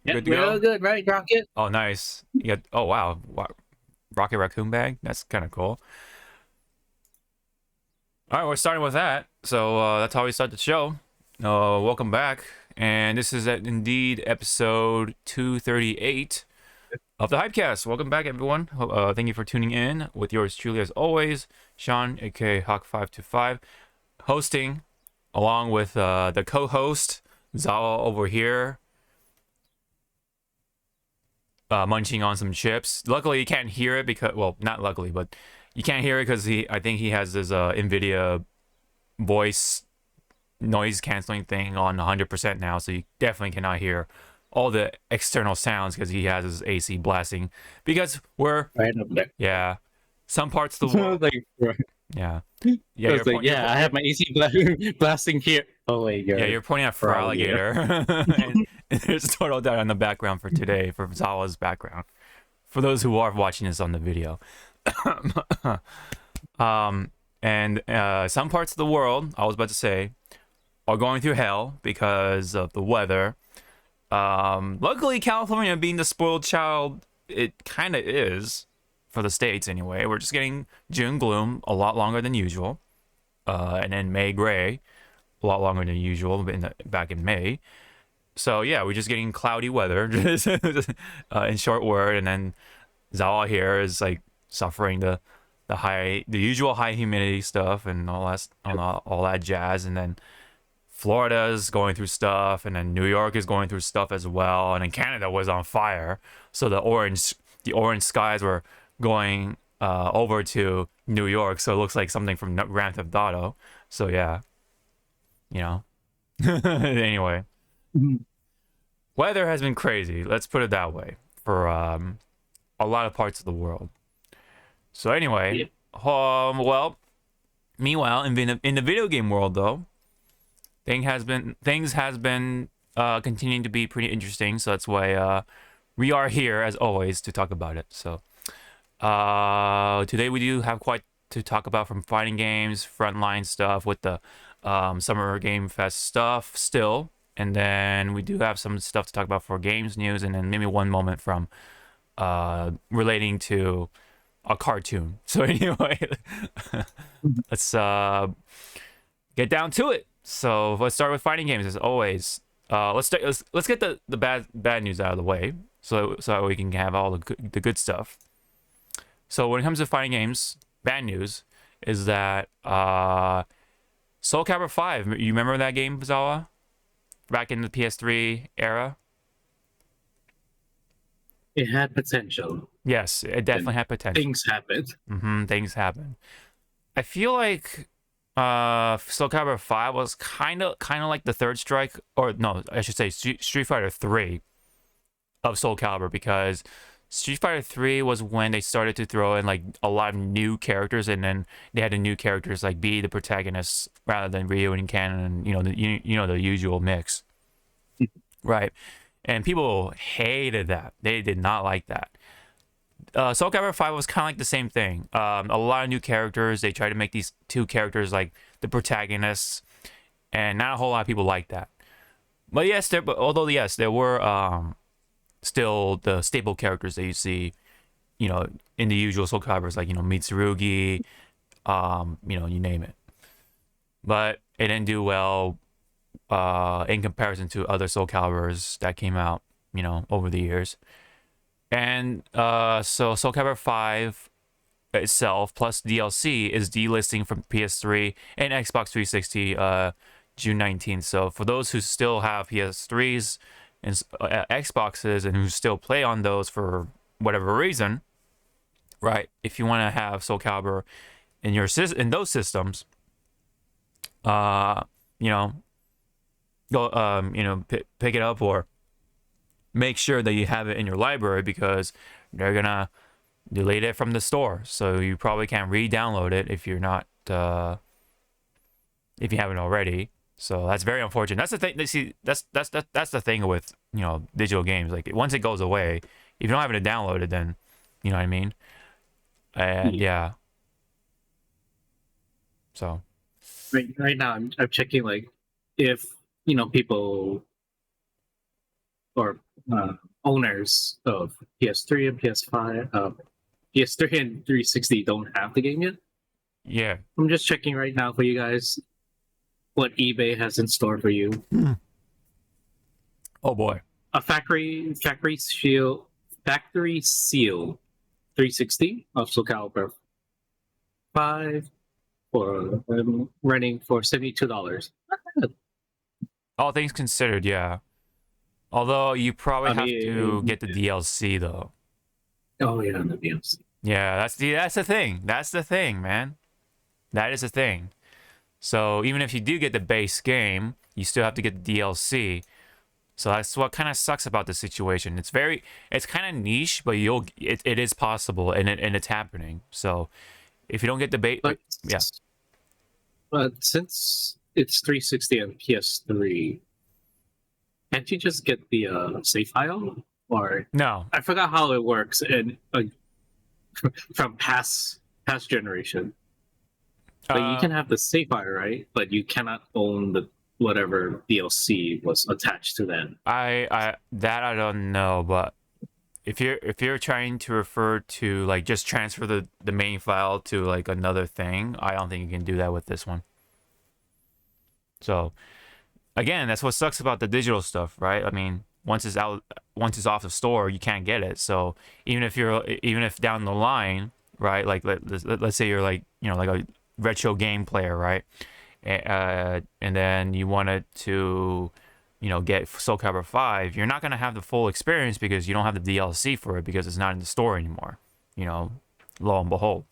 Yeah, Good to go? real good, right, Rocket? Oh, nice. Yeah. Oh, wow. Rocket Raccoon bag? That's kind of cool. All right, we're starting with that. So that's how we start the show. Welcome back. And this is indeed episode 238 of the Hypecast. Welcome back, everyone. Thank you for tuning in with yours truly, as always, Sean, aka Hawk525, hosting along with the co-host, Zawa over here. Munching on some chips. Luckily, you can't hear it because, well, not luckily, but you can't hear it because I think he has his NVIDIA voice noise canceling thing on 100% now, so you definitely cannot hear all the external sounds because he has his AC blasting. Because we're Right up there. yeah, some parts of the world, yeah, I have my AC blasting here. Oh wait, you're pointing at for alligator. And there's total doubt on the background for today for Zawa's background. For those who are watching this on the video. And some parts of the world, I was about to say, are going through hell because of the weather. Luckily, California, being the spoiled child, it kind of is for the States anyway. We're just getting June gloom a lot longer than usual, and then May gray a lot longer than usual back in May. So yeah, we're just getting cloudy weather, in short word. And then Zawa here is like suffering the usual high humidity stuff and all that jazz. And then Florida is going through stuff, and then New York is going through stuff as well. And then Canada was on fire, so the orange skies were going over to New York. So it looks like something from Grand Theft Auto. So yeah, you know. Anyway. Weather has been crazy, let's put it that way, for a lot of parts of the world. So anyway, well, meanwhile, in the video game world, though, things has been continuing to be pretty interesting. So that's why we are here, as always, to talk about it. So today we do have quite to talk about, from fighting games, Frontline stuff with the Summer Game Fest stuff still. And then we do have some stuff to talk about for games news, and then maybe one moment from relating to a cartoon. So anyway, let's get down to it. So let's start with fighting games as always. Let's get the bad news out of the way, so we can have all the good stuff. So when it comes to fighting games, bad news is that Soulcalibur V. You remember that game, Zawa? Back in the PS3 era? It had potential. Yes, it definitely had potential. Things happened. Things happen. I feel like Soulcalibur V was kind of like the third strike, or no, I should say Street Fighter 3 of Soulcalibur, because Street Fighter 3 was when they started to throw in like a lot of new characters, and then they had the new characters like be the protagonists rather than Ryu and Ken, and the usual mix. Right. And people hated that. They did not like that. Soulcalibur 5 was kind of like the same thing. A lot of new characters. They tried to make these two characters like the protagonists, and not a whole lot of people liked that. But yes, there were still the staple characters that you see, in the usual Soulcaliburs, like Mitsurugi, you name it. But it didn't do well in comparison to other Soulcaliburs that came out, over the years. And so Soulcalibur 5 itself plus DLC is delisting from PS3 and Xbox 360 June 19th. So for those who still have PS3s and Xboxes and who still play on those for whatever reason, right? If you want to have Soulcalibur in those systems, go pick it up, or make sure that you have it in your library, because they're gonna delete it from the store, so you probably can't re-download it if you're not if you haven't already. So that's very unfortunate. That's the thing. See, that's the thing with digital games. Like, once it goes away, if you don't have it downloaded, then you know what I mean. And yeah. So Right now, I'm checking, like, if people, or owners of PS3 and PS5, PS3 and 360 don't have the game yet. Yeah. I'm just checking right now for you guys what eBay has in store for you. Oh boy. A factory seal 360 of Soulcalibur 5 for running for $72. All things considered, yeah. Although you probably have to get the yeah. DLC though. Oh yeah, the DLC. Yeah, that's the thing. That's the thing, man. That is the thing. So even if you do get the base game, you still have to get the DLC. So that's what kind of sucks about the situation. It's kind of niche, but it is possible, and it's happening. So if you don't get the base, yeah. But since it's 360 and PS3, can't you just get the save file? Or No. I forgot how it works in from past generation. But you can have the save file, right? But you cannot own the whatever DLC was attached to that. I don't know, but if you're trying to refer to like just transfer the main file to like another thing, I don't think you can do that with this one. So again, that's what sucks about the digital stuff, right? I mean, once it's off the store, you can't get it. So even if down the line, right? Like let's say you're like, you know, like a retro game player, right? And then you wanted to, you know, get Soulcalibur 5, you're not going to have the full experience because you don't have the DLC for it because it's not in the store anymore, you know, lo and behold.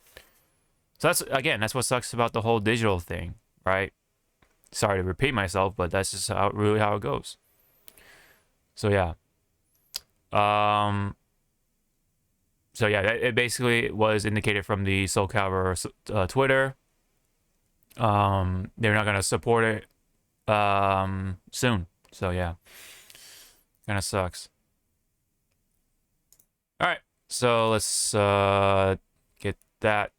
So that's what sucks about the whole digital thing, right? Sorry to repeat myself, but that's just really how it goes. So yeah. So yeah, it basically was indicated from the Soulcalibur Twitter. They're not gonna support it soon. So yeah, kind of sucks. All right, so let's get that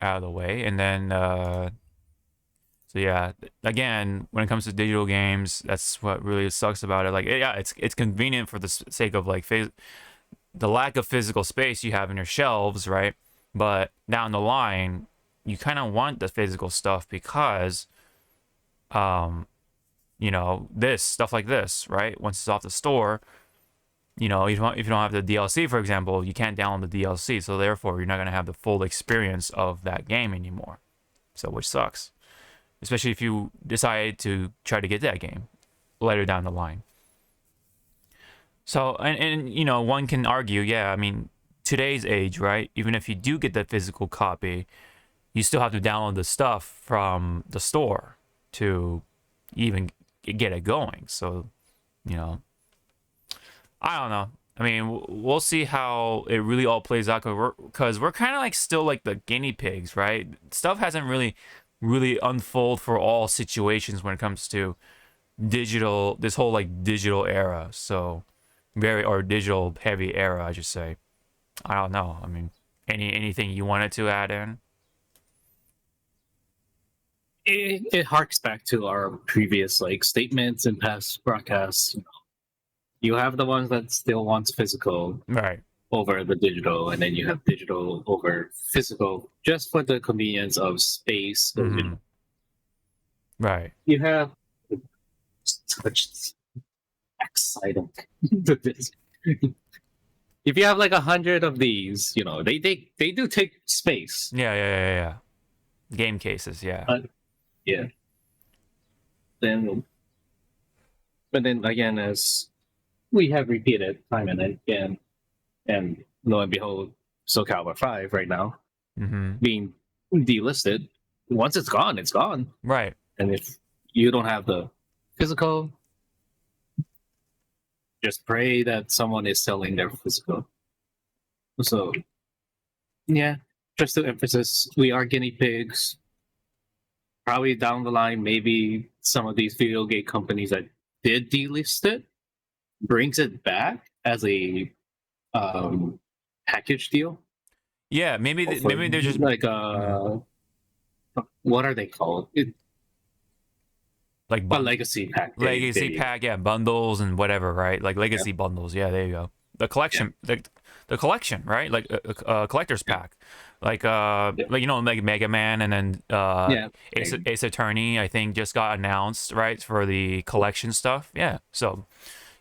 out of the way, and then so yeah, again, when it comes to digital games, that's what really sucks about it. Like, yeah, it's convenient for the sake of like the lack of physical space you have in your shelves, right? But down the line, you kind of want the physical stuff because, you know, this stuff like this, right? Once it's off the store, you know, if you don't have the DLC, for example, you can't download the DLC, so therefore you're not gonna have the full experience of that game anymore. So which sucks, especially if you decide to try to get that game later down the line. So and you know, one can argue, yeah, I mean, today's age, right? Even if you do get the physical copy, you still have to download the stuff from the store to even get it going. So, you know, I don't know. I mean, we'll see how it really all plays out because we're kind of like still like the guinea pigs, right? Stuff hasn't really unfold for all situations when it comes to digital, this whole like digital era. So or digital heavy era, I should say. I don't know. I mean, anything you wanted to add in? It harks back to our previous like statements and past broadcasts. You have the ones that still wants physical Right over the digital, and then you have digital over physical just for the convenience of space. Mm-hmm. Right. You have such exciting to this. If you have like 100 of these, you know, they do take space. Yeah. Game cases, yeah. Yeah. But then again, as we have repeated time and again, and lo and behold, Soulcalibur 5 right now being delisted. Once it's gone, it's gone. Right. And if you don't have the physical, just pray that someone is selling their physical. So, yeah, just to emphasize, we are guinea pigs. Probably down the line, maybe some of these video game companies that did delist it brings it back as a package deal. Yeah, maybe they're just like what are they called? like A legacy pack. legacy pack, yeah, bundles and whatever, right? Like legacy bundles, yeah. There you go. The collection, the collection, right? Like a collector's pack, like like like Mega Man, and then Ace Attorney, I think just got announced, right, for the collection stuff. Yeah, so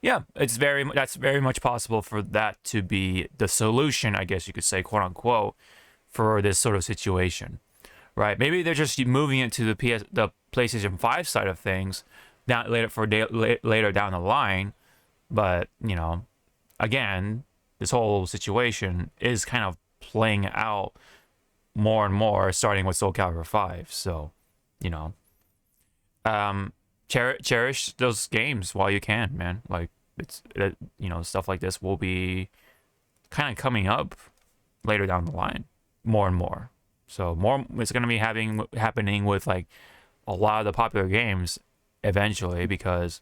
yeah, that's very much possible for that to be the solution, I guess you could say, quote unquote, for this sort of situation, right? Maybe they're just moving it to the PlayStation 5 side of things later down the line, but again, this whole situation is kind of playing out more and more, starting with Soulcalibur 5. So, cherish those games while you can, man. Like it's stuff like this will be kind of coming up later down the line, more and more. So it's gonna be happening with like a lot of the popular games eventually, because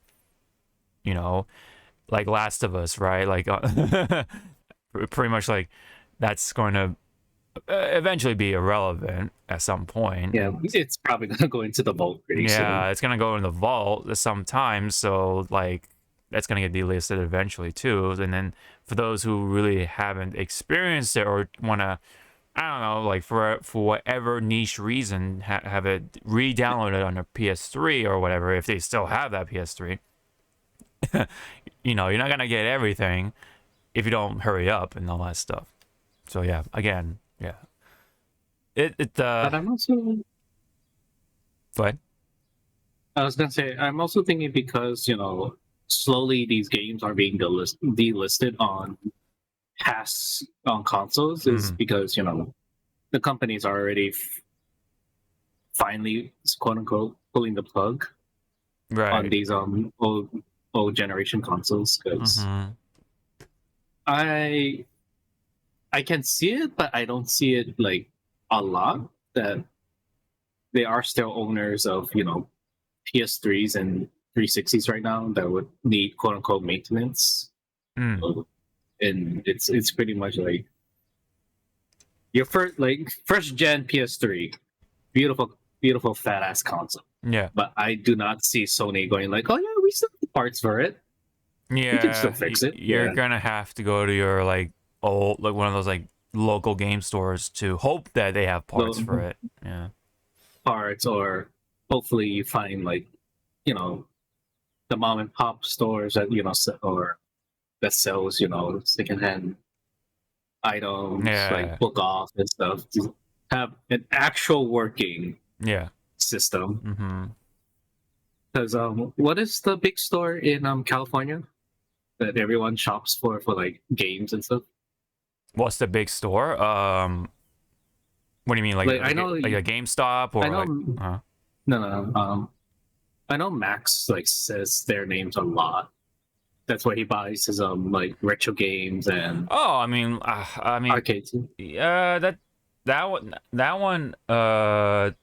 like Last of Us, right? Like pretty much like that's going to eventually be irrelevant at some point. Yeah, it's probably gonna go into the vault pretty soon. Yeah, it's gonna go in the vault sometime. So like that's gonna get delisted eventually too. And then for those who really haven't experienced it or wanna, I don't know, like for whatever niche reason, have it re-downloaded on their PS3 or whatever, if they still have that PS3. You're not gonna get everything if you don't hurry up and all that stuff. So yeah, again, yeah. But I'm also. Go ahead. I was gonna say I'm also thinking because slowly these games are being delisted on consoles is because the companies are already finally quote unquote pulling the plug on these old generation consoles, because I can see it, but I don't see it like a lot, that they are still owners of PS3s and 360s right now that would need quote unquote maintenance. And it's pretty much like your first gen PS3, beautiful fat ass console. Yeah, but I do not see Sony going like, oh yeah, we still have parts for it. Yeah, we can still fix it. You're gonna have to go to your like one of those like local game stores to hope that they have parts for it. Yeah, parts, or hopefully you find like the mom and pop stores that or that sells secondhand items, like Book Off and stuff, to have an actual working system. Because what is the big store in California that everyone shops for like games and stuff? What's the big store? What do you mean, like I know like a GameStop or No. I know Max like says their names a lot. That's where he buys his like retro games and I mean arcades. Yeah, that one I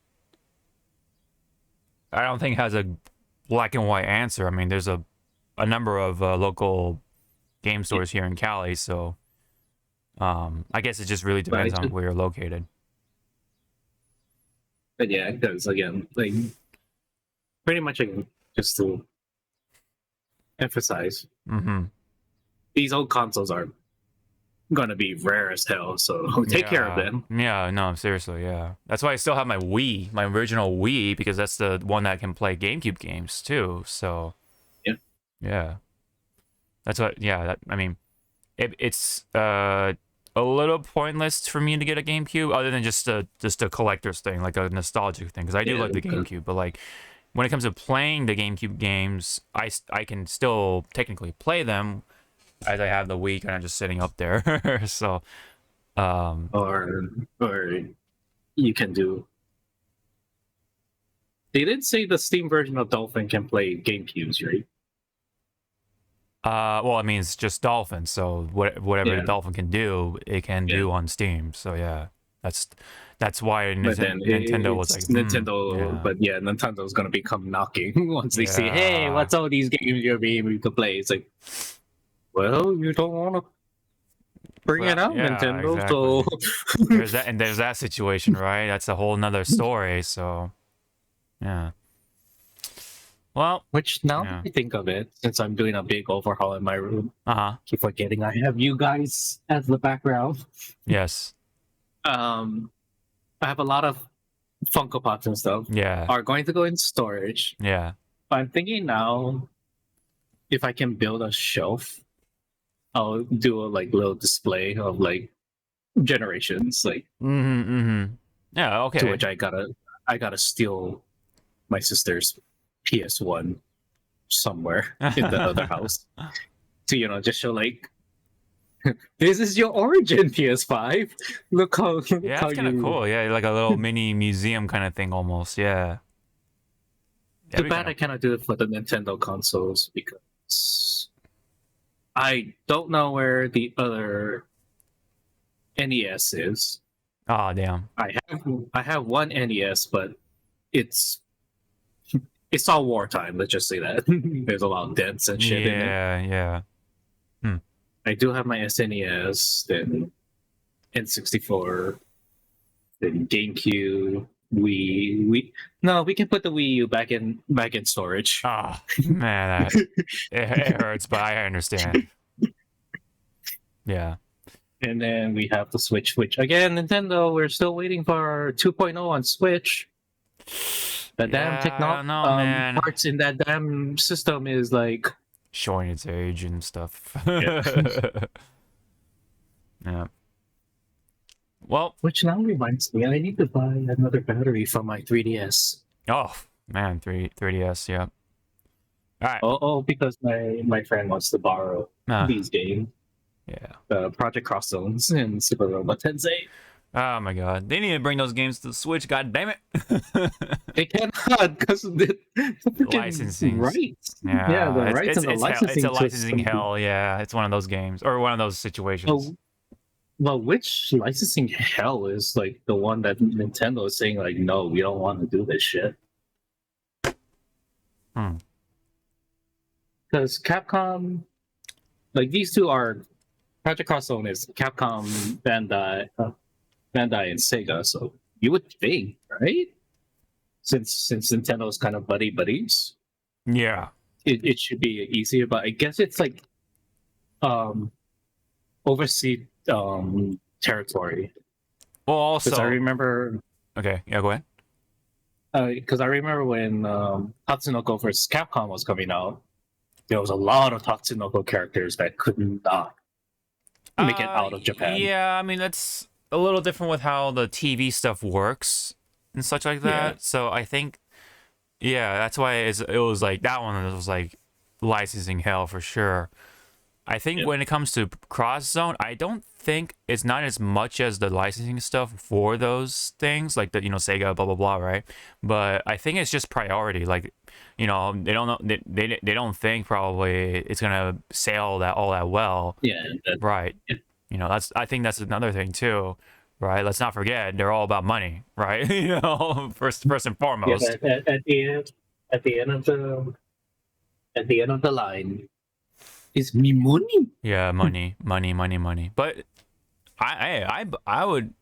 don't think has a black and white answer. I mean, there's a number of local game stores here in Cali, so I guess it just really depends on where you're located. But yeah, because again, like pretty much just to emphasize, these old consoles are gonna be rare as hell, so take care of them. Yeah, no, seriously, yeah. That's why I still have my Wii, my original Wii, because that's the one that can play GameCube games too. So yeah, that's what. Yeah, I mean, it's a little pointless for me to get a GameCube, other than just a collector's thing, like a nostalgic thing, because I do like the GameCube, but like when it comes to playing the GameCube games, I can still technically play them, as I have the Wii kind of just sitting up there. So or you can do, they did say the Steam version of Dolphin can play GameCubes, right? Well, I mean, it's just Dolphin, so whatever the Dolphin can do, it can do on Steam. So yeah, that's why Nintendo was like Nintendo. But yeah, Nintendo's gonna become knocking once they see, hey, what's all these games you're being able to play? It's like, well, you don't want to bring it out, Nintendo. Exactly. So there's that situation, right? That's a whole nother story. So yeah. Well, Which now yeah. that I think of it, since I'm doing a big overhaul in my room, keep forgetting I have you guys as the background. Yes. I have a lot of Funko Pops and stuff Yeah. are going to go in storage. Yeah. But I'm thinking now if I can build a shelf, I'll do a like little display of like generations, like Yeah. Okay. to which I gotta steal my sister's PS1 somewhere in the other house to just show like this is your origin PS5. Look how Yeah, that's kind of cool. Yeah, like a little mini museum kind of thing almost. Yeah. Too bad I cannot do it for the Nintendo consoles because I don't know where the other NES is. Oh damn. I have one NES, but it's all wartime. Let's just say that there's a lot of dents and shit in it. Yeah. I do have my SNES, then N64, then GameCube, Wii. No, we can put the Wii U back in storage. Oh man, it hurts, but I understand. Yeah. And then we have the Switch, which again, Nintendo, we're still waiting for 2.0 on Switch. The damn technology parts in that damn system is like showing its age and stuff. Yeah. Yeah. Well, which now reminds me, I need to buy another battery for my 3DS. Oh man, 3DS, yeah. All right. Oh, because my friend wants to borrow these games. Yeah. Project Cross Zones and Super Robot Tensei. Oh my god, they need to bring those games to the Switch. God damn it! They cannot because the licensing rights. Yeah, the rights and the licensing. It's a licensing hell. Yeah, it's one of those games or one of those situations. Well, which licensing hell is like the one that Nintendo is saying like, no, we don't want to do this shit. Because Capcom, like these two are Project Cross Zone is Capcom, Bandai, and Sega. So you would think, right? Since Nintendo's kind of buddies. Yeah. It should be easier, but I guess it's like overseas territory. Well, also I remember. Okay, yeah, go ahead. Because I remember when Tatsunoko vs. Capcom was coming out, there was a lot of Tatsunoko characters that couldn't make it out of Japan. Yeah, I mean that's a little different with how the TV stuff works and such like that. Yeah. So I think, that's why it was like that one was like licensing hell for sure. I think when it comes to Cross Zone, I don't think it's not as much as the licensing stuff for those things, like the Sega, blah blah blah, right? But I think it's just priority. Like, they don't know, they don't think probably it's gonna sell all that well. Yeah. Right. Yeah. I think that's another thing too, right? Let's not forget they're all about money, right? First and foremost. Yeah, at the end of the line. Is me money? Yeah, money. But I would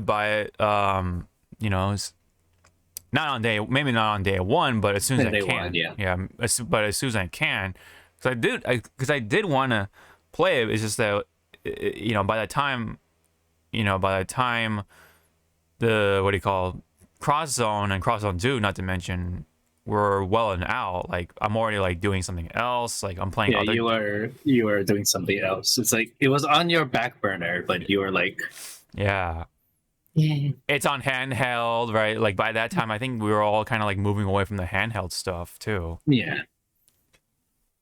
buy it. Maybe not on day one, but as soon as I can. But as soon as I can, because I did want to play it. It's just that by the time the Cross Zone and Cross Zone 2, not to mention, were well and out, like I'm already like doing something else, like I'm playing other. You were doing something else. It's like it was on your back burner, but you were like, it's on handheld, right? Like by that time I think we were all kind of like moving away from the handheld stuff too.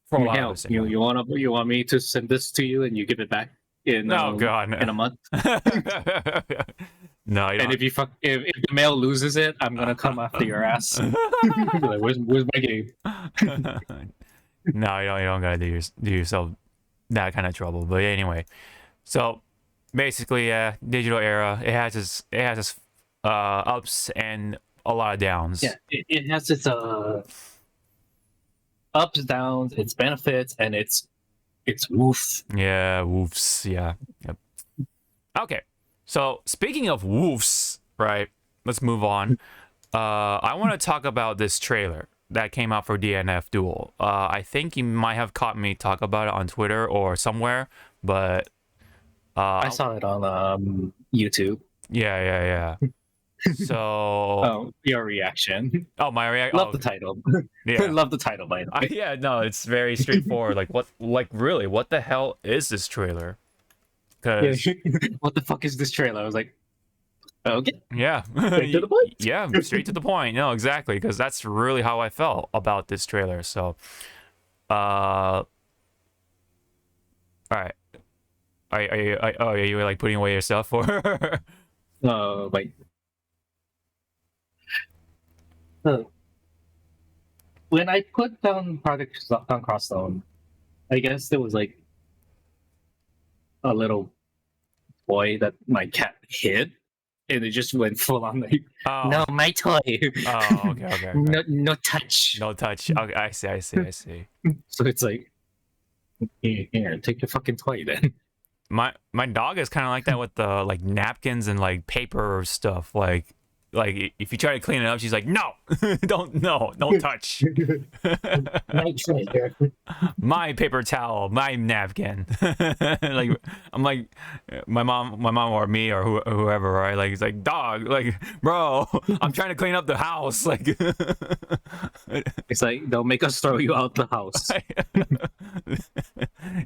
For a lot of us, you want me to send this to you and you give it back in in a month? No, you don't. And if the mail loses it, I'm gonna come after your ass. Like, where's my game? No, you don't gotta do yourself that kind of trouble. But anyway, so basically, digital era. It has its ups and a lot of downs. Yeah, it has its ups, downs, its benefits, and its woofs. Yeah, woofs. Yeah. Yep. Okay. So speaking of woofs, right? Let's move on. I want to talk about this trailer, that came out for DNF Duel. I think you might have caught me talk about it on Twitter or somewhere, but I saw it on YouTube. Yeah. So, Oh, your reaction. oh, my reaction. Love the title. Yeah, Love the title, by the way. yeah. No, it's very straightforward. Like really, what the hell is this trailer? Because What the fuck is this trailer? I was like, okay. yeah, Straight to the point. Yeah, straight to the point. No, exactly, because that's really how I felt about this trailer. So, all right. Are you like putting away your stuff or? Wait. When I put down Project on Crossstone, I guess there was like a little toy that my cat hid, and it just went full on like, Oh. no, my toy. Oh, okay. No touch. No touch. Okay, I see. So it's like, here, take your fucking toy then. My dog is kind of like that with the like napkins and like paper stuff. Like if you try to clean it up, she's like, no, don't touch. My toy. My paper towel, my napkin. Like I'm like my mom or me or whoever, right? Like it's like, dog, like, bro, I'm trying to clean up the house. Like It's like, they'll make us throw you out the house.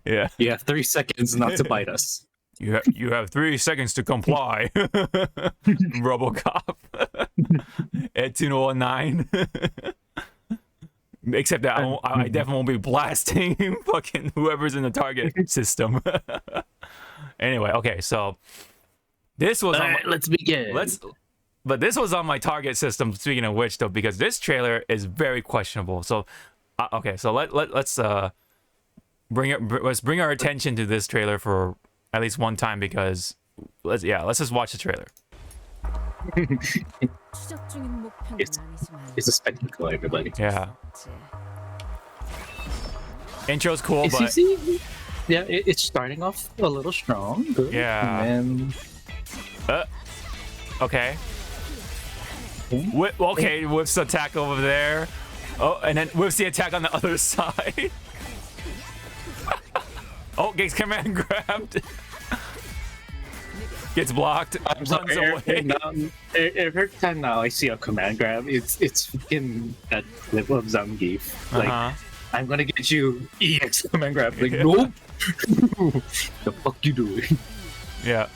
Yeah. You have 3 seconds not to bite us. You have 3 seconds to comply. RoboCop. Ed 2019. Except that I definitely won't be blasting fucking whoever's in the target system. Anyway, okay, so this was on let's begin. But this was on my target system. Speaking of which, though, because this trailer is very questionable. So, okay, so let's bring our attention to this trailer for at least one time, because let's just watch the trailer. It's a spectacle, everybody. Yeah. Intro's cool, It's but easy. Yeah, it's starting off a little strong. Good. Yeah. And then okay. Okay, whips the attack over there. Oh, and then whips the attack on the other side. Oh, gets command grabbed. Gets blocked. I'm sorry, every time now I see a command grab, it's fucking that clip of Zangief. Like, I'm gonna get you EX command grab. Like, nope. The fuck you doing? Yeah.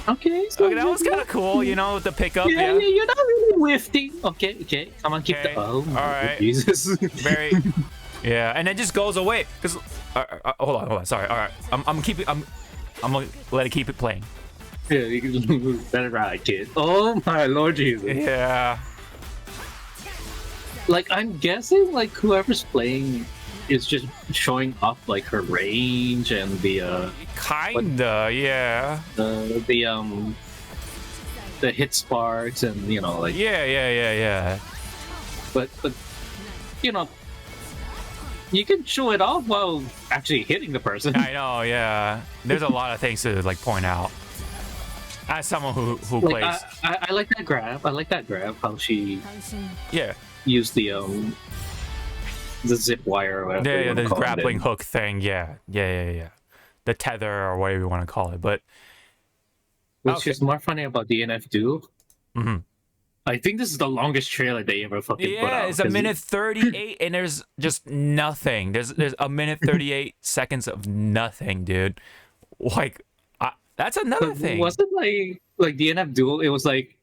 Okay, so Okay, that was kind of cool, you know, with the pickup. Yeah, you're not really whiffing. Okay, come on, keep the. Oh, all right. Jesus. Very. Yeah, and it just goes away. Cause hold on. Sorry. All right, I'm gonna let it keep it playing. Yeah, you can let it ride, kid. Oh my Lord Jesus. Yeah. Like, I'm guessing like whoever's playing is just showing off like her range and the Kinda, yeah. The hit sparks and, you know, like, Yeah. but you know, you can show it off while actually hitting the person. I know, yeah. There's a lot of things to like point out. As someone who Like, plays, I like that grab. I like that grab. How she used the zip wire or whatever. yeah, the grappling hook thing. Yeah. The tether or whatever you want to call it, but which is more funny about DNF Duel. Mm-hmm. I think this is the longest trailer they ever fucking put out. Yeah, it's a minute 38, and there's just nothing. There's a minute 38 seconds of nothing, dude. Like, that's another thing. Wasn't like DNF Duel? It was like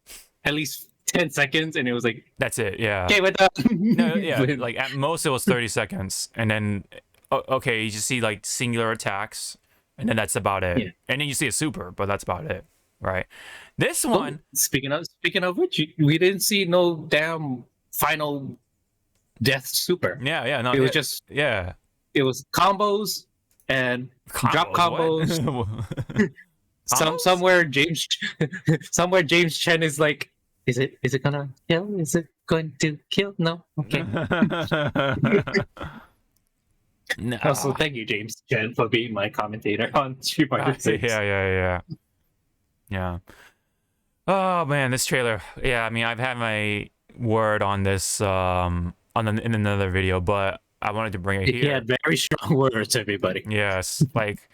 at least 10 seconds, and it was like, that's it. Yeah. Okay, with that. No, yeah. Like at most it was 30 seconds, and then okay, you just see like singular attacks, and then that's about it. Yeah. And then you see a super, but that's about it, right? This one. Speaking of which, we didn't see no damn final death super. Yeah. No, it was just it was combos and drop combos. Somewhere James Chen is like, is it gonna kill? Is it going to kill? No. Okay. No. Also, thank you, James Chen, for being my commentator on Street Fighter 6. Yeah. Oh man, this trailer. Yeah, I mean, I've had my word on this in another video, but I wanted to bring it here. He had very strong words, everybody. Yes, like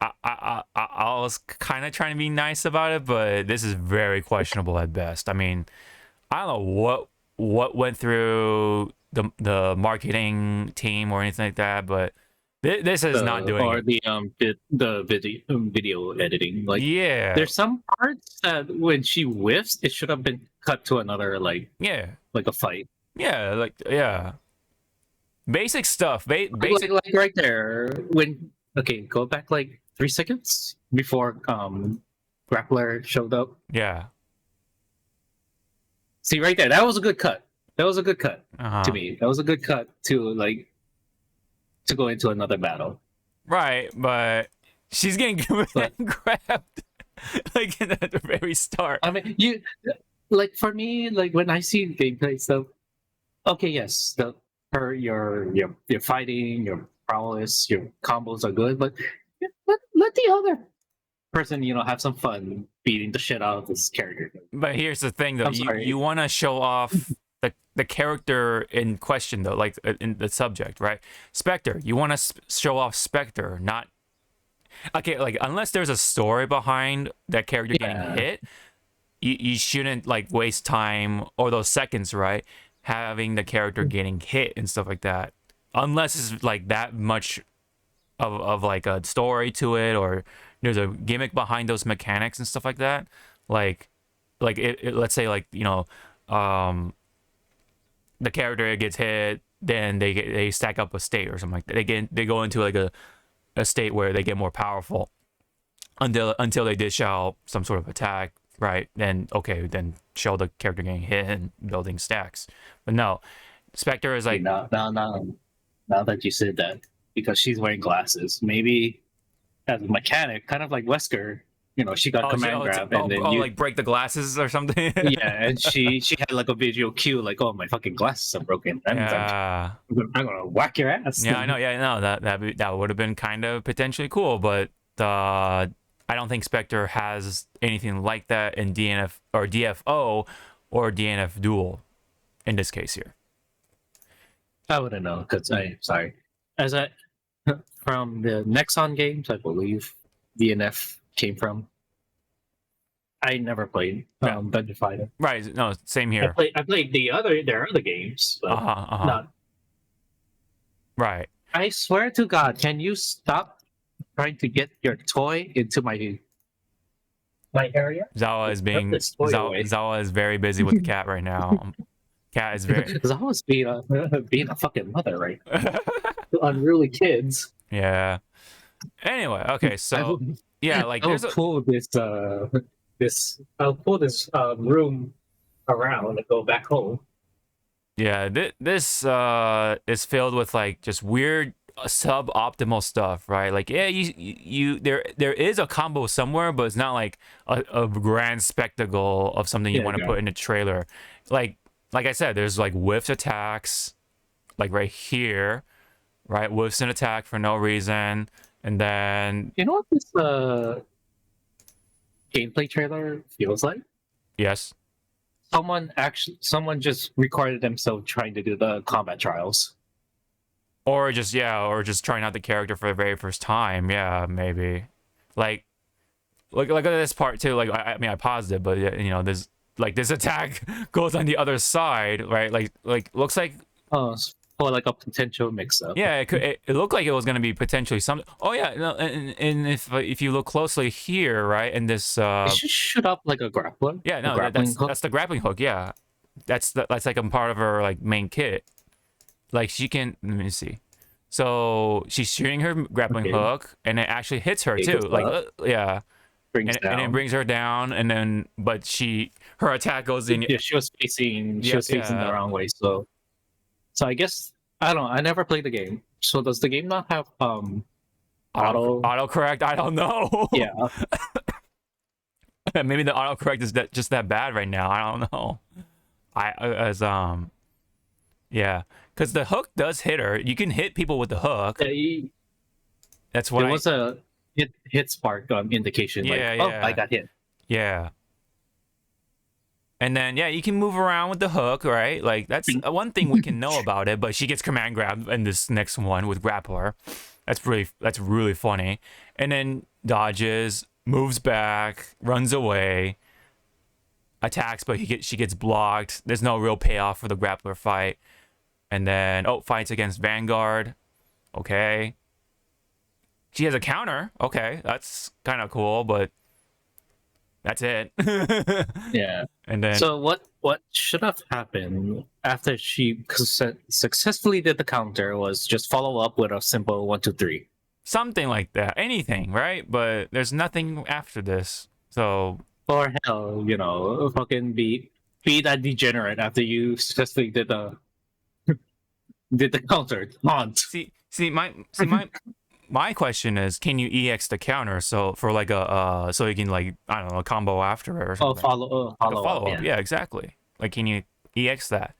I was kind of trying to be nice about it, but this is very questionable at best. I mean, I don't know what went through the marketing team or anything like that, but this is not doing or it. the video editing. Like, Yeah, there's some parts that when she whiffs, it should have been cut to another like a fight. Yeah, basic stuff. Basic, like right there when go back like 3 seconds before Grappler showed up. Yeah. See right there, that was a good cut. That was a good cut Uh-huh. to me. That was a good cut to go into another battle. Right, but she's getting grabbed like at the very start. I mean, for me, like when I see gameplay stuff, okay, yes, your fighting, your prowess, your combos are good, but let the other person, have some fun beating the shit out of this character. But here's the thing, though. You want to show off the character in question, though, like in the subject, right? Spectre. You want to show off Spectre, not... Okay, like, unless there's a story behind that character getting hit, you shouldn't, like, waste time or those seconds, right, having the character getting hit and stuff like that. Unless it's, like, that much of like, a story to it, or there's a gimmick behind those mechanics and stuff like that. Like let's say, like, the character gets hit, then they stack up a state or something like that. They go into like a state where they get more powerful until they dish out some sort of attack, right? Then show the character getting hit and building stacks. But no, Spectre is like... Now that you said that, because she's wearing glasses, maybe as a mechanic, kind of like Wesker, she got command grab, and then you like break the glasses or something. Yeah, and she had like a visual cue, like, oh, my fucking glasses are broken. I'm gonna whack your ass. Yeah, I know. Yeah, no, that would have been kind of potentially cool, but I don't think Spectre has anything like that in DNF or DFO or DNF Duel in this case here. I wouldn't know, because from the Nexon games, I believe DNF came from. I never played Dungeon Fighter. Right, no, same here. I played their other games, but not. Right. I swear to God, can you stop trying to get your toy into my area? Zawa is very busy with the cat right now. Cat is very... Zawa's being a fucking mother right now. Unruly kids. Yeah. Anyway, okay, so I'll pull this room around and go back home. Yeah, this is filled with like just weird suboptimal stuff, right? Like, yeah, there is a combo somewhere, but it's not like a grand spectacle of something you want to put in a trailer. Like I said, there's like whiffs attacks, like right here, right? Whiffs an attack for no reason, and then what this gameplay trailer feels like? Yes. Someone just recorded themselves trying to do the combat trials. Or just trying out the character for the very first time. Yeah, maybe. Like look at this part too. Like I mean, I paused it, but there's like this attack goes on the other side, right? Like looks like or like a potential mix-up. Yeah, it looked like it was gonna be potentially something. Oh yeah, no, and if you look closely here, right, and this it should shoot up like a grappler. Yeah, no, that's the grappling hook. Yeah, that's like a part of her like main kit. Like she can, let me see. So she's shooting her grappling hook, and it actually hits her too. Like yeah, and it brings her down, and then but her attack goes in. Yeah, she was facing the wrong way. So I guess I don't know. I never played the game. So does the game not have autocorrect? I don't know. Yeah. Maybe the autocorrect is just that bad right now. I don't know. Yeah, because the hook does hit her. You can hit people with the hook. That's what there was a hit spark indication. Yeah, like, I got hit. Yeah. And then yeah, you can move around with the hook, right? Like that's one thing we can know about it. But she gets command grabbed in this next one with grappler. That's really funny. And then dodges, moves back, runs away, attacks, but she gets blocked. There's no real payoff for the grappler fight. And then fights against Vanguard. Okay. She has a counter. Okay, that's kind of cool, but that's it. Yeah. And then So what should have happened after she successfully did the counter was just follow up with a simple 1, 2, 3. something like that. Anything, right? But there's nothing after this. So Or hell, fucking be that degenerate after you successfully did the counter. Taunt. my question is, can you EX the counter so for like a so you can like I don't know a combo after it or something? Follow Follow up. up. Yeah, exactly. Like can you EX that?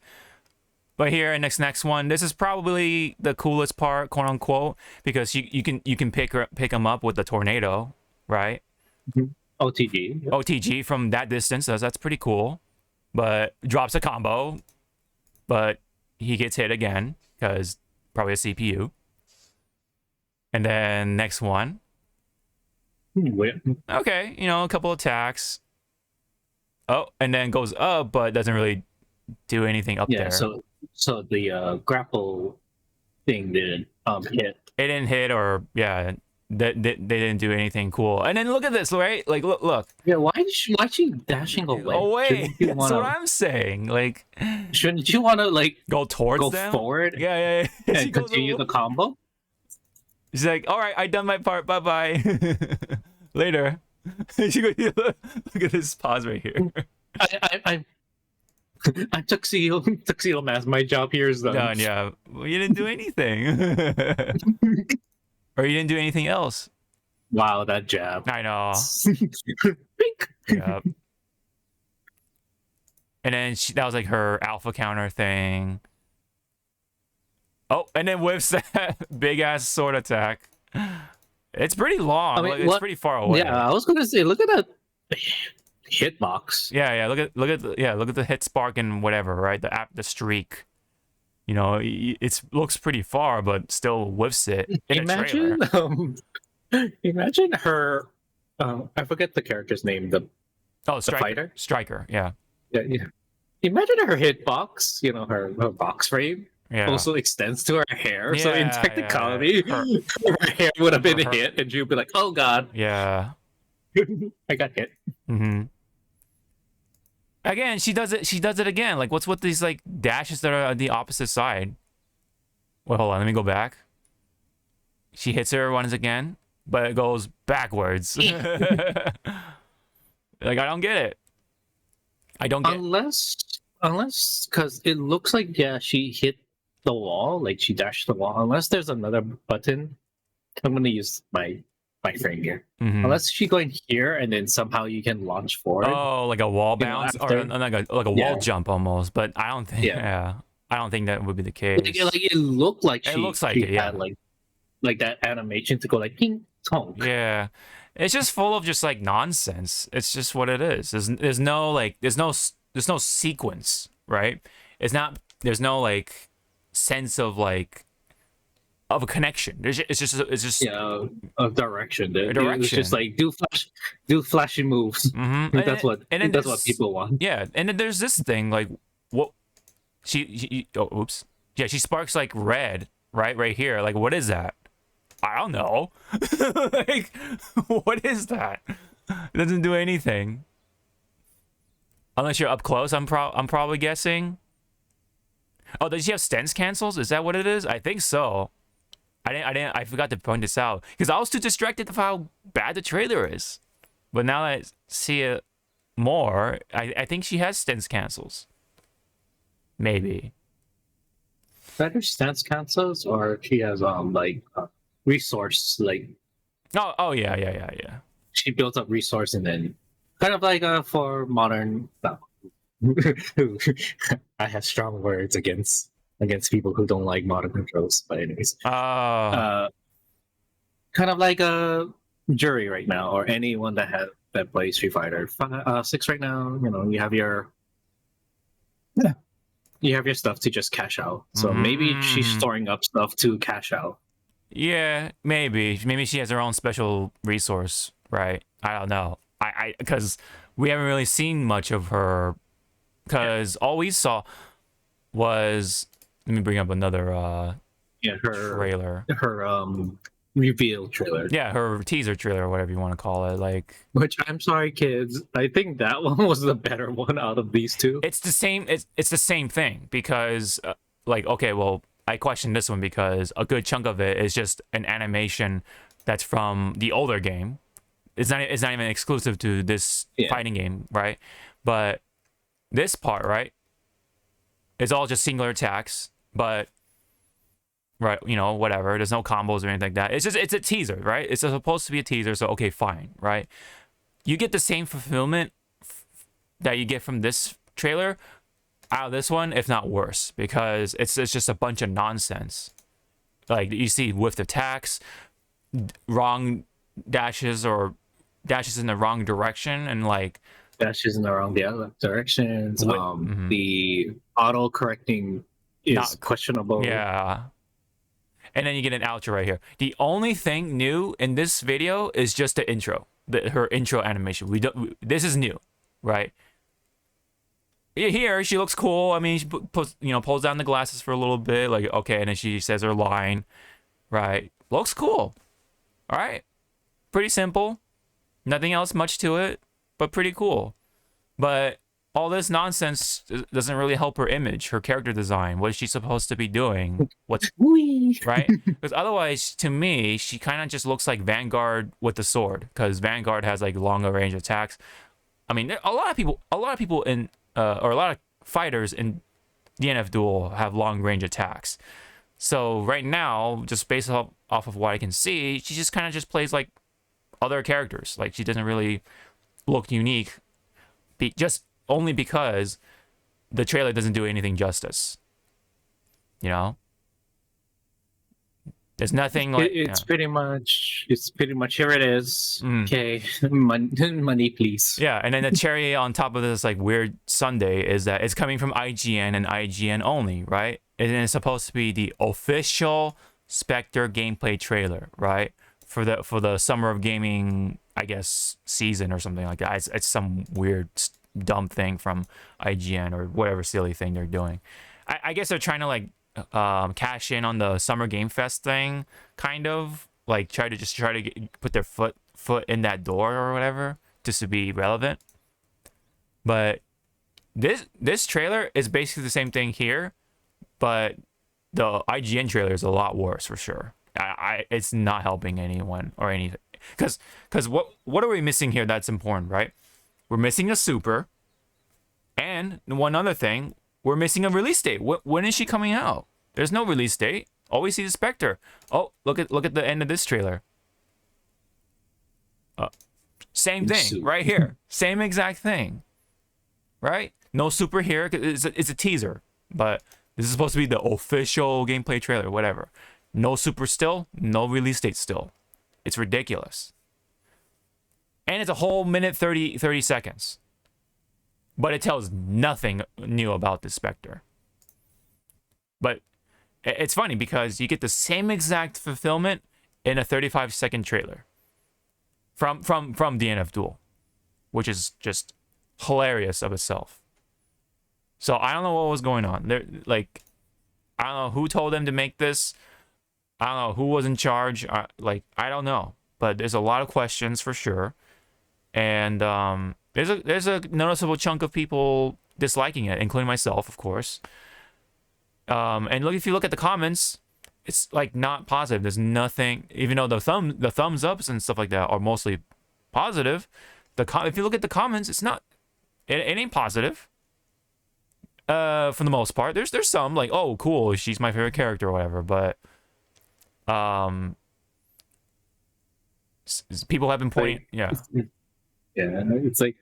But here in next one, this is probably the coolest part, quote unquote, because you can pick them up with the tornado, right? OTG. Yep. OTG from that distance, that's pretty cool. But drops a combo, but he gets hit again because probably a CPU. And then next one, okay, a couple attacks. Oh, and then goes up, but doesn't really do anything up there. So the grapple thing didn't hit. It didn't hit, or yeah, they didn't do anything cool. And then look at this, right? Like look. Yeah, why is she dashing away? Away. That's what I'm saying. Like, shouldn't you want to like go towards them? Forward? Yeah. And continue the combo. She's like, all right, I done my part. Bye bye. Later. Look at this pause right here. I'm tuxedo mask. My job here is done. Yeah. Well, you didn't do anything. Or you didn't do anything else. Wow, that jab. I know. Pink. Yeah. And then that was like her alpha counter thing. Oh, and then whips that big ass sword attack. It's pretty long. It's pretty far away. Yeah, I was gonna say, look at that hitbox. Yeah. Look at the hit spark and whatever, right? The streak. It looks pretty far, but still whiffs it. Imagine her. I forget the character's name. The fighter. Striker. Yeah. Yeah. Imagine her hitbox. Her box frame. Yeah. Also extends to her hair, so in technicality, her hair would have been hit, and she would be like, "Oh God, yeah, I got hit." Mm-hmm. Again, she does it again. Like, what's with these like dashes that are on the opposite side? Well, hold on, let me go back. She hits her once again, but it goes backwards. Like, I don't get it. I don't get unless because it looks like she hit the wall, like she dashed the wall. Unless there's another button, I'm gonna use my finger. Mm-hmm. Unless she's going here and then somehow you can launch forward. Oh, like a wall bounce or like a wall jump almost. But I don't think. Yeah, I don't think that would be the case. Like it looked like it looks like it. Yeah, had like that animation to go like ping tonk. Yeah, it's just full of just like nonsense. It's just what it is. There's no sequence, right? There's no like sense of like of a connection. It's just a direction. A direction. It's just like do flashy moves. Mm-hmm. That's what people want. Yeah, and then there's this thing like what she oops. Yeah, she sparks like red right here. Like what is that? I don't know. Like what is that? It doesn't do anything. Unless you're up close, I'm probably guessing. Oh, does she have stance cancels? Is that what it is? I think so. I forgot to point this out because I was too distracted with how bad the trailer is. But now that I see it more, I think she has stance cancels. Maybe. Better stance cancels, or she has resource like. Oh yeah. She built up resource and then kind of like for modern. I have strong words against people who don't like modern controls, but anyways. Kind of like a jury right now, or anyone that plays Street Fighter 6 right now. You have your You have your stuff to just cash out. So maybe she's storing up stuff to cash out. Yeah, maybe. Maybe she has her own special resource, right? I don't know. Because we haven't really seen much of her. Because all we saw was, let me bring up another trailer. Her reveal trailer. Yeah, her teaser trailer, or whatever you want to call it. Like, which, I'm sorry, kids, I think that one was the better one out of these two. It's the same. It's the same thing because, like, okay, well, I question this one because a good chunk of it is just an animation that's from the older game. It's not even exclusive to this fighting game, right? But this part, right, is all just singular attacks, but right, you know, whatever. There's no combos or anything like that. It's a teaser, right? It's supposed to be a teaser, so okay, fine, right? You get the same fulfillment that you get from this trailer out of this one, if not worse, because it's just a bunch of nonsense. Like, you see whiffed attacks, wrong dashes or dashes in the wrong direction, and like dashes in the wrong directions. The auto correcting is questionable. Yeah. And then you get an outro right here. The only thing new in this video is just the intro, her intro animation. This is new, right? Here she looks cool. I mean, she pulls down the glasses for a little bit, like, okay, and then she says her line, right? Looks cool. All right, pretty simple. Nothing else much to it, but pretty cool. But all this nonsense doesn't really help her image, her character design. What is she supposed to be doing? What's right? Because otherwise, to me, she kind of just looks like Vanguard with the sword. Because Vanguard has like longer range attacks. I mean, a lot of people in or a lot of fighters in DNF Duel have long range attacks. So right now, just based off of what I can see, she just kind of just plays like other characters. Like, she doesn't really look unique, just only because the trailer doesn't do anything justice. You know, there's nothing like it's pretty much here it is. Okay, money please. Yeah, and then the cherry on top of this like weird sundae is that it's coming from IGN and IGN only, right? And it's supposed to be the official Spectre gameplay trailer, right? For the Summer of Gaming, I guess, season or something like that. It's some weird dumb thing from IGN or whatever silly thing they're doing. I guess they're trying to like cash in on the Summer Game Fest thing, kind of like try to put their foot in that door or whatever, just to be relevant. But this trailer is basically the same thing here, but the IGN trailer is a lot worse for sure. It's not helping anyone or anything, because what are we missing here that's important, right? We're missing a super, and one other thing, we're missing a release date. When is she coming out? There's no release date. All we see is Spectre. Oh, look at the end of this trailer. Same thing right here. Same exact thing, right? No super here. It's a teaser, but this is supposed to be the official gameplay trailer, whatever. No super still, no release date still. It's ridiculous. And it's a whole minute 30 seconds. But it tells nothing new about this Spectre. But it's funny because you get the same exact fulfillment in a 35-second trailer from DNF Duel, which is just hilarious of itself. So I don't know what was going on. I don't know who told them to make this. I don't know who was in charge. I don't know. But there's a lot of questions for sure. And there's a noticeable chunk of people disliking it, including myself, of course. And if you look at the comments, it's like not positive. There's nothing, even though the thumbs ups and stuff like that are mostly positive. If you look at the comments, it's not. It ain't positive. For the most part, there's some like, oh, cool, she's my favorite character or whatever, but people have been pointing, yeah, it's like,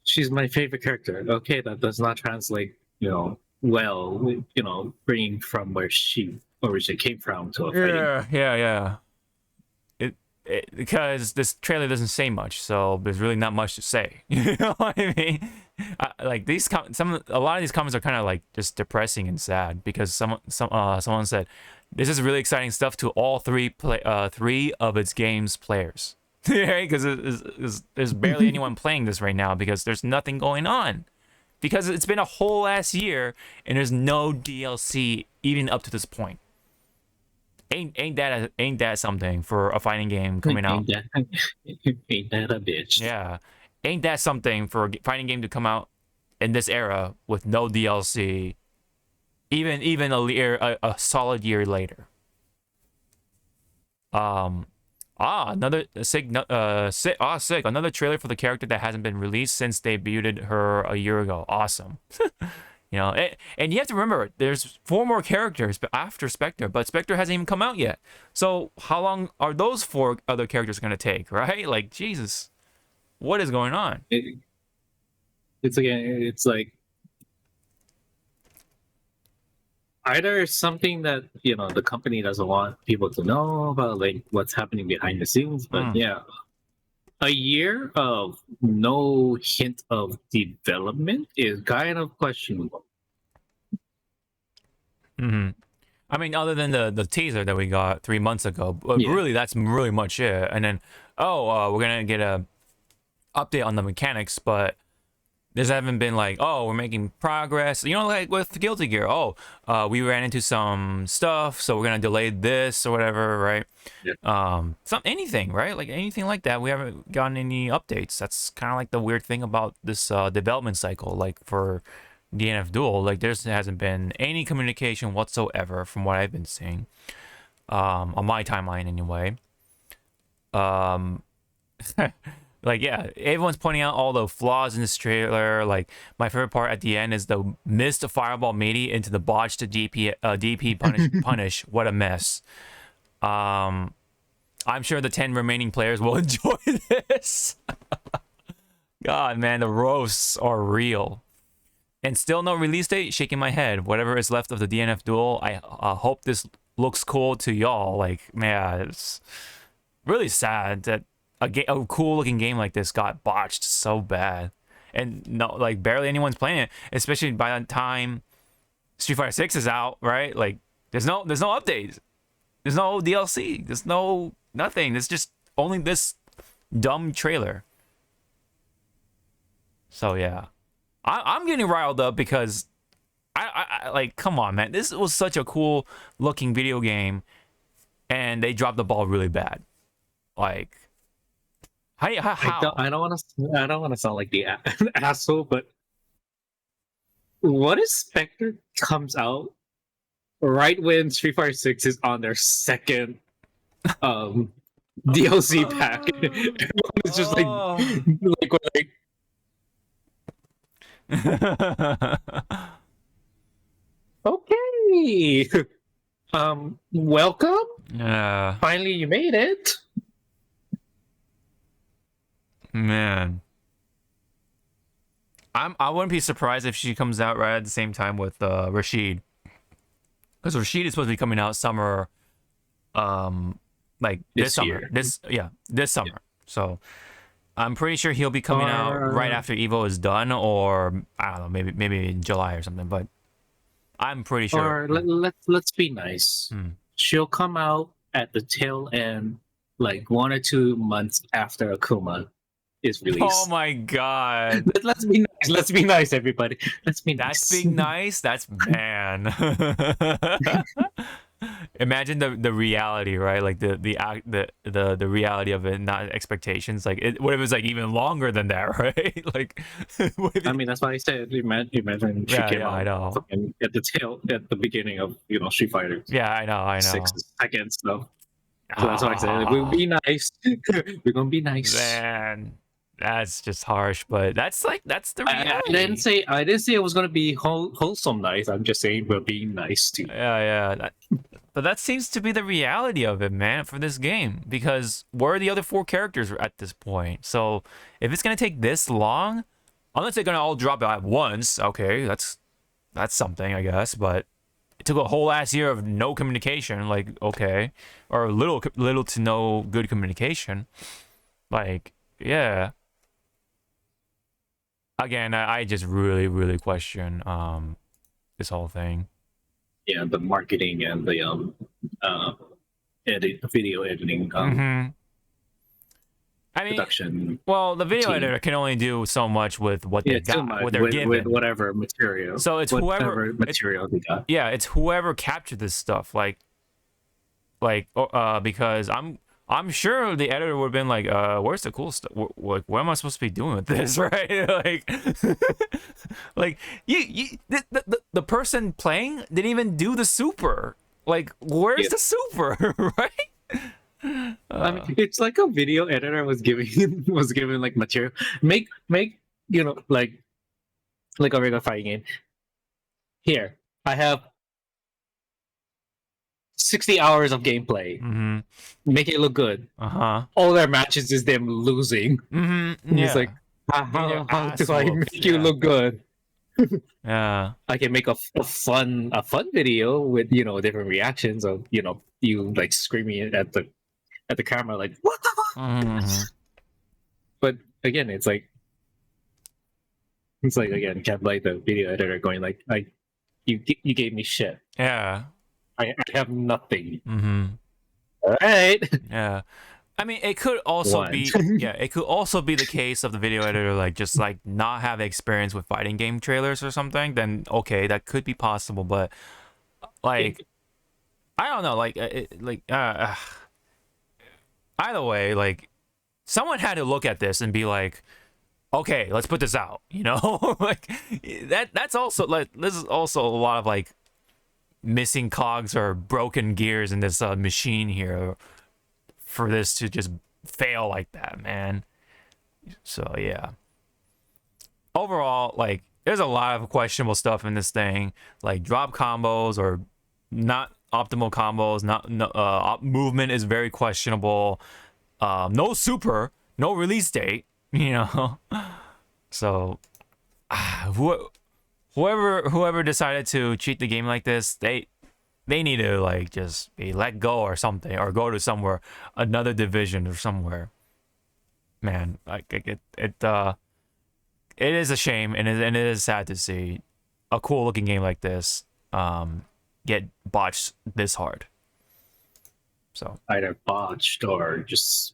she's my favorite character. Okay, that does not translate, well, bringing from where she originally came from to a fighting. Yeah. Because this trailer doesn't say much, so there's really not much to say. You know what I mean? like these a lot of these comments are kind of like just depressing and sad because someone said this is really exciting stuff to all three of its games players. Right? Because there's barely anyone playing this right now because there's nothing going on. Because it's been a whole ass year and there's no DLC even up to this point. Ain't that something for a fighting game coming out? Ain't that a bitch? Yeah, ain't that something for a fighting game to come out in this era with no DLC, even a solid year later. Another sick. Another trailer for the character that hasn't been released since debuted her a year ago. Awesome. You know, and you have to remember, there's 4 more characters after Spectre, but Spectre hasn't even come out yet. So how long are those 4 other characters going to take, right? Like, Jesus, what is going on? It's like either something that, you know, the company doesn't want people to know about, like what's happening behind the scenes, but yeah, a year of no hint of development is kind of questionable. I mean, other than the teaser that we got 3 months ago, but really that's really much it. And then we're gonna get a update on the mechanics, but there's haven't been like, oh, we're making progress. You know, like with Guilty Gear, we ran into some stuff, so we're gonna delay this or whatever, right? Yeah. Anything, right? Like anything like that. We haven't gotten any updates. That's kind of like the weird thing about this development cycle. Like for DNF Duel, like there hasn't been any communication whatsoever from what I've been seeing, on my timeline anyway. Like, yeah, everyone's pointing out all the flaws in this trailer. Like, my favorite part at the end is the missed fireball meaty into the botched DP punish. What a mess. I'm sure the 10 remaining players will enjoy this. God, man, the roasts are real. And still no release date? Shaking my head. Whatever is left of the DNF Duel, I hope this looks cool to y'all. Like, man, it's really sad that a cool looking game like this got botched so bad, and no, like barely anyone's playing it, especially by the time Street Fighter 6 is out, right? Like there's no updates, there's no DLC, there's no nothing. There's just only this dumb trailer. So yeah, I'm getting riled up because I like, come on, man, this was such a cool looking video game and they dropped the ball really bad. Like, how? I don't want to sound like the asshole, but what if Spectre comes out right when Street Fighter 6 is on their second DLC pack? It's just like okay. Welcome. Yeah. Finally, you made it. Man, I wouldn't be surprised if she comes out right at the same time with Rashid, because Rashid is supposed to be coming out summer, like this summer. Year. This summer. Yeah. So I'm pretty sure he'll be coming out right after Evo is done, or I don't know, maybe in July or something. But I'm pretty sure. Or let's be nice. She'll come out at the tail end, like 1 or 2 months after Akuma is released. Oh my god. Let's be nice. Let's be nice, everybody. Let's be nice. That's being nice. That's, man. Imagine the reality, right? Like the reality of it, not expectations. Like what if it was like even longer than that, right? Like I mean, that's why I said imagine she came out at the beginning of, you know, Street Fighter. Yeah, I know. 6 seconds, so that's why I said we'll be nice. We're gonna be nice. Man, that's just harsh, but that's the reality. I didn't say it was gonna be wholesome nice. I'm just saying we're being nice too. Yeah. But that seems to be the reality of it, man, for this game. Because where are the other 4 characters at this point? So if it's gonna take this long, unless they're gonna all drop it at once, okay, that's something, I guess. But it took a whole last year of no communication, like, okay, or little to no good communication. Like, yeah. again, I just really question this whole thing. Yeah, the marketing and the video editing I mean, production. well, the video team. editor can only do so much with what they too got, much what they're given, with whatever material. So it's whatever material they got. Yeah, it's whoever captured this stuff. Because I'm sure the editor would have been like, where's the cool stuff? Like, what am I supposed to be doing with this, right? Like, the person playing didn't even do the super. Like, where's the super, right? I mean, it's like a video editor was giving like material. Make like a regular fighting game. Here, I have 60 hours of gameplay. Make it look good. All their matches is them losing. Yeah. It's like, how do I make you look good? Yeah. I can make a fun video with different reactions of you like screaming at the camera like what the fuck. But again, it's like again, can't blame the video editor going like you gave me shit. Yeah. I have nothing. All right. Yeah. I mean, it could also be it could also be the case of the video editor like just like not have experience with fighting game trailers or something. Then okay, that could be possible. But like, I don't know. Either way, like someone had to look at this and be like, okay, let's put this out. Like that's also like this is also a lot of like missing cogs or broken gears in this machine here for this to just fail like that, man. So yeah, overall, like there's a lot of questionable stuff in this thing, like drop combos or not optimal combos. Movement is very questionable. No super, no release date, so whoever decided to cheat the game like this, they need to like just be let go or something, or go to another division or somewhere. Man, like it is a shame, and it is sad to see a cool looking game like this get botched this hard. So either botched or just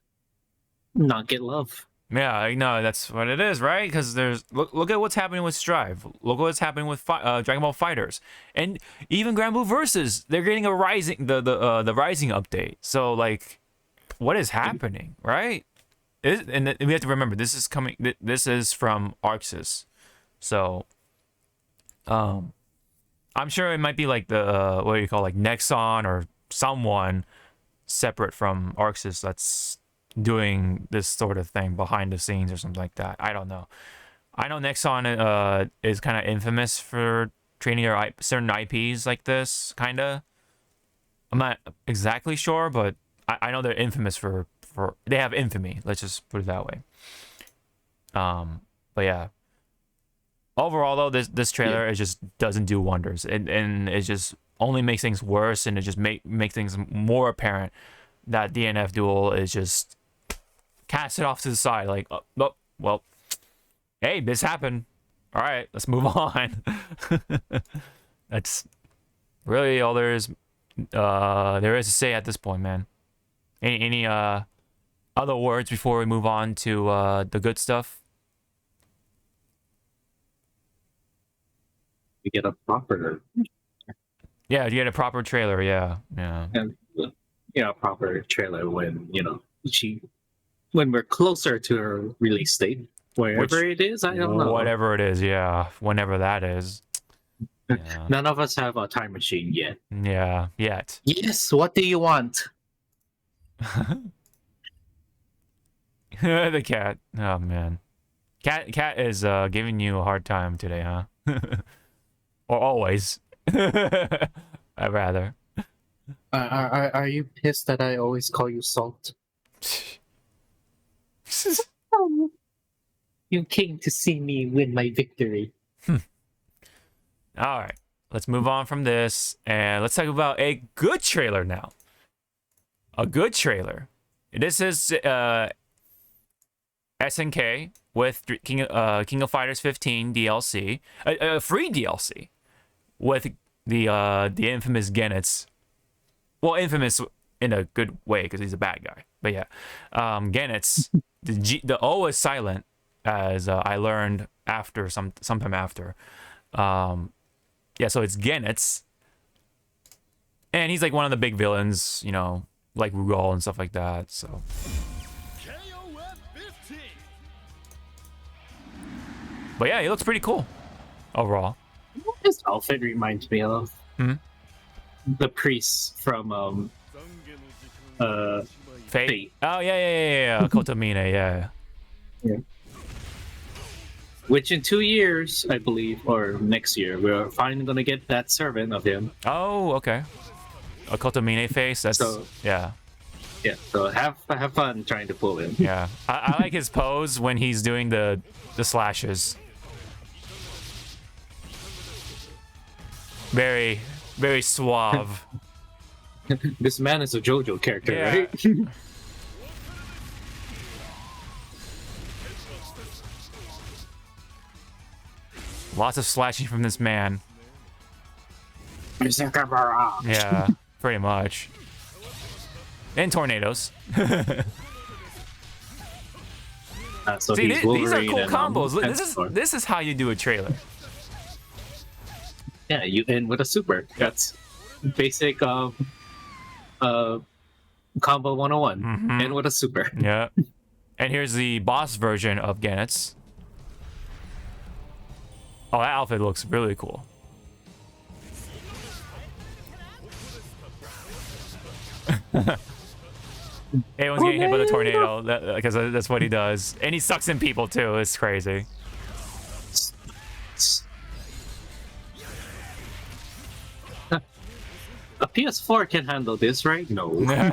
not get love. Yeah, I know that's what it is, right? Because there's look at what's happening with Strive. Look what's happening with Dragon Ball FighterZ, and even Grand Blue Versus. They're getting a rising the rising update. So like, what is happening, right? And we have to remember this is coming. This is from ArcSys, so I'm sure it might be like the what do you call like Nexon or someone separate from ArcSys that's doing this sort of thing behind the scenes or something like that. I don't know. I know Nexon is kind of infamous for treating their certain IPs like this, kind of. I'm not exactly sure, but I know they're infamous for they have infamy. Let's just put it that way. But yeah. Overall, though, this trailer it just doesn't do wonders, and it just only makes things worse, and it just make things more apparent that DNF Duel is just cast it off to the side, like, oh, well, hey, this happened. All right, let's move on. That's really all there is to say at this point, man. Any other words before we move on to the good stuff? You get a proper. Yeah, you get a proper trailer. Yeah. And proper trailer when when we're closer to her release date, wherever it is. I don't know. Whatever it is, yeah. Whenever that is. Yeah. None of us have a time machine yet. Yeah, yet. Yes. What do you want? The cat. Oh man, cat is giving you a hard time today, huh? Or always. I'd rather. Are you pissed that I always call you Salt? You came to see me win my victory. All right, let's move on from this and let's talk about a good trailer now. A good trailer. This is SNK with King of Fighters 15 DLC, a free DLC with the infamous Goenitz. Well, infamous in a good way because he's a bad guy. But yeah, Goenitz. The O is silent, as I learned after sometime after. Yeah, so it's Goenitz, and he's like one of the big villains, you know, like Rugal and stuff like that. So. But yeah, he looks pretty cool overall. His outfit reminds me of Hmm? the priest from Fate. Oh yeah. Kotomine, yeah. Which in 2 years, I believe, or next year, we're finally gonna get that servant of him. Oh, okay. A Kotomine face. That's So- yeah. Yeah, so have fun trying to pull him. Yeah. I like his pose when he's doing the slashes. Very, very suave. This man is a JoJo character, Yeah. right? Lots of slashing from this man. Yeah. Yeah, pretty much. And tornadoes. So See, he's these are Wolverine cool and, combos. Look, and this is how you do a trailer. Yeah, you end with a super. That's basic combo 101. Mhm. End with a super. Yeah. And here's the boss version of Goenitz. Oh, that outfit looks really cool. Everyone's getting hit by the tornado because that's what he does. And he sucks in people too. It's crazy. A PS4 can handle this, right? No. No.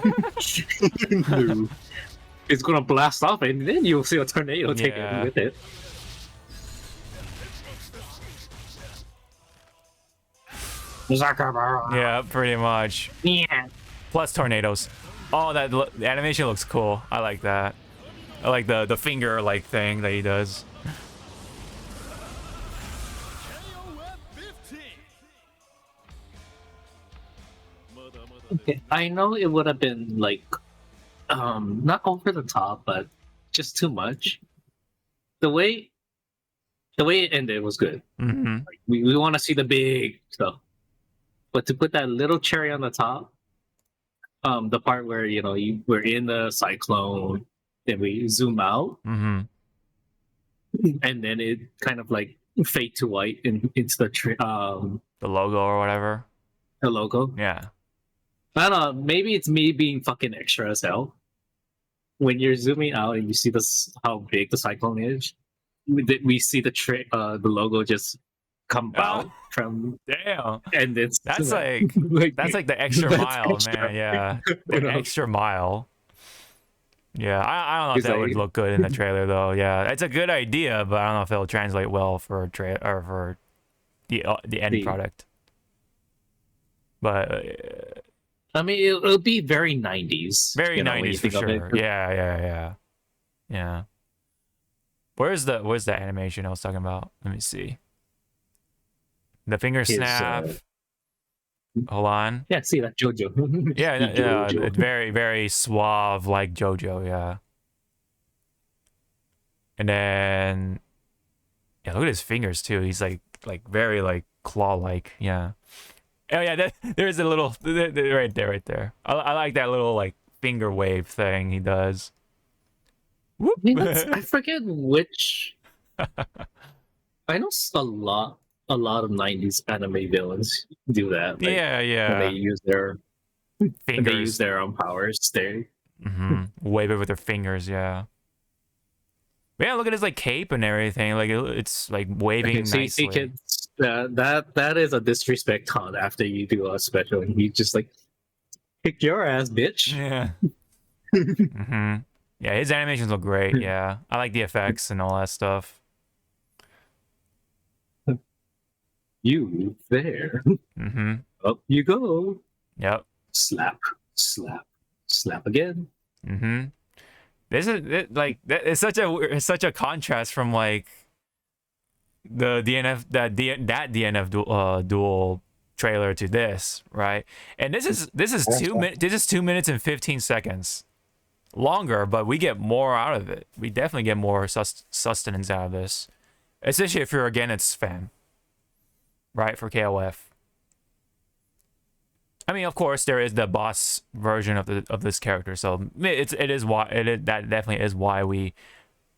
It's gonna blast off and then you'll see a tornado take Yeah. it with it. Yeah, pretty much. Yeah. Plus tornadoes. Oh, the animation looks cool. I like that. I like the finger like thing that he does. Okay. I know it would have been like not over the top, but just too much. The way it ended was good. Mm-hmm. Like, we want to see the big stuff. But to put that little cherry on the top, the part where we're in the cyclone, then we zoom out, Mm-hmm. and then it kind of like fade to white and it's the The logo or whatever. the logo. Yeah. I don't know. Maybe it's me being fucking extra as hell. When you're zooming out and you see this how big the cyclone is, we see the logo just come out from, Damn. and it's That's like that's like the extra That's mile, extra. man. Yeah. You The know? extra mile. Yeah, I don't know if He's that like- would look good in the trailer though. Yeah, it's a good idea, but I don't know if it'll translate well for a or for the end The- product. But I mean, it'll be very 90s. very when you 90s for think of it. sure. Yeah. Where's the animation I was talking about? Let me see. The finger His, snap. Hold on. Yeah, see that JoJo. Yeah, JoJo. it's very, very suave like JoJo, yeah. And then, yeah, look at his fingers too. He's like very like claw-like, yeah. Oh yeah, there's a little right there. I like that little like finger wave thing he does. Whoop. I forget which. I know a lot of 90s anime villains do that. Like, when they use their Fingers. powers. They Wave it with their fingers, yeah. Yeah, look at his like cape and everything. Like it's like waving nicely. see kids. That is a disrespect on after you do a special and you just like kick your ass, bitch. Yeah. Yeah, his animations look great. Yeah, I like the effects and all that stuff. You there? Mm-hmm. Up you go. Yep. Slap, slap, slap again. Mm-hmm. it's such a contrast from like the DNF that DNF duel trailer to this, right? And this is 2 minutes and 15 seconds longer, but we get more out of it. We definitely get more sustenance out of this, especially if you're a Goenitz fan, right? For KOF. I mean, of course, there is the boss version of this character, so that definitely is why we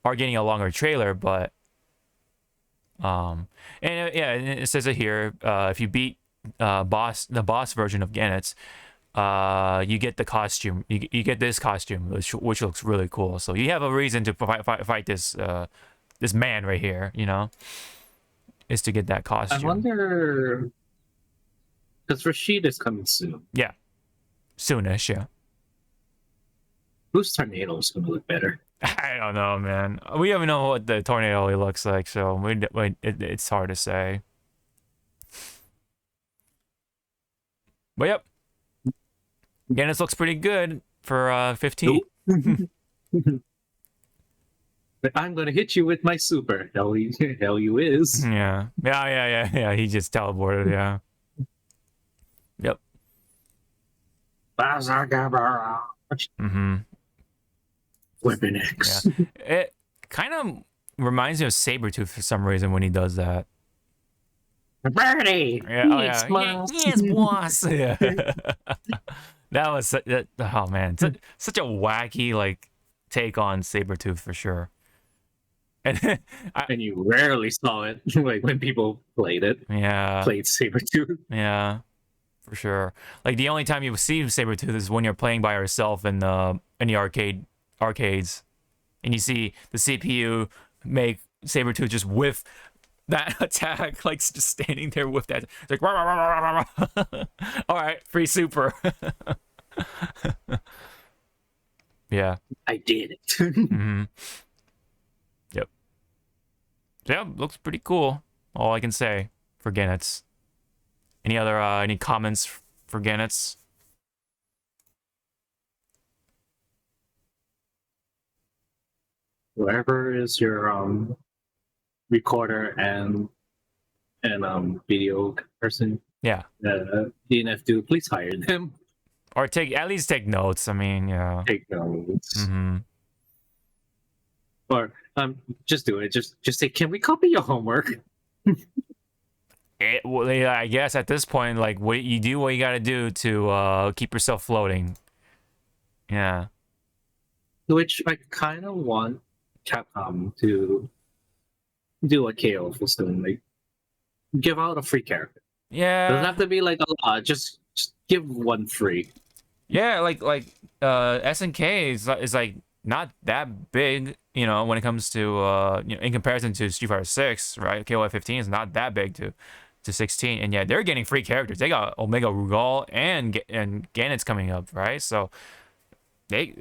are getting a longer trailer. But and yeah, it says it here. If you beat the boss version of Goenitz, you get the costume. You get this costume, which looks really cool. So you have a reason to fight this this man right here. You know, is to get that costume. I wonder. Because Rashid is coming soon. Yeah. Soonish, yeah. Whose tornado is going to look better? I don't know, man. We don't know what the tornado looks like, so it's hard to say. But yep. Again, this looks pretty good for 15. But I'm going to hit you with my super. Hell you is. Yeah. He just teleported, yeah. Yep. Mm-hmm. Weapon X. Yeah. It kind of reminds me of Sabretooth for some reason when he does that. Birdie! Yeah, yes, boss! Yeah. That was... oh, man. Such a wacky, like, take on Sabretooth for sure. And and you rarely saw it like when people played it. Yeah. Played Sabretooth. Yeah. For sure. Like the only time you see Sabretooth is when you're playing by yourself in the arcades, and you see the CPU make Sabretooth just whiff that attack, like just standing there with that. It's like, rah, rah, rah, rah, rah. All right, free super. Yeah. I did it. Mm-hmm. Yep. So yeah, looks pretty cool. All I can say for Goenitz. Any other any comments for Goenitz? Whoever is your recorder and video person, Yeah. DNF dude, please hire them. Or at least take notes. I mean, yeah. Take notes. Mm-hmm. Or just do it. Just say, can we copy your homework? Well, yeah, I guess at this point, like, what you gotta do to keep yourself floating. Yeah. Which I kind of want Capcom to do a KO for soon. Like, give out a free character. Yeah. Doesn't have to be like a lot. Just give one free. Yeah, like SNK is like not that big, you know, when it comes to you know, in comparison to Street Fighter 6, right? KOF 15 is not that big to 16, and yeah, they're getting free characters. They got Omega Rugal and Goenitz coming up, right? So I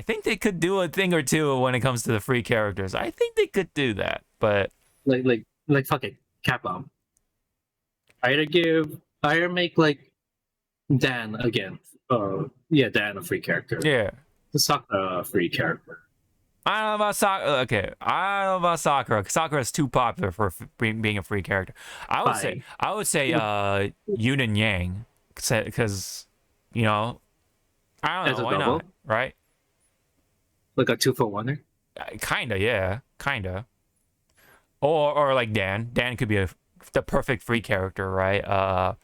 think they could do a thing or two when it comes to the free characters. I think they could do that, but like fuck it, Capcom. Either make like Dan again. Dan a free character. yeah. Suck a free character. I don't know about Sakura. Okay, I don't know about Sakura. Sakura is too popular for being a free character. I would say Yun and Yang, because you know, I don't As know a why double? not, right? Like a 2-for-1er. Kinda, yeah, kinda. Or like Dan. Dan could be the perfect free character, right?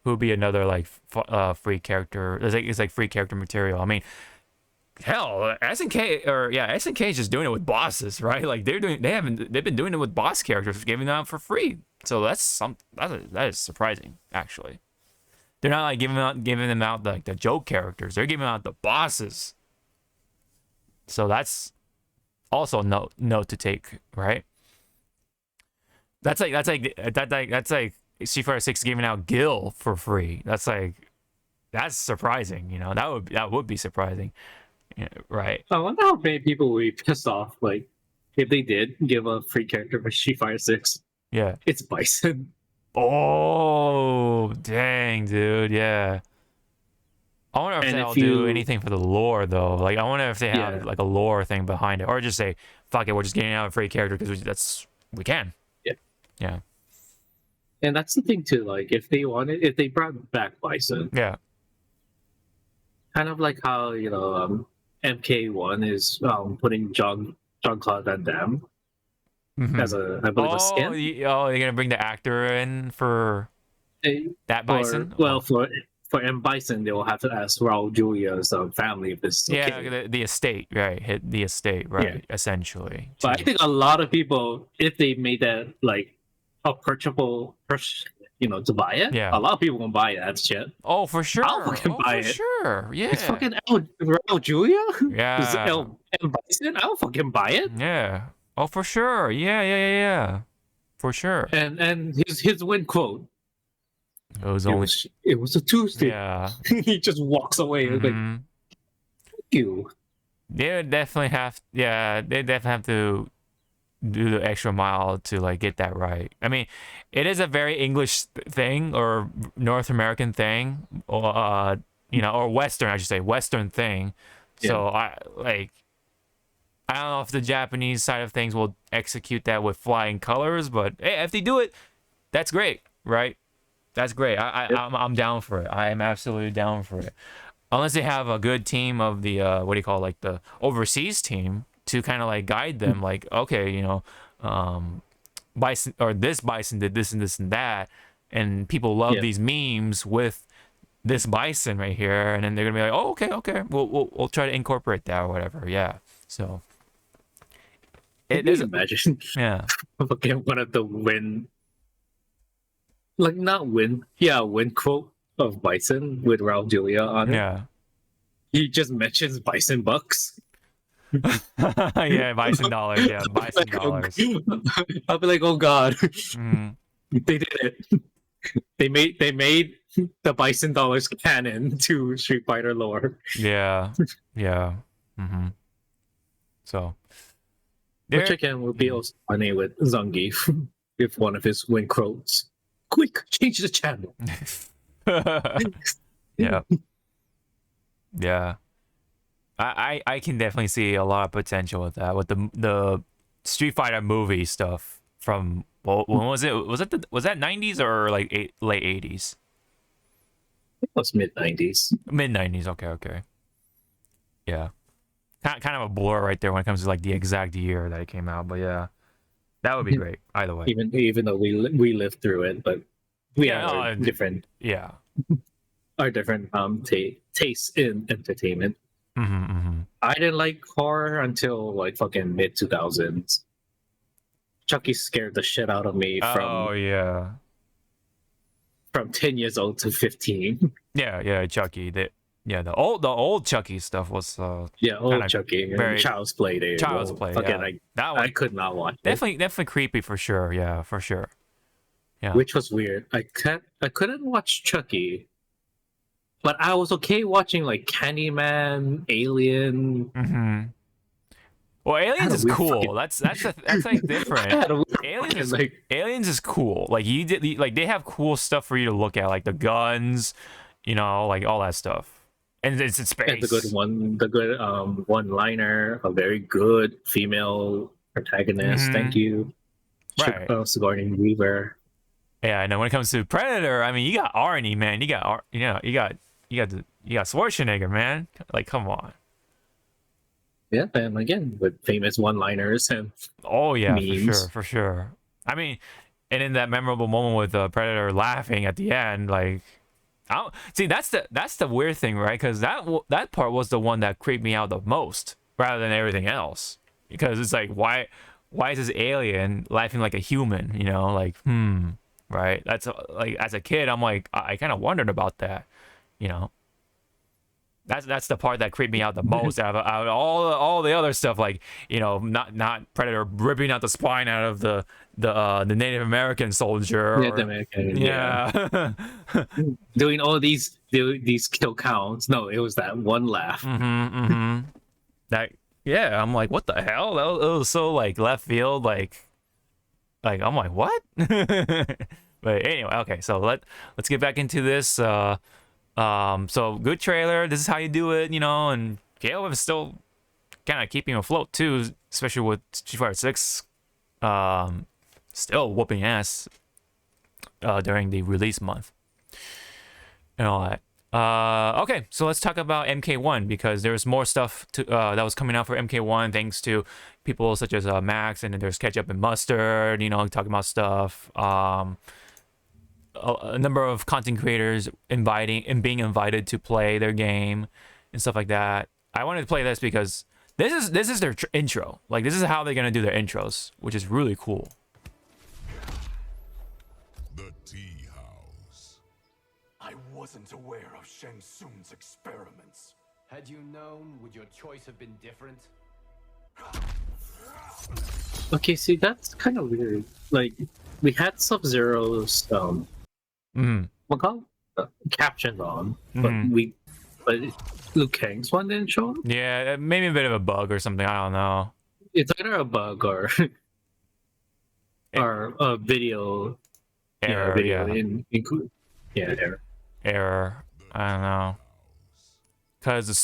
Who would be another like free character? It's like free character material. I mean, hell, SNK is just doing it with bosses, right? Like they've been doing it with boss characters, giving them out for free. So that is surprising, actually. They're not like giving them out like the joke characters. They're giving out the bosses. So that's also note to take, right? That's like Street Fighter 6 giving out Gil for free. That's surprising, you know. That would be surprising. Yeah, right. I wonder how many people would be pissed off, like, if they did give a free character for Street Fighter 6. Yeah. It's Bison. Oh, dang, dude. Yeah. I wonder if And they'll if do you- anything for the lore though. Like I wonder if they have Yeah. like a lore thing behind it, or just say, "Fuck it, we're just getting out a free character because we can." Yeah. Yeah. And that's the thing too. Like if they brought back Bison, Yeah. kind of like how MK1 is putting Jean-Claude Van Damme Mhm. as I believe a skin. They're gonna bring the actor in for that Bison. For M Bison, they will have to ask Raul Julia's family if this is okay. Yeah, the estate, right? Hit the estate, right? Essentially. But I think a lot of people, if they made that like a purchasable, to buy it, Yeah. a lot of people gonna buy that shit. Oh, for sure. I'll fucking buy it. Sure. Yeah. It's fucking Raul Julia. Yeah. It's M Bison. I'll fucking buy it. Yeah. Oh, for sure. Yeah. For sure. And his win quote. It was a Tuesday. Yeah. He just walks away. It's like, Mhm. thank you. They definitely have. Yeah, they definitely have to do the extra mile to like get that right. I mean, it is a very English thing or North American thing, or or Western, I should say, Western thing. So I don't know if the Japanese side of things will execute that with flying colors, but hey, if they do it, that's great, right? That's great. I'm down for it. I am absolutely down for it. Unless they have a good team of the like the overseas team to kind of like guide them, like, okay, Bison or this Bison did this and this and that, and people love these memes with this Bison right here, and then they're gonna be like, oh, okay, we'll try to incorporate that or whatever. Yeah. So Can you imagine? Yeah. One of the win quote of Bison with Raul Julia on it. Yeah. He just mentions Bison bucks. Yeah, Bison dollars. Yeah, Bison dollars. I'll be like, oh god, Mhm. they did it. They made the Bison dollars canon to Street Fighter lore. Yeah. Mm-hmm. So, Which again would be also funny with Zangief if one of his win quotes. Quick, change the channel. Yeah. I can definitely see a lot of potential with that, with the Street Fighter movie stuff from when was it? Was that 90s or like late 80s? It was mid 90s. Mid 90s. Okay. Yeah. Kind of a blur right there when it comes to like the exact year that it came out, but yeah, that would be great either way. Even though we lived through it, but we have our different tastes in entertainment. Mm-hmm. I didn't like horror until like fucking mid 2000s. Chucky scared the shit out of me from 10 years old to 15. Yeah, Chucky. The old Chucky stuff was old Chucky. Very Child's Play day. Child's Play. Again, that one I could not watch. Definitely creepy for sure. Yeah, for sure. Yeah. Which was weird. I couldn't watch Chucky, but I was okay watching like Candyman, Alien. Mm-hmm. Well, Aliens is cool. That's like different. Aliens is cool. Like they have cool stuff for you to look at, like the guns, like all that stuff. And it's in space. And the good one-liner, a very good female protagonist. Mm-hmm. Thank you, right? Sigourney Weaver. Yeah, I know. When it comes to Predator, I mean, you got Arnie, man. You got Schwarzenegger, man. Like, come on. Yeah, and again with famous one-liners and memes. for sure. I mean, and in that memorable moment with Predator laughing at the end, like, that's the weird thing, right? Because that part was the one that creeped me out the most, rather than everything else. Because it's like, why is this alien laughing like a human? Right? That's like, as a kid, I'm like, I kind of wondered about that. That's the part that creeped me out the most out of all the other stuff, like, not Predator ripping out the spine out of the Native American soldier. Doing all these kill counts. No, it was that one laugh. Mm-hmm. I'm like, what the hell? It was so like left field, like I'm like, what? But anyway, okay, so let's get back into this. So good trailer. This is how you do it, you know. And KOF is still kind of keeping afloat too, especially with Street Fighter 6 still whooping ass during the release month and all that. Okay, so let's talk about MK1 because there's more stuff that was coming out for MK1 thanks to people such as Max, and then there's Ketchup and Mustard, you know, talking about stuff. A number of content creators being invited to play their game and stuff like that. I wanted to play this because this is their intro. Like, this is how they're gonna do their intros, which is really cool. The tea house. I wasn't aware of Shang Tsung's experiments. Had you known, would your choice have been different? Okay, see, that's kind of weird. Like, we had Sub-Zero's captions on, but Liu Kang's one didn't show up. Yeah, maybe a bit of a bug or something. I don't know. It's either a bug or a video Error. Error. Error. I don't know. Because the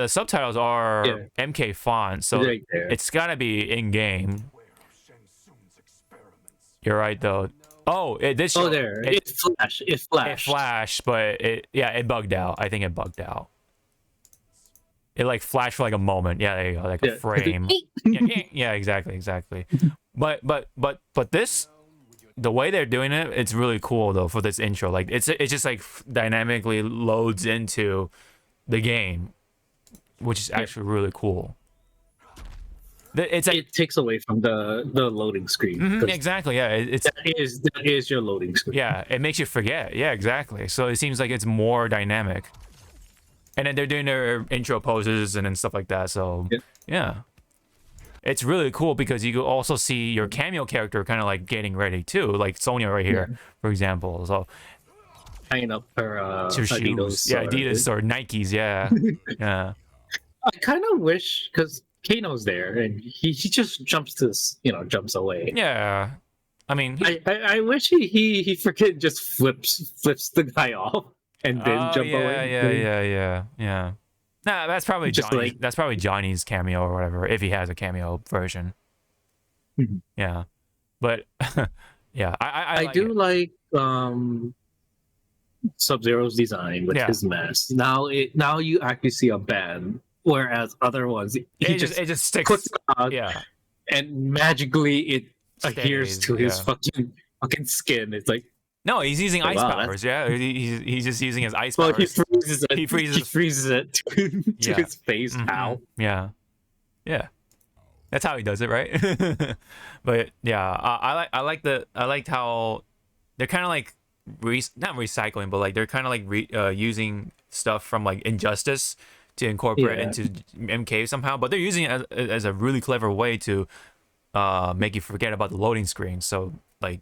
subtitles are MK font, so Right there. it's gotta be in game. Aware of Shang Tsung's experiments. You're right though. Oh, it did show. Oh, there. It flashed. It It flashed. flashed, but it bugged out. I think it bugged out. It like flashed for like a moment. Yeah, there you go, like a frame. Yeah, exactly. But this, the way they're doing it, it's really cool though for this intro. Like it's just like dynamically loads into the game, which is actually really cool. It's like, It takes away from the loading screen. 'Cause exactly. Yeah, that is your loading screen. yeah, it makes you forget. Yeah, exactly. So it seems like it's more dynamic. And then they're doing their intro poses and then stuff like that. So yeah, it's really cool because you can also see your cameo character kind of like getting ready too, like Sonya right here, for example. So Hanging up her her Adidas. shoes, yeah, Adidas or Nikes, yeah, yeah. I kind of wish, because Kano's there and he just jumps jumps away. Yeah, I mean, I wish he freaking just flips the guy off and then jump away. Yeah. Nah, that's probably Just Johnny. like- That's probably Johnny's cameo or whatever, if he has a cameo version. Mhm. Yeah, but yeah, I like do it. like Sub-Zero's design with his mask. Now you actually see a band, whereas other ones It just sticks. puts it on Yeah, and magically it adheres Stays, to his yeah. fucking skin. It's like, no, he's using ice wow, powers. Yeah, he's just using his ice well, powers. he freezes it. He freezes- He freezes it to Yeah. his face. Mhm. Ow. Yeah. That's how he does it, right? But yeah, I liked how they're kind of like not recycling, but like they're kind of like using stuff from like Injustice to incorporate into MK somehow. But they're using it as a really clever way to make you forget about the loading screen. So like,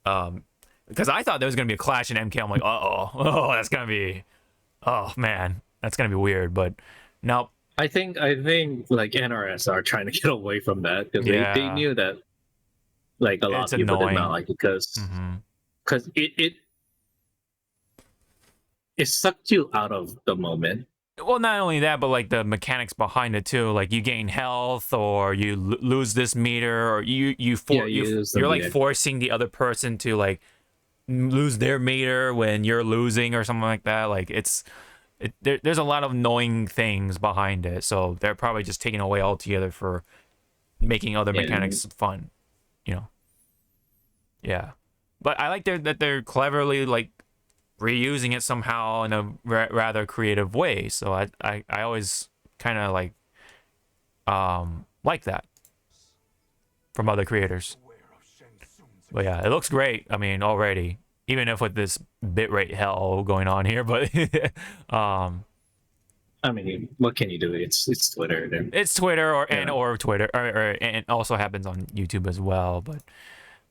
because I thought there was gonna be a clash in MK. I'm like, that's gonna be, oh man, that's gonna be weird. But nope. I think like NRS are trying to get away from that because they knew that like a lot It's of people annoying. did not like it because it sucked you out of the moment. Well, not only that, but like the mechanics behind it too. Like you gain health, or you lose this meter, or you're like forcing the other person to like lose their meter when you're losing or something like that. Like there's a lot of annoying things behind it. So they're probably just taking away altogether for making other mechanics fun, you know. Yeah, but I like that they're cleverly like reusing it somehow in a rather creative way. So I always kind of like that from other creators. But yeah, it looks great. I mean, already, even if with this bitrate hell going on here, but I mean, what can you do? It's Twitter. it's Twitter or Twitter, and it also happens on YouTube as well. But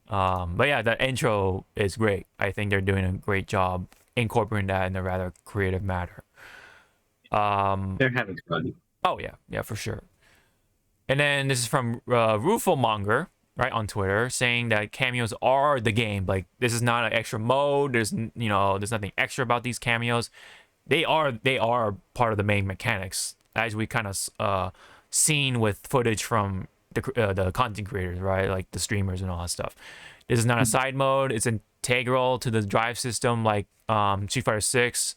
yeah, the intro is great. I think they're doing a great job incorporating that in a rather creative manner. They're having fun. Oh yeah, for sure. And then this is from Rufomonger, right, on Twitter, saying that cameos are the game. Like, this is not an extra mode. There's there's nothing extra about these cameos. They are part of the main mechanics, as we kind of seen with footage from the content creators, right? Like the streamers and all that stuff. This is not a side mode. It's integral to the drive system, like Street Fighter 6.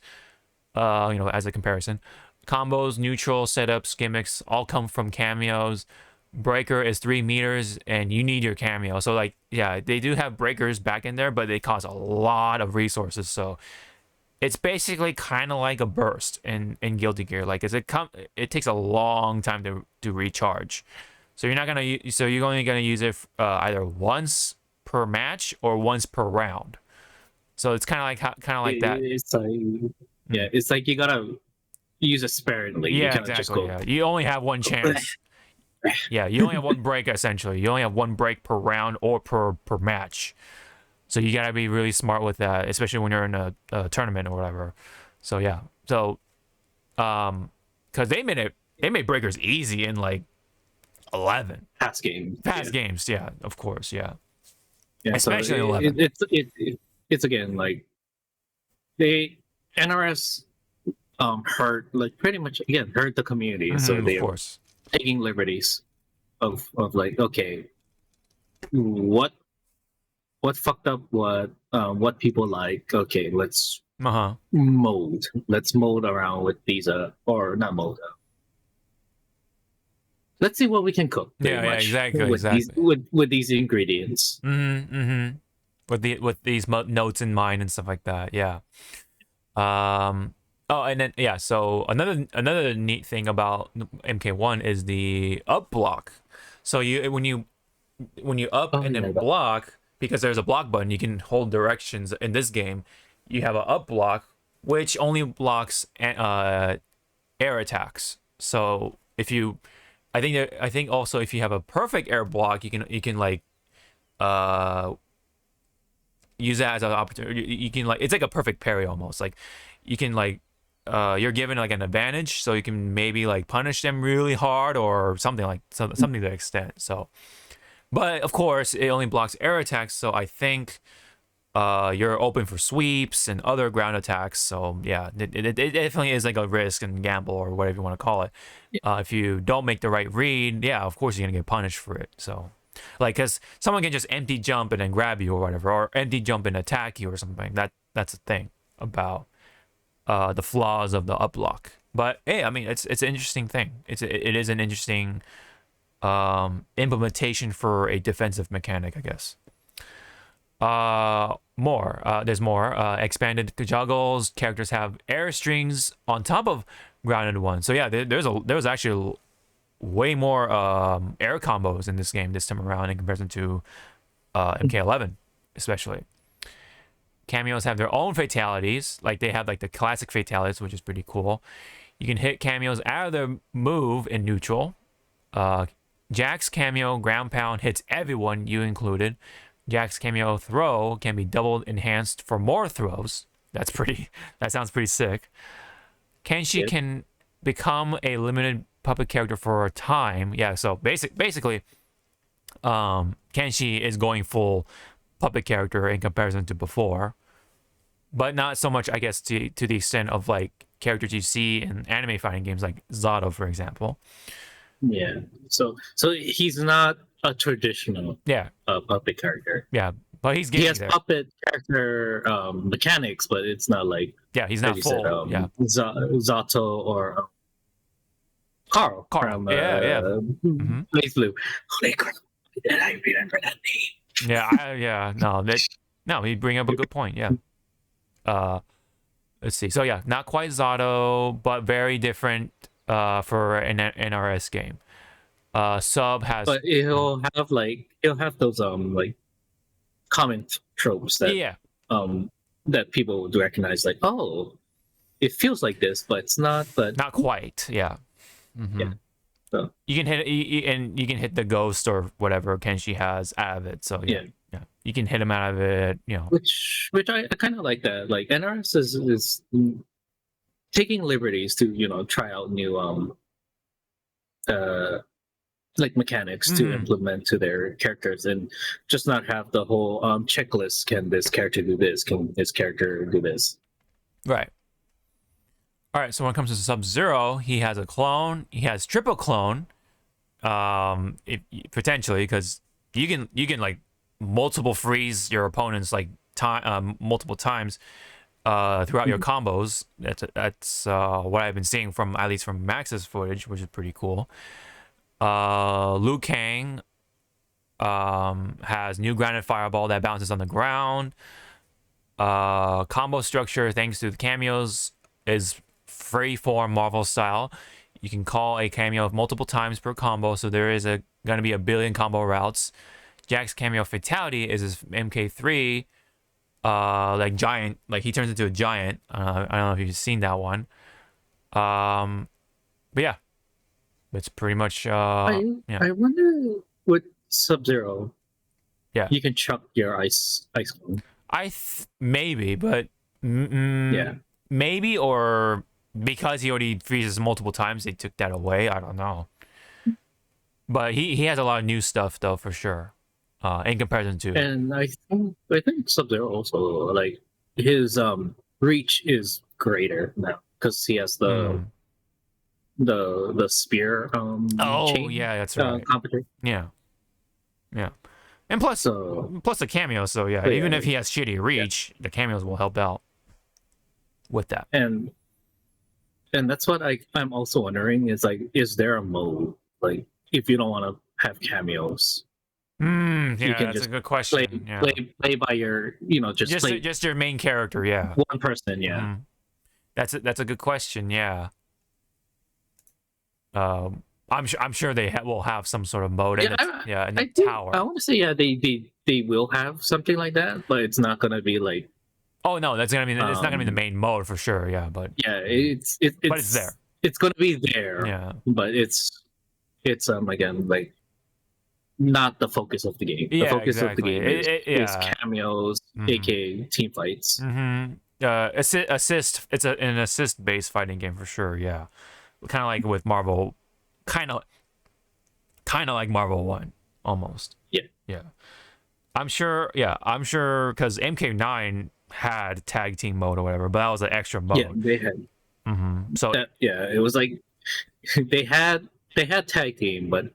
As a comparison, combos, neutral setups, gimmicks all come from cameos. Breaker is 3 meters, and you need your cameo. So like, yeah, they do have breakers back in there, but they cost a lot of resources. So it's basically kind of like a burst in Guilty Gear. Like, it takes a long time to recharge. So you're only gonna use it either once per match or once per round. So it's kind of like that. It's like, yeah, it's like you gotta use it sparingly. Yeah, you can't exactly. just go, Yeah, you only have one chance. Yeah, you only have one break essentially. You only have one break per round or per match. So you gotta be really smart with that, especially when you're in a tournament or whatever. So yeah, because they made breakers easy in like 11 past games. games. Yeah, of course. Yeah, Yeah, especially so 11. It's again like NRS hurt, like pretty much again hurt the community. So of they're course. taking liberties of like, okay, what fucked up, what people like, okay, let's mold around with these or not mold, let's see what we can cook. Yeah, exactly. With these ingredients. With these notes in mind and stuff like that. Yeah. And then yeah. So another neat thing about MK1 is the up block. So when you up and then block, because there's a block button, you can hold directions. In this game, you have an up block which only blocks air attacks. So I think also if you have a perfect air block, you can like use that as an opportunity. You can like, it's like a perfect parry almost. Like you can like you're given like an advantage, so you can maybe like punish them really hard or something to that extent. So, but of course it only blocks air attacks. So I think you're open for sweeps and other ground attacks. So yeah, it definitely is like a risk and gamble or whatever you want to call it. If you don't make the right read, yeah, of course you're gonna get punished for it. So, like, because someone can just empty jump and then grab you or whatever, or empty jump and attack you or something. That's the thing about the flaws of the up block. But hey, I mean, it's an interesting thing. It is an interesting implementation for a defensive mechanic, I guess. There's more expanded juggles. Characters have air strings on top of grounded ones. So yeah, there was actually way more air combos in this game this time around in comparison to MK11, especially. Cameos have their own fatalities, like they have like the classic fatalities, which is pretty cool. You can hit cameos out of their move in neutral. Jack's cameo ground pound hits everyone, you included. Jack's cameo throw can be doubled enhanced for more throws. That sounds pretty sick. Kenshi can become a limited puppet character for a time. Yeah, so basically, Kenshi is going full puppet character in comparison to before, but not so much, I guess, to the extent of like characters you see in anime fighting games like Zato, for example. Yeah. So he's not a traditional puppet character. Yeah, but he has there. Puppet character mechanics, but it's not like, he's not full. Zato or Carl from Blaze Blue. Holy crap! Did I remember that name? No, you bring up a good point. Yeah. Let's see. So yeah, not quite Zato, but very different for an NRS game. Sub has, but he'll have those like common tropes that that people would recognize, like, oh, it feels like this, but it's not. But not quite. Yeah. Yeah. So you can hit and you can hit the ghost or whatever Kenshi has out of it. So yeah, you can hit him out of it. Which I kind of like that. Like NRS is taking liberties to try out new like mechanics to implement to their characters, and just not have the whole checklist. Can this character do this? Can this character do this? Right. All right. So when it comes to Sub-Zero, he has a clone. He has triple clone. Potentially, because you can like multiple freeze your opponents like multiple times throughout your combos. That's what I've been seeing from, at least from Max's footage, which is pretty cool. Liu Kang has new grounded fireball that bounces on the ground. Combo structure, thanks to the cameos, is freeform Marvel style. You can call a cameo multiple times per combo, so there is gonna be a billion combo routes. Jack's cameo fatality is his MK3, like giant, like he turns into a giant. I don't know if you've seen that one. But yeah, it's pretty much. I wonder with Sub-Zero. Yeah, you can chuck your ice cone. Maybe, but yeah, maybe, or because he already freezes multiple times, they took that away. I don't know. But he has a lot of new stuff though, for sure. In comparison to, and I think Sub-Zero also, like, his reach is greater now because he has the spear chain, yeah, that's right. competition. Yeah, and plus the cameo. So yeah, even if he has shitty reach, the cameos will help out with that. And that's what I'm also wondering is, like, is there a mode, like, if you don't want to have cameos? Yeah, you can that's just a good question. Play by your, just your main character. Yeah, one person. Yeah, that's a good question. Yeah. I'm sure they will have some sort of mode in the tower. I want to say they will have something like that, but it's not gonna be like. Oh no, that's gonna be it's not gonna be the main mode for sure. Yeah, but it's but it's there. It's gonna be there. Yeah, but it's again, like, not the focus of the game. The focus of the game is cameos, aka team fights. Assist. It's an assist based fighting game for sure. Yeah, kind of like with Marvel, kind of like Marvel 1 almost. Yeah. I'm sure because MK9 had tag team mode or whatever, but that was an extra mode. Yeah, they had. So it was like they had tag team, but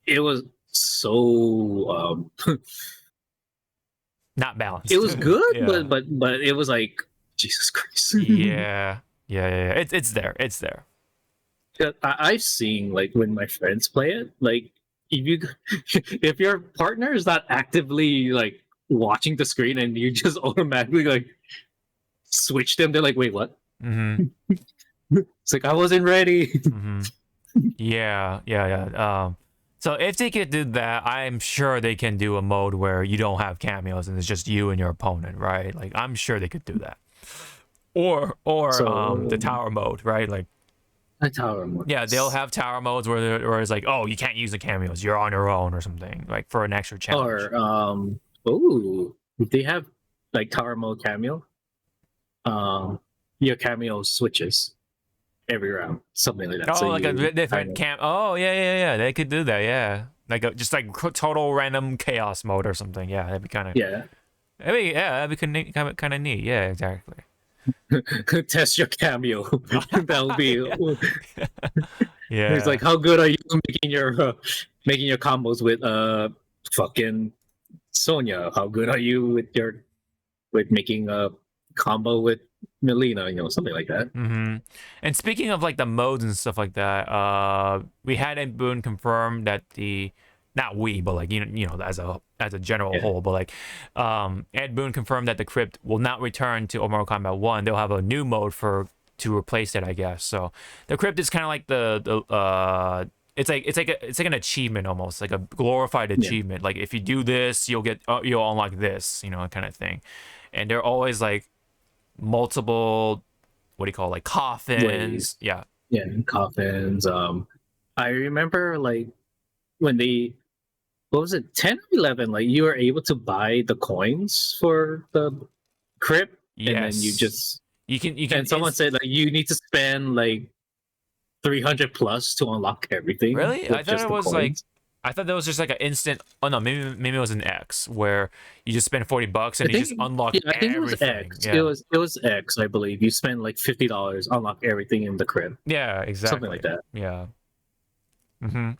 it was so not balanced. It was good, but it was like, Jesus Christ. yeah. It's there. I've seen, like, when my friends play it, like, if your partner is not actively, like, watching the screen and you just automatically, like, switch them, they're like, wait, what? It's like, I wasn't ready. Yeah. So if they could do that, I'm sure they can do a mode where you don't have cameos and it's just you and your opponent, right? Like, I'm sure they could do that. Or the tower mode, right? Like, a tower mode. Yeah, they'll have tower modes where it's like, oh, you can't use the cameos, you're on your own or something, like for an extra challenge. Or they have, like, tower mode cameo. Your cameo switches every round, something like that. Oh, so like a different cam. Oh, yeah. They could do that. Yeah, like just like total random chaos mode or something. Yeah, that'd be kind of. Yeah. That'd be kind of neat. Yeah, exactly. Test your cameo. That'll be. Yeah. It's like, how good are you making your combos with fucking Sonya? How good are you with making a combo with Melina, something like that. And speaking of, like, the modes and stuff like that, we had Ed Boon confirm that not we, but, like, as a general whole, but, like, Ed Boon confirmed that the crypt will not return to Mortal Kombat 1. They'll have a new mode to replace it, I guess. So the crypt is kind of like it's like an achievement, almost like a glorified achievement. Like, if you do this, you'll unlock this, kind of thing. And they're always like multiple, what do you call it, like coffins? Ways. Yeah, coffins. I remember, like, when what was it, 10 or 11? Like, you were able to buy the coins for the crypt, and then you can. And someone said, like, you need to spend, like, 300 plus to unlock everything. Really? with I thought just it the was like, coins. I thought that was just like an instant. Oh no, maybe it was an X where you just spend $40 and you just unlock I think it was everything. X. Yeah. It was X, I believe. You spend like $50, unlock everything in the crib, Yeah, exactly. something like that. Yeah. Mm-hmm.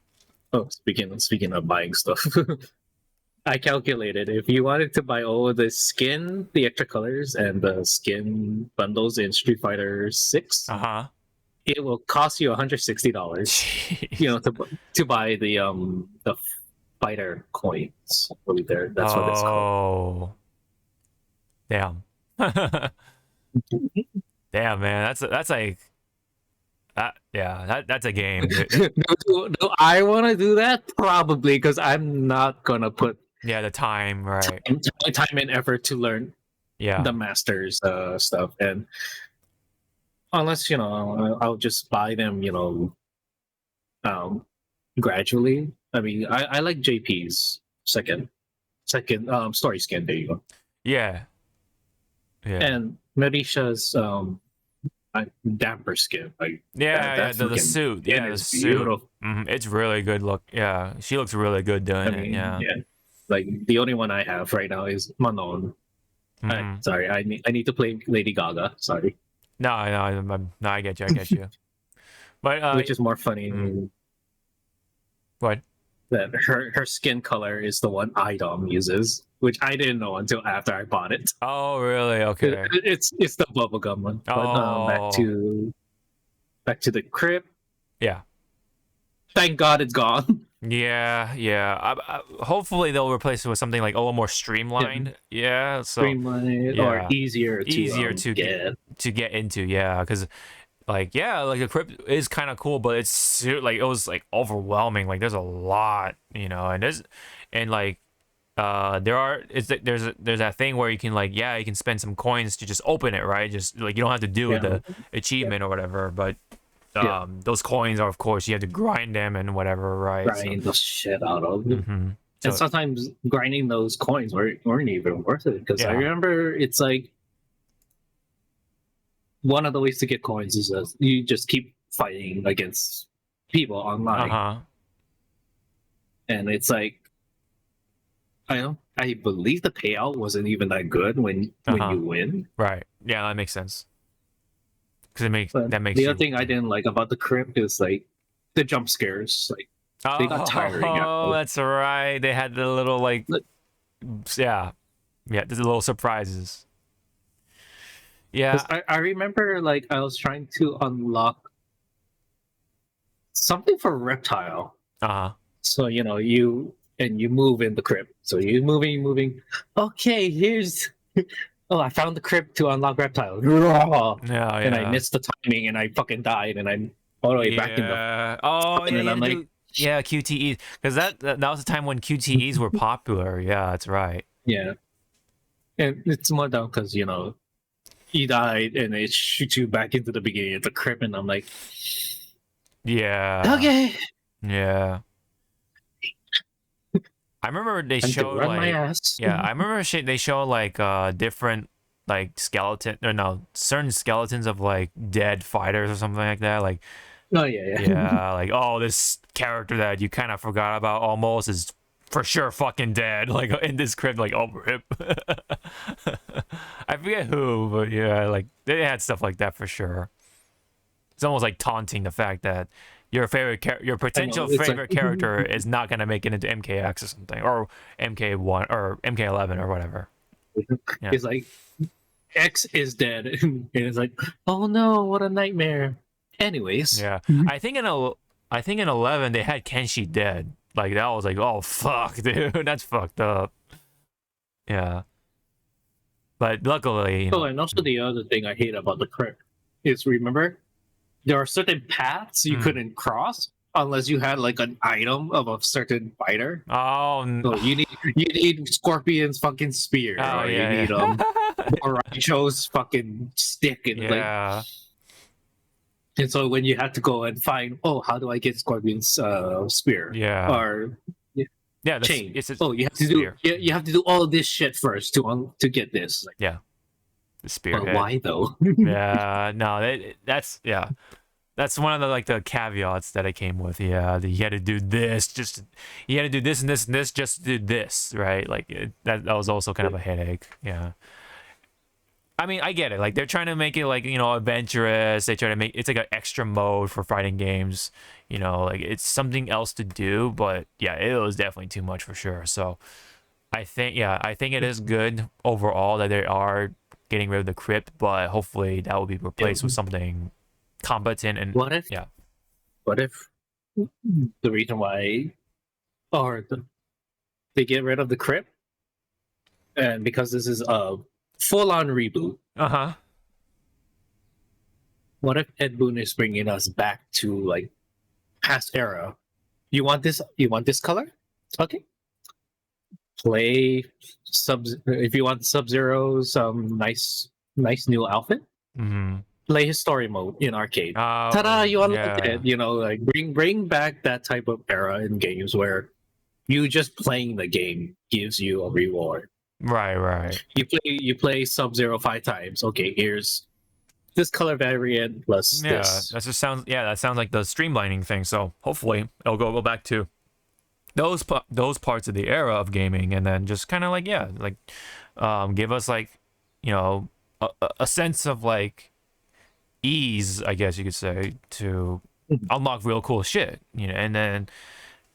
Oh, speaking of buying stuff, I calculated if you wanted to buy all the skin, the extra colors, and the skin bundles in Street Fighter 6, Uh-huh. it will cost you $160. You know, to buy the fighter coins. I believe that's what it's called. Oh. Damn. Damn, man. That's like that's a game. Do I want to do that? Probably, because I'm not gonna put Yeah, the time, right. time and effort to learn Yeah. the masters stuff, and unless I'll just buy them gradually. I mean, I like JP's second story skin. There you go. Yeah. Yeah. And Marisha's damper skin. Like Yeah, the freaking suit. skin Yeah, the is suit. beautiful. It's really good look. Yeah, she looks really good doing I mean, it. Yeah. Like the only one I have right now is Manon. Mhm. Sorry, I need to play Lady Gaga. Sorry, No, I get you. I get you. But which is more funny. What? That her skin color is the one Idom uses, which I didn't know until after I bought it. Oh, really? Okay. It's the bubblegum one. But Oh. back to the crypt. Yeah. Thank God it's gone. Yeah. Hopefully they'll replace it with something like a little more streamlined. Yeah. So Streamlined yeah. or easier to get into. Yeah, because like the crypt is kind of cool, but it's like it was like overwhelming. Like there's a lot, and like there's that thing where you can like you can spend some coins to just open it, right? Just like you don't have to do the achievement or whatever, but those coins are, of course, you have to grind them and whatever, right? Grind the shit out of them. Mm-hmm. And sometimes grinding those coins weren't even worth it, because I remember it's like one of the ways to get coins is that you just keep fighting against people online, and it's like I believe the payout wasn't even that good when you win. Right. Yeah, that makes sense. Because that makes the other thing I didn't like about the crypt is like the jump scares. Like they got tiring. Oh, that's right. They had the little like the little surprises. Yeah, I remember like I was trying to unlock something for reptile. So you move in the crypt. So you're moving. Okay, here's. Oh, I found the crypt to unlock reptile. And I missed the timing, and I fucking died, and I'm all the way back in the. Oh, and I'm like, QTEs, because that was the time when QTEs were popular. Yeah, that's right. Yeah, and it's more down because you died, and it shoots you back into the beginning of the crypt, and I'm like, yeah, okay, yeah. I remember they showed like I remember they show like different like certain skeletons of like dead fighters or something like that. Like like this character that you kind of forgot about almost is for sure fucking dead. Like in this crypt, like rip. I forget who, but yeah, like they had stuff like that for sure. It's almost like taunting the fact that your potential favorite character is not gonna make it into MKX or something, or MK1 or MK11 or whatever. Yeah. It's like X is dead, and it's like, oh no, what a nightmare. Anyways, yeah, I think in 11 they had Kenshi dead. Like that was like, oh fuck, dude, that's fucked up. Yeah, but luckily. And also the other thing I hate about the crypt is, remember, there are certain paths you couldn't cross unless you had like an item of a certain fighter. Oh no! So you need Scorpion's fucking spear, or you need Raicho's fucking stick, and like. And so when you had to go and find, how do I get Scorpion's spear? Yeah. Or chain. You have to spear. you have to do all this shit first to get this. Like, the spear. Why though? Yeah. No. That's. That's one of the like the caveats that it came with. Yeah, that you had to do this, just you had to do this and this and this just to do this, right? Like that was also kind of a headache. Yeah. I mean, I get it. Like they're trying to make it like, you know, adventurous. They try to make it's like an extra mode for fighting games. You know, like it's something else to do. But yeah, it was definitely too much for sure. So I think it is good overall that they are getting rid of the crypt, but hopefully that will be replaced with something competent and What if? yeah. What if the reason why, they get rid of the crypt, and because this is a full-on reboot, Uh-huh. what if Ed Boon is bringing us back to like past era? You want this? You want this color? Okay. Play Sub. If you want Sub-Zero, some nice new outfit. Mm-hmm. Play his story mode in arcade. Ta-da! You unlocked it. You know, like bring back that type of era in games where you just playing the game gives you a reward. Right. You play Sub-Zero 5 times. Okay, here's this color variant plus Yeah, this. that sounds like the streamlining thing. So hopefully it'll go back to those parts of the era of gaming, and then just kind of like give us like, you know, a sense of like ease, I guess you could say, to unlock real cool shit, you know. And then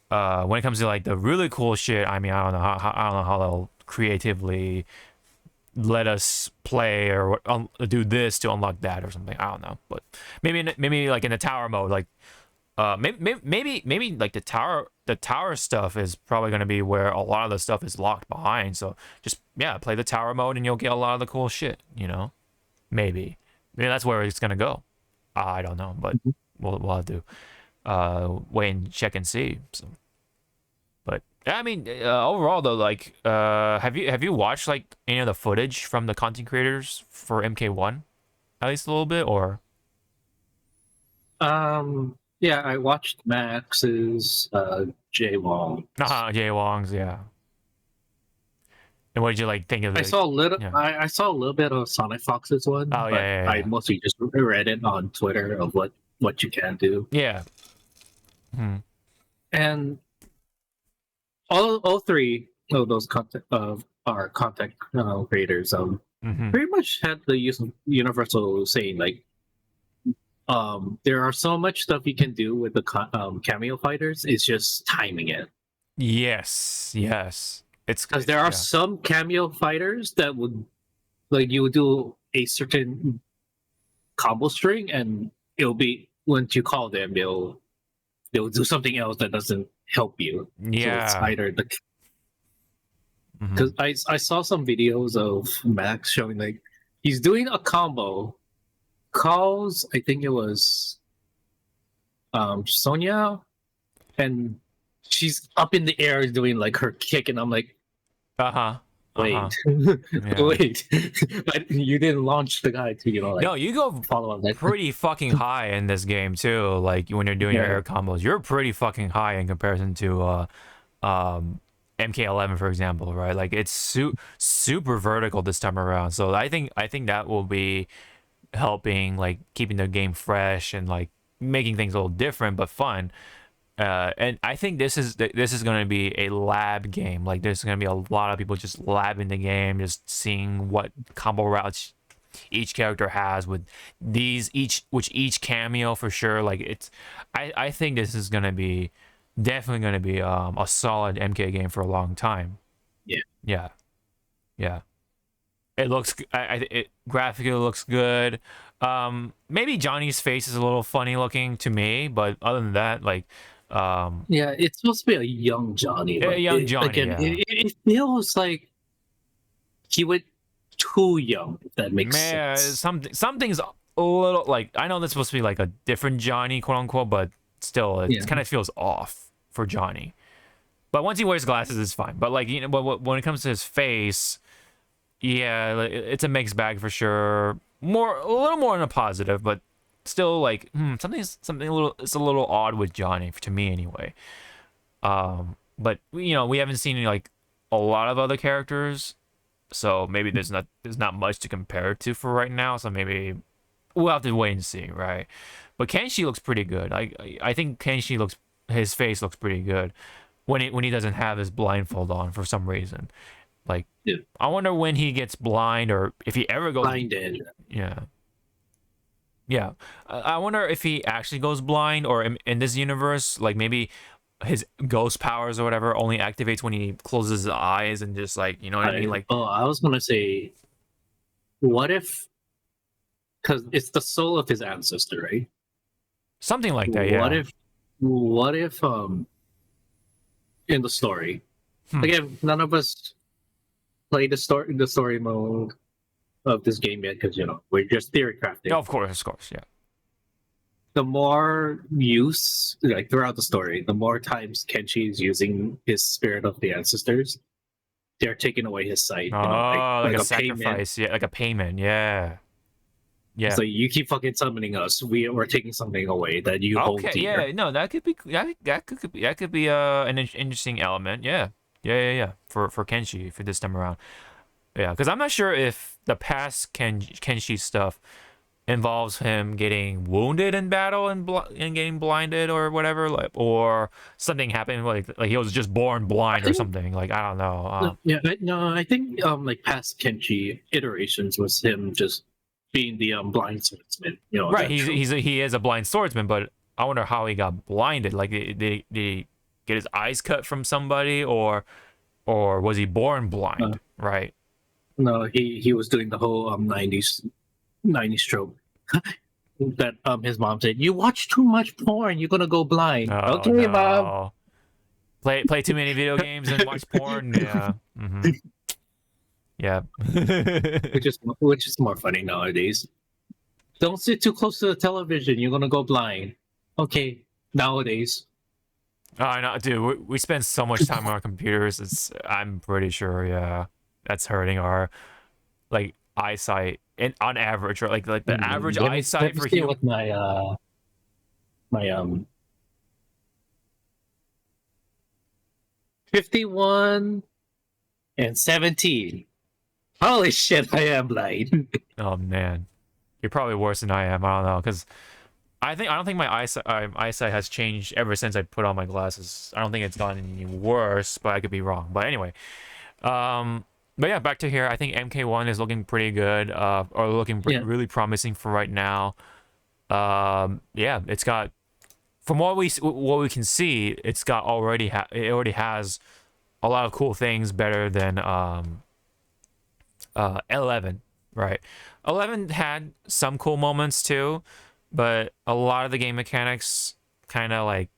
when it comes to like the really cool shit, I mean, I don't know how they'll creatively let us play or do this to unlock that or something. I don't know, but maybe like in the tower mode, like maybe like the tower stuff is probably going to be where a lot of the stuff is locked behind. So just play the tower mode and you'll get a lot of the cool shit, you know. Maybe that's where it's going to go. I don't know, but we'll have to wait and check and see. So, but I mean, overall though, like, have you watched like any of the footage from the content creators for MK1, at least a little bit, or? Yeah, I watched Max's Jay Wong. Jay Wong's, yeah. And what did you like think of it? I saw a little. Yeah. I saw a little bit of Sonic Fox's one. Oh, but yeah. I mostly just read it on Twitter of what you can do. Yeah. And all three of those content creators pretty much had the universal saying like, there are so much stuff you can do with the cameo fighters. It's just timing it. Yes. It's because there are some cameo fighters that would like you would do a certain combo string and it'll be once you call them they'll do something else that doesn't help you. Yeah. So it's either the because I saw some videos of Max showing like he's doing a combo, calls I think it was Sonya, and she's up in the air doing like her kick, and I'm like, wait, wait, but you didn't launch the guy to like no, you go follow up pretty fucking high in this game too. Like when you're doing your air combos, you're pretty fucking high in comparison to MK11, for example, right? Like it's super vertical this time around. So I think that will be helping like keeping the game fresh and like making things a little different but fun. And I think this is going to be a lab game. Like there's going to be a lot of people just labbing the game, just seeing what combo routes each character has with each cameo for sure. Like it's, I think this is going to be definitely going to be a solid MK game for a long time. Yeah. It looks, it graphically looks good. Maybe Johnny's face is a little funny looking to me, but other than that, like. Yeah, it's supposed to be a young Johnny. It feels like he went too young, if that makes sense. Something's a little like, I know that's supposed to be like a different Johnny, quote unquote, but still it kind of feels off for Johnny. But once he wears glasses, it's fine. But like, you know, but when it comes to his face, yeah, it's a mixed bag for sure. A little more in a positive, but still like something a little, it's a little odd with Johnny to me anyway. But you know, we haven't seen like a lot of other characters, so maybe there's not much to compare it to for right now. So maybe we'll have to wait and see, right? But Kenshi looks pretty good. I think Kenshi his face looks pretty good when he doesn't have his blindfold on for some reason. Like, Yeah. I wonder when he gets blind or if he ever goes Blinded. Yeah. Yeah. I wonder if he actually goes blind or in this universe, like maybe his ghost powers or whatever only activates when he closes his eyes and just like, you know what I mean? Like, I was gonna say, what if? Because it's the soul of his ancestor, right? something like that, yeah. What if in the story, again, none of us play the story mode of this game yet, because we're just theory crafting. Yeah, of course, yeah. The more use, like throughout the story, the more times Kenshi is using his spirit of the ancestors, they're taking away his sight. Like a payment. sacrifice, yeah, like a payment, yeah. Yeah. So you keep fucking summoning us. We're taking something away that you hold dear. Yeah, no, that could be an interesting element. Yeah. For Kenshi for this time around. Yeah, because I'm not sure if the past Kenshi stuff involves him getting wounded in battle and getting blinded or whatever, like, or something happened like he was just born blind or something. Like, I don't know. I think like past Kenshi iterations was him just being the blind swordsman. Right, he is a blind swordsman, but I wonder how he got blinded. Like, did he get his eyes cut from somebody, or was he born blind? Right. No, he was doing the whole 90s trope that his mom said, "You watch too much porn, you're gonna go blind." Oh, okay, no. Mom. Play too many video games and watch porn. Yeah. Mm-hmm. Yeah. which is more funny nowadays. Don't sit too close to the television, you're gonna go blind. Okay, nowadays. Oh, I know, dude. We spend so much time on our computers. I'm pretty sure, yeah, that's hurting our like eyesight, and on average, or like the average eyesight for humans. With my 51 and 17. Holy shit, I am blind. Oh man, you're probably worse than I am. I don't know, because I don't think my eyesight has changed ever since I put on my glasses. I don't think it's gotten any worse, but I could be wrong. But anyway, but yeah, back to here. I think MK1 is looking pretty good, or looking really promising for right now. Yeah, it's got, from what we can see, it's got it already has a lot of cool things, better than 11, right? 11 had some cool moments too, but a lot of the game mechanics kind of like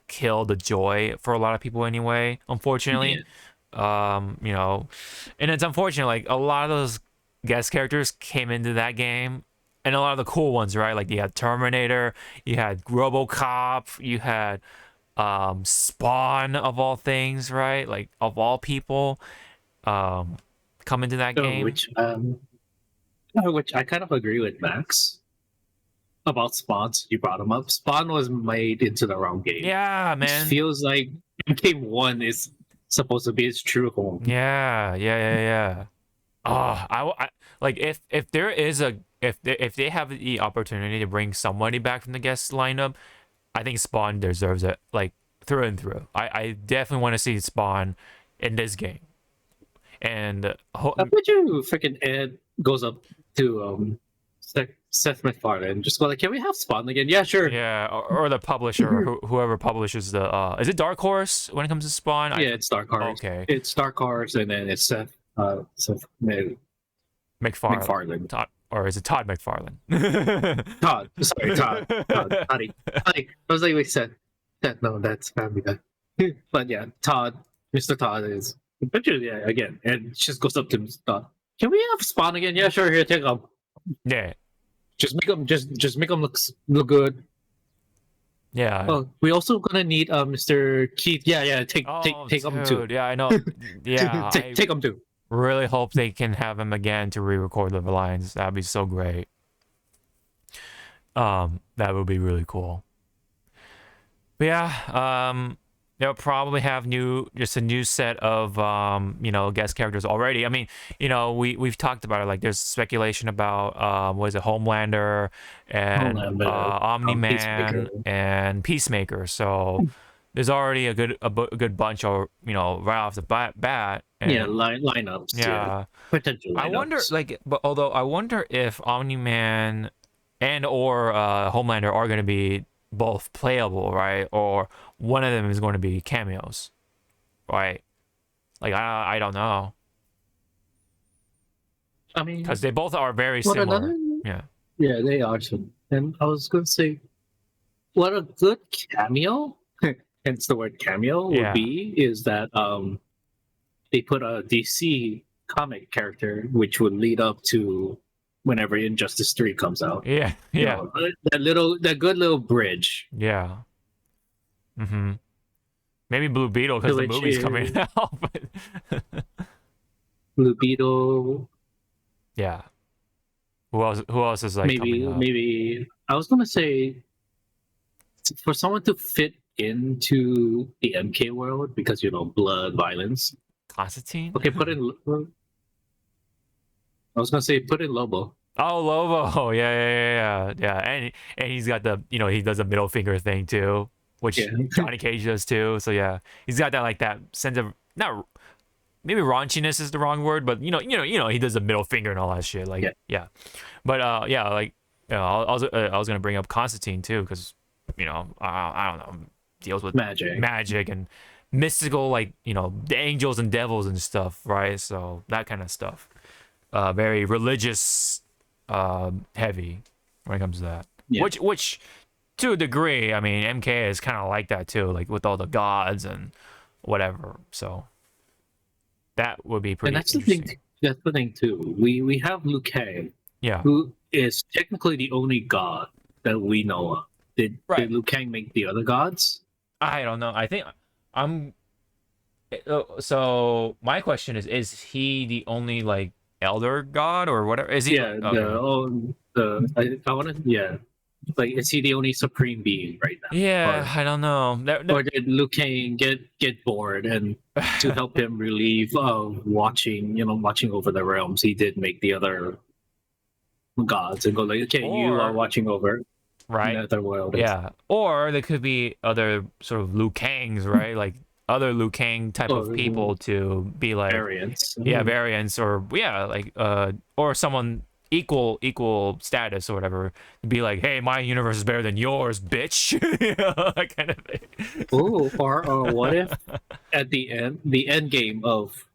kill the joy for a lot of people anyway, unfortunately. And it's unfortunate, like a lot of those guest characters came into that game, and a lot of the cool ones, right? Like you had Terminator, you had RoboCop, you had Spawn, of all things, right? Like, of all people, come into that game. Which I kind of agree with Max about Spawn. You brought him up. Spawn was made into the wrong game. Yeah, man. It feels like MK1 is supposed to be its true home. Yeah. Oh, I like, if there is if they have the opportunity to bring somebody back from the guest lineup, I think Spawn deserves it, like, through and through. I definitely want to see Spawn in this game. And I bet you freaking Ed goes up to Seth MacFarlane, just go like, "Can we have Spawn again?" Yeah, sure. Yeah, or the publisher, whoever publishes the is it Dark Horse when it comes to Spawn? Yeah, it's Dark Horse. Okay, it's Dark Horse, and then it's Seth MacFarlane. Todd, or is it Todd McFarlane? Todd. Sorry, Todd. Toddy. I was like, wait, Seth. No, that's Family Guy. But yeah, Todd. Mr. Todd is. But yeah, again, and just goes up to Mr. Todd. Can we have Spawn again? Yeah, sure. Here, take him. Yeah. Just make him. Just make him look good. Yeah. Oh, we also gonna need Mr. Keith. Yeah. Take him too. Yeah, I know. Yeah. take him too. Really hope they can have him again to re-record the lines. That'd be so great. That would be really cool. But yeah, they'll probably have just a new set of guest characters already. I mean, we've talked about it. Like, there's speculation about what is it, Homelander and Homelander, Omni-Man Peacemaker. and Peacemaker. So there's already a good bunch of right off the bat. And, Yeah, lineups. Yeah, potential lineups. I wonder, although I wonder if Omni-Man and or Homelander are going to be both playable, right? Or one of them is going to be cameos, right? Like, I don't know. I mean, Because they both are very similar. Yeah. Yeah, they are too. And I was going to say, what a good cameo, hence the word cameo, would be is that they put a DC comic character, which would lead up to whenever Injustice 3 comes out. Yeah, You know, that good little bridge. yeah. Mm-hmm. Maybe Blue Beetle because the movie's coming out. But Blue Beetle. Yeah. Who else is like coming up? Maybe I was gonna say for someone to fit into the MK world because blood, violence. Constantine? Okay, put in. I was gonna say put in Lobo. Oh, Lobo. Yeah. And he's got the he does a middle finger thing too, which Johnny Cage does too. So yeah, he's got that sense of not. Maybe raunchiness is the wrong word, but he does a middle finger and all that shit. Like but I was gonna bring up Constantine too because I don't know, deals with magic and mystical, like the angels and devils and stuff, right? So that kind of stuff, very religious, heavy when it comes to that. Which to a degree, I mean, MK is kind of like that too, like with all the gods and whatever. So. That would be pretty. And interesting. That's the thing too. We have Liu Kang, who is technically the only god that we know of. Did Liu Kang make the other gods? I don't know. I think I'm. So my question is he the only like elder god or whatever? Is he? Yeah. I want to. Like, is he the only supreme being right now? Yeah, I don't know. Or did Liu Kang get bored and to help him relieve watching over the realms, he did make the other gods and go like, okay, you are watching over another world. Yeah, or there could be other sort of Liu Kangs, right? Like other Liu Kang type of people to be like variants. Yeah, variants, or like or someone equal status or whatever, to be like, hey, my universe is better than yours, bitch. That kind of thing. Oh, or what if at the end game of,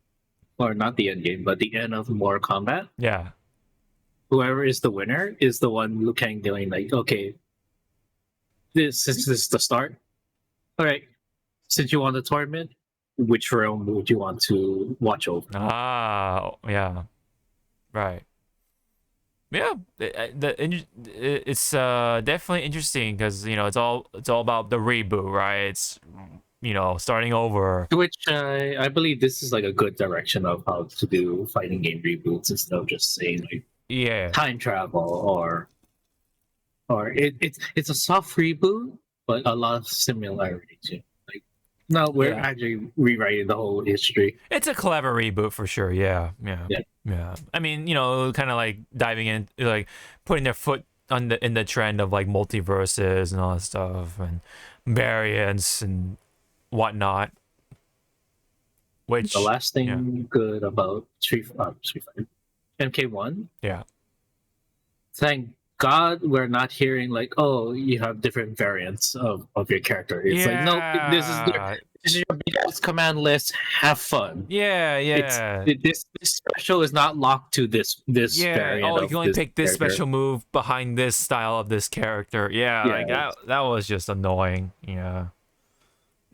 or not the end game, but the end of Mortal Kombat, whoever is the winner is the one Liu Kang doing like, okay, this is the start. All right, since you won the tournament, which realm would you want to watch over? Right. Yeah, it's definitely interesting because it's all about the reboot, right? It's starting over. Which I believe this is like a good direction of how to do fighting game reboots instead of just saying like time travel or it's a soft reboot but a lot of similarities. Like no, we're actually rewriting the whole history. It's a clever reboot for sure. Yeah. I mean, kind of like diving in, like putting their foot in the trend of like multiverses and all that stuff and variants and whatnot. Which the last thing good about Street Fighter MK1. Yeah. Thank God we're not hearing like, oh, you have different variants of your character. It's like, no, this is your big command list. Have fun. Yeah. This special is not locked to this variant. Oh, you can only pick this character. special move behind this style of this character. Like that was just annoying. Yeah.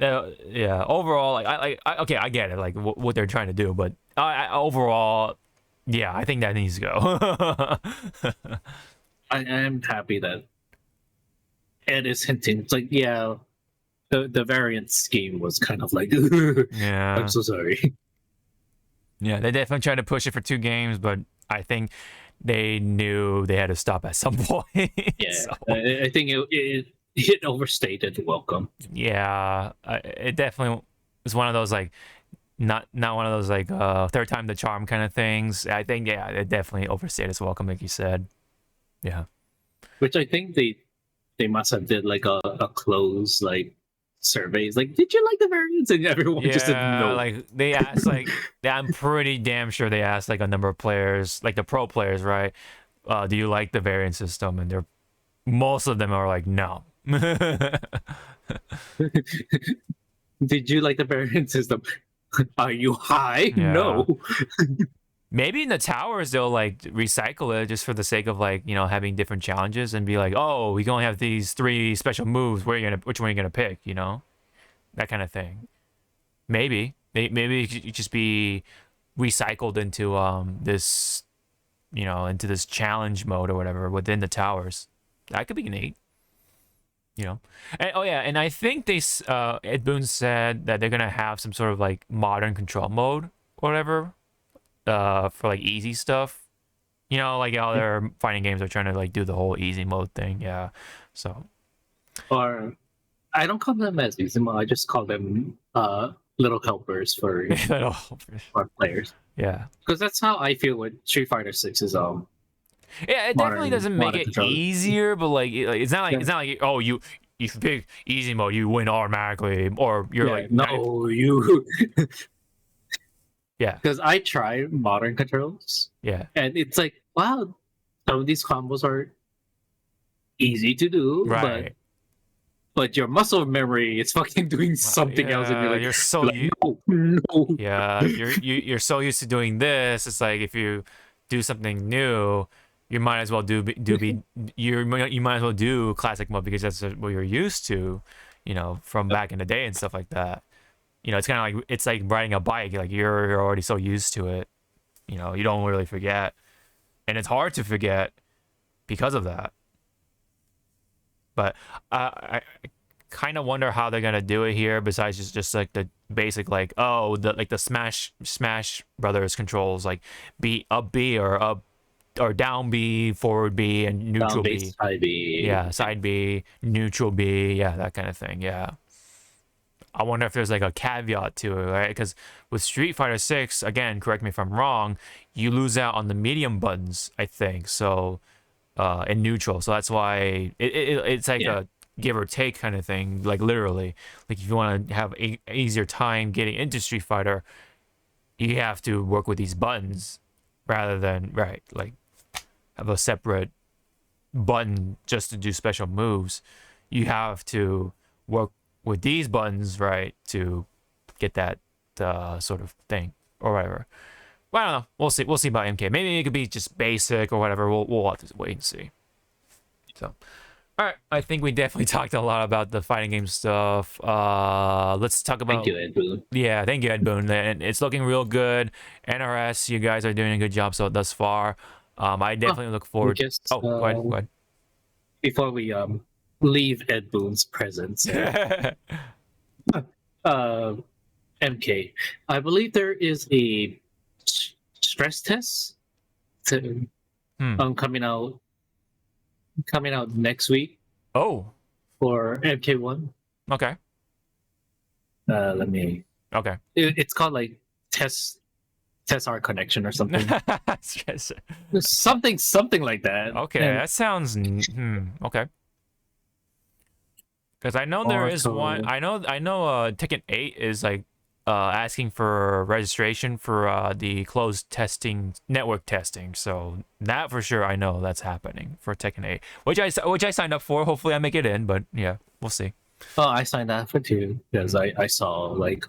Overall, like I get it, like what they're trying to do, but overall, I think that needs to go. I am happy that Ed is hinting. It's like, the variant scheme was kind of like, I'm so sorry. Yeah, they definitely tried to push it for 2 games, but I think they knew they had to stop at some point. I think it overstated welcome. Yeah, it definitely was one of those like not one of those like third time the charm kind of things. I think yeah, it definitely overstayed its welcome, like you said. Yeah. Which I think they must have did like a close like surveys. Like, did you like the variants? And everyone just said Yeah, no. like they asked like yeah, I'm pretty damn sure they asked like a number of players, like the pro players, right? Do you like the variant system? And they're most of them are like no. Did you like the variant system? Are you high? Yeah. No. Maybe in the towers they'll like recycle it just for the sake of like, you know, having different challenges and be like, oh, we can only have these 3 special moves. Which one are you gonna pick? You know, that kind of thing. Maybe it could just be recycled into this, you know, into this challenge mode or whatever within the towers. That could be neat. You know, and oh yeah, and I think Ed Boon said that they're gonna have some sort of like modern control mode or whatever, for like easy stuff. You know, like other fighting games are trying to like do the whole easy mode thing. Yeah, so. Or I don't call them as easy mode. I just call them little helpers for players. Yeah, because that's how I feel with Street Fighter 6's yeah, it definitely doesn't make it controller. easier, but like it's not like oh you pick easy mode you win automatically or you're like no you yeah, because I try modern controls yeah, and it's like wow, some of these combos are easy to do, right, but your muscle memory is fucking doing something else and you're like, you're so like, no. yeah, you're so used to doing this. It's like if you do something new, you might as well you might as well do classic mode because that's what you're used to, you know, from back in the day and stuff like that. You know, it's kind of like it's like riding a bike. Like you're already so used to it, you know, you don't really forget, and it's hard to forget because of that. But I kind of wonder how they're gonna do it here. Besides just like the basic like the Smash Brothers controls like up B or up or down B, forward B, and neutral B. Side B. Yeah, side B, neutral B, yeah, that kind of thing. Yeah. I wonder if there's like a caveat to it, right? Because with Street Fighter 6, again, correct me if I'm wrong, you lose out on the medium buttons, I think. So, in neutral. So that's why it's like a give or take kind of thing, like literally. Like if you want to have an easier time getting into Street Fighter, you have to work with these buttons rather than, right, like have a separate button just to do special moves. You have to work with these buttons, right, to get that sort of thing or whatever. Well, I don't know. We'll see about MK. Maybe it could be just basic or whatever. We'll have to wait and see. So, all right. I think we definitely talked a lot about the fighting game stuff. Let's talk about. Thank you, Ed Boon. Yeah, thank you, Ed Boon. And it's looking real good. NRS, you guys are doing a good job thus far. I definitely look forward. Go ahead. Before we leave Ed Boon's presence, MK, I believe there is a stress test coming out next week. Oh, for MK1. Okay. Let me. Okay. It's called like test our connection or something. something like that. Okay, and that sounds okay. Because I know there is one. I know. Tekken 8 is like asking for registration for the closed network testing. So that for sure I know that's happening for Tekken 8, which I signed up for. Hopefully I make it in, but yeah, we'll see. Oh, I signed up for too because I saw like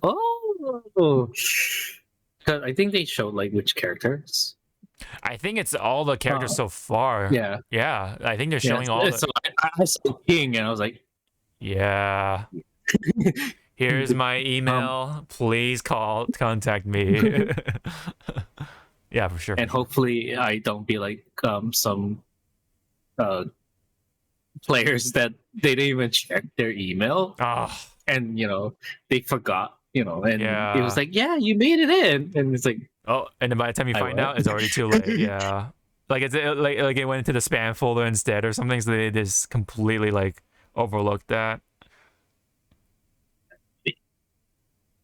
because I think they showed like which characters. I think it's all the characters so far. Yeah. Yeah. I think they're showing all. So I saw King and I was like, yeah. Here's my email. Please contact me. Yeah, for sure. And hopefully I don't be like some players that they didn't even check their email. And they forgot. And it was like, yeah, you made it in, and it's like, oh, and then by the time you find out, it's already too late. Yeah, like it's like it went into the spam folder instead or something. So they just completely like overlooked that.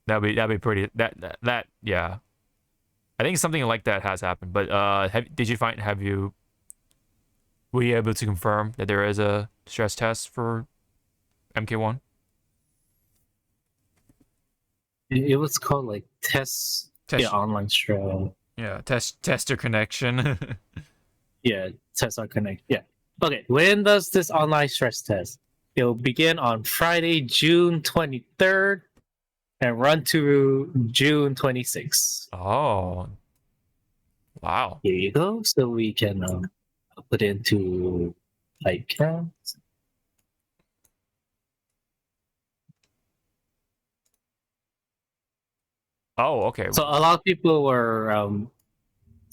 That'd be pretty. That yeah. I think something like that has happened. But were you able to confirm that there is a stress test for MK1? It was called like test. Yeah, online stress. Yeah, tester connection. Yeah, test our connect. Yeah. Okay, when does this online stress test? It'll begin on Friday, June 23rd, and run to June 26th. Oh, wow. Here you go. So we can put into Hypecast. Oh, okay. So a lot of people were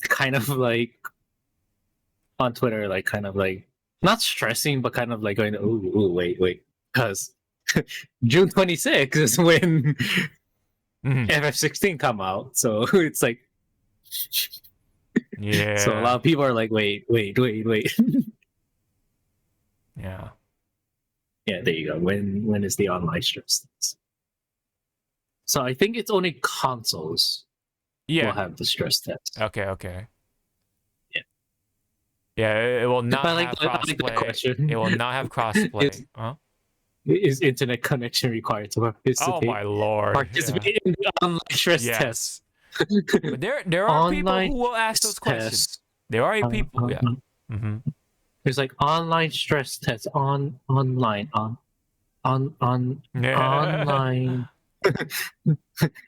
kind of like on Twitter, like kind of like not stressing, but kind of like going, ooh, wait, because June 26th is when FF16 come out. So it's like, yeah. So a lot of people are like, wait. Yeah. Yeah, there you go. When is the online stress test? So I think it's only consoles will have the stress test. Okay. Yeah. Yeah, it will not But have crossplay. It will not have crossplay. Huh? Is internet connection required to participate? Oh my lord! Participate in the online stress test. But there are people who will ask those questions. Test. There are people. Yeah. There's like online stress test online.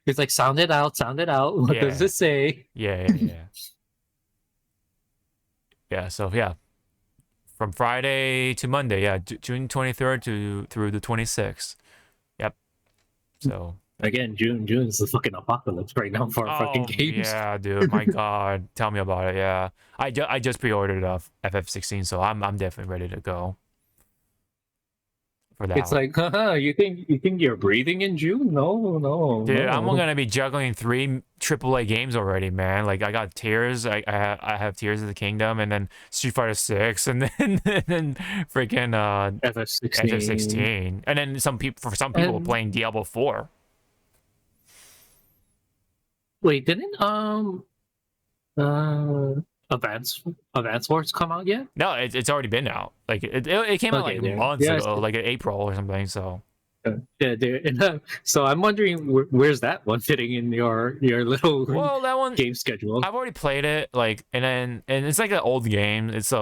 It's like sound it out. What does it say? Yeah. Yeah. So yeah, from Friday to Monday. Yeah, June 23rd through the 26th. Yep. So again, June is the fucking apocalypse right now for fucking games. Yeah, dude. My God, tell me about it. Yeah, I just pre-ordered FF16, so I'm definitely ready to go. For that. It's like, you think you're breathing in June? No. Dude, I'm gonna be juggling 3 AAA games already, man. Like I got Tears, I have Tears of the Kingdom, and then Street Fighter 6, and then freaking FF16, and then some people playing Diablo 4. Wait, didn't Advance Wars come out yet? No, it's already been out. Like it came out like months ago, like in April or something. So so I'm wondering where's that one fitting in your little that one game schedule. I've already played it, like, and it's like an old game. It's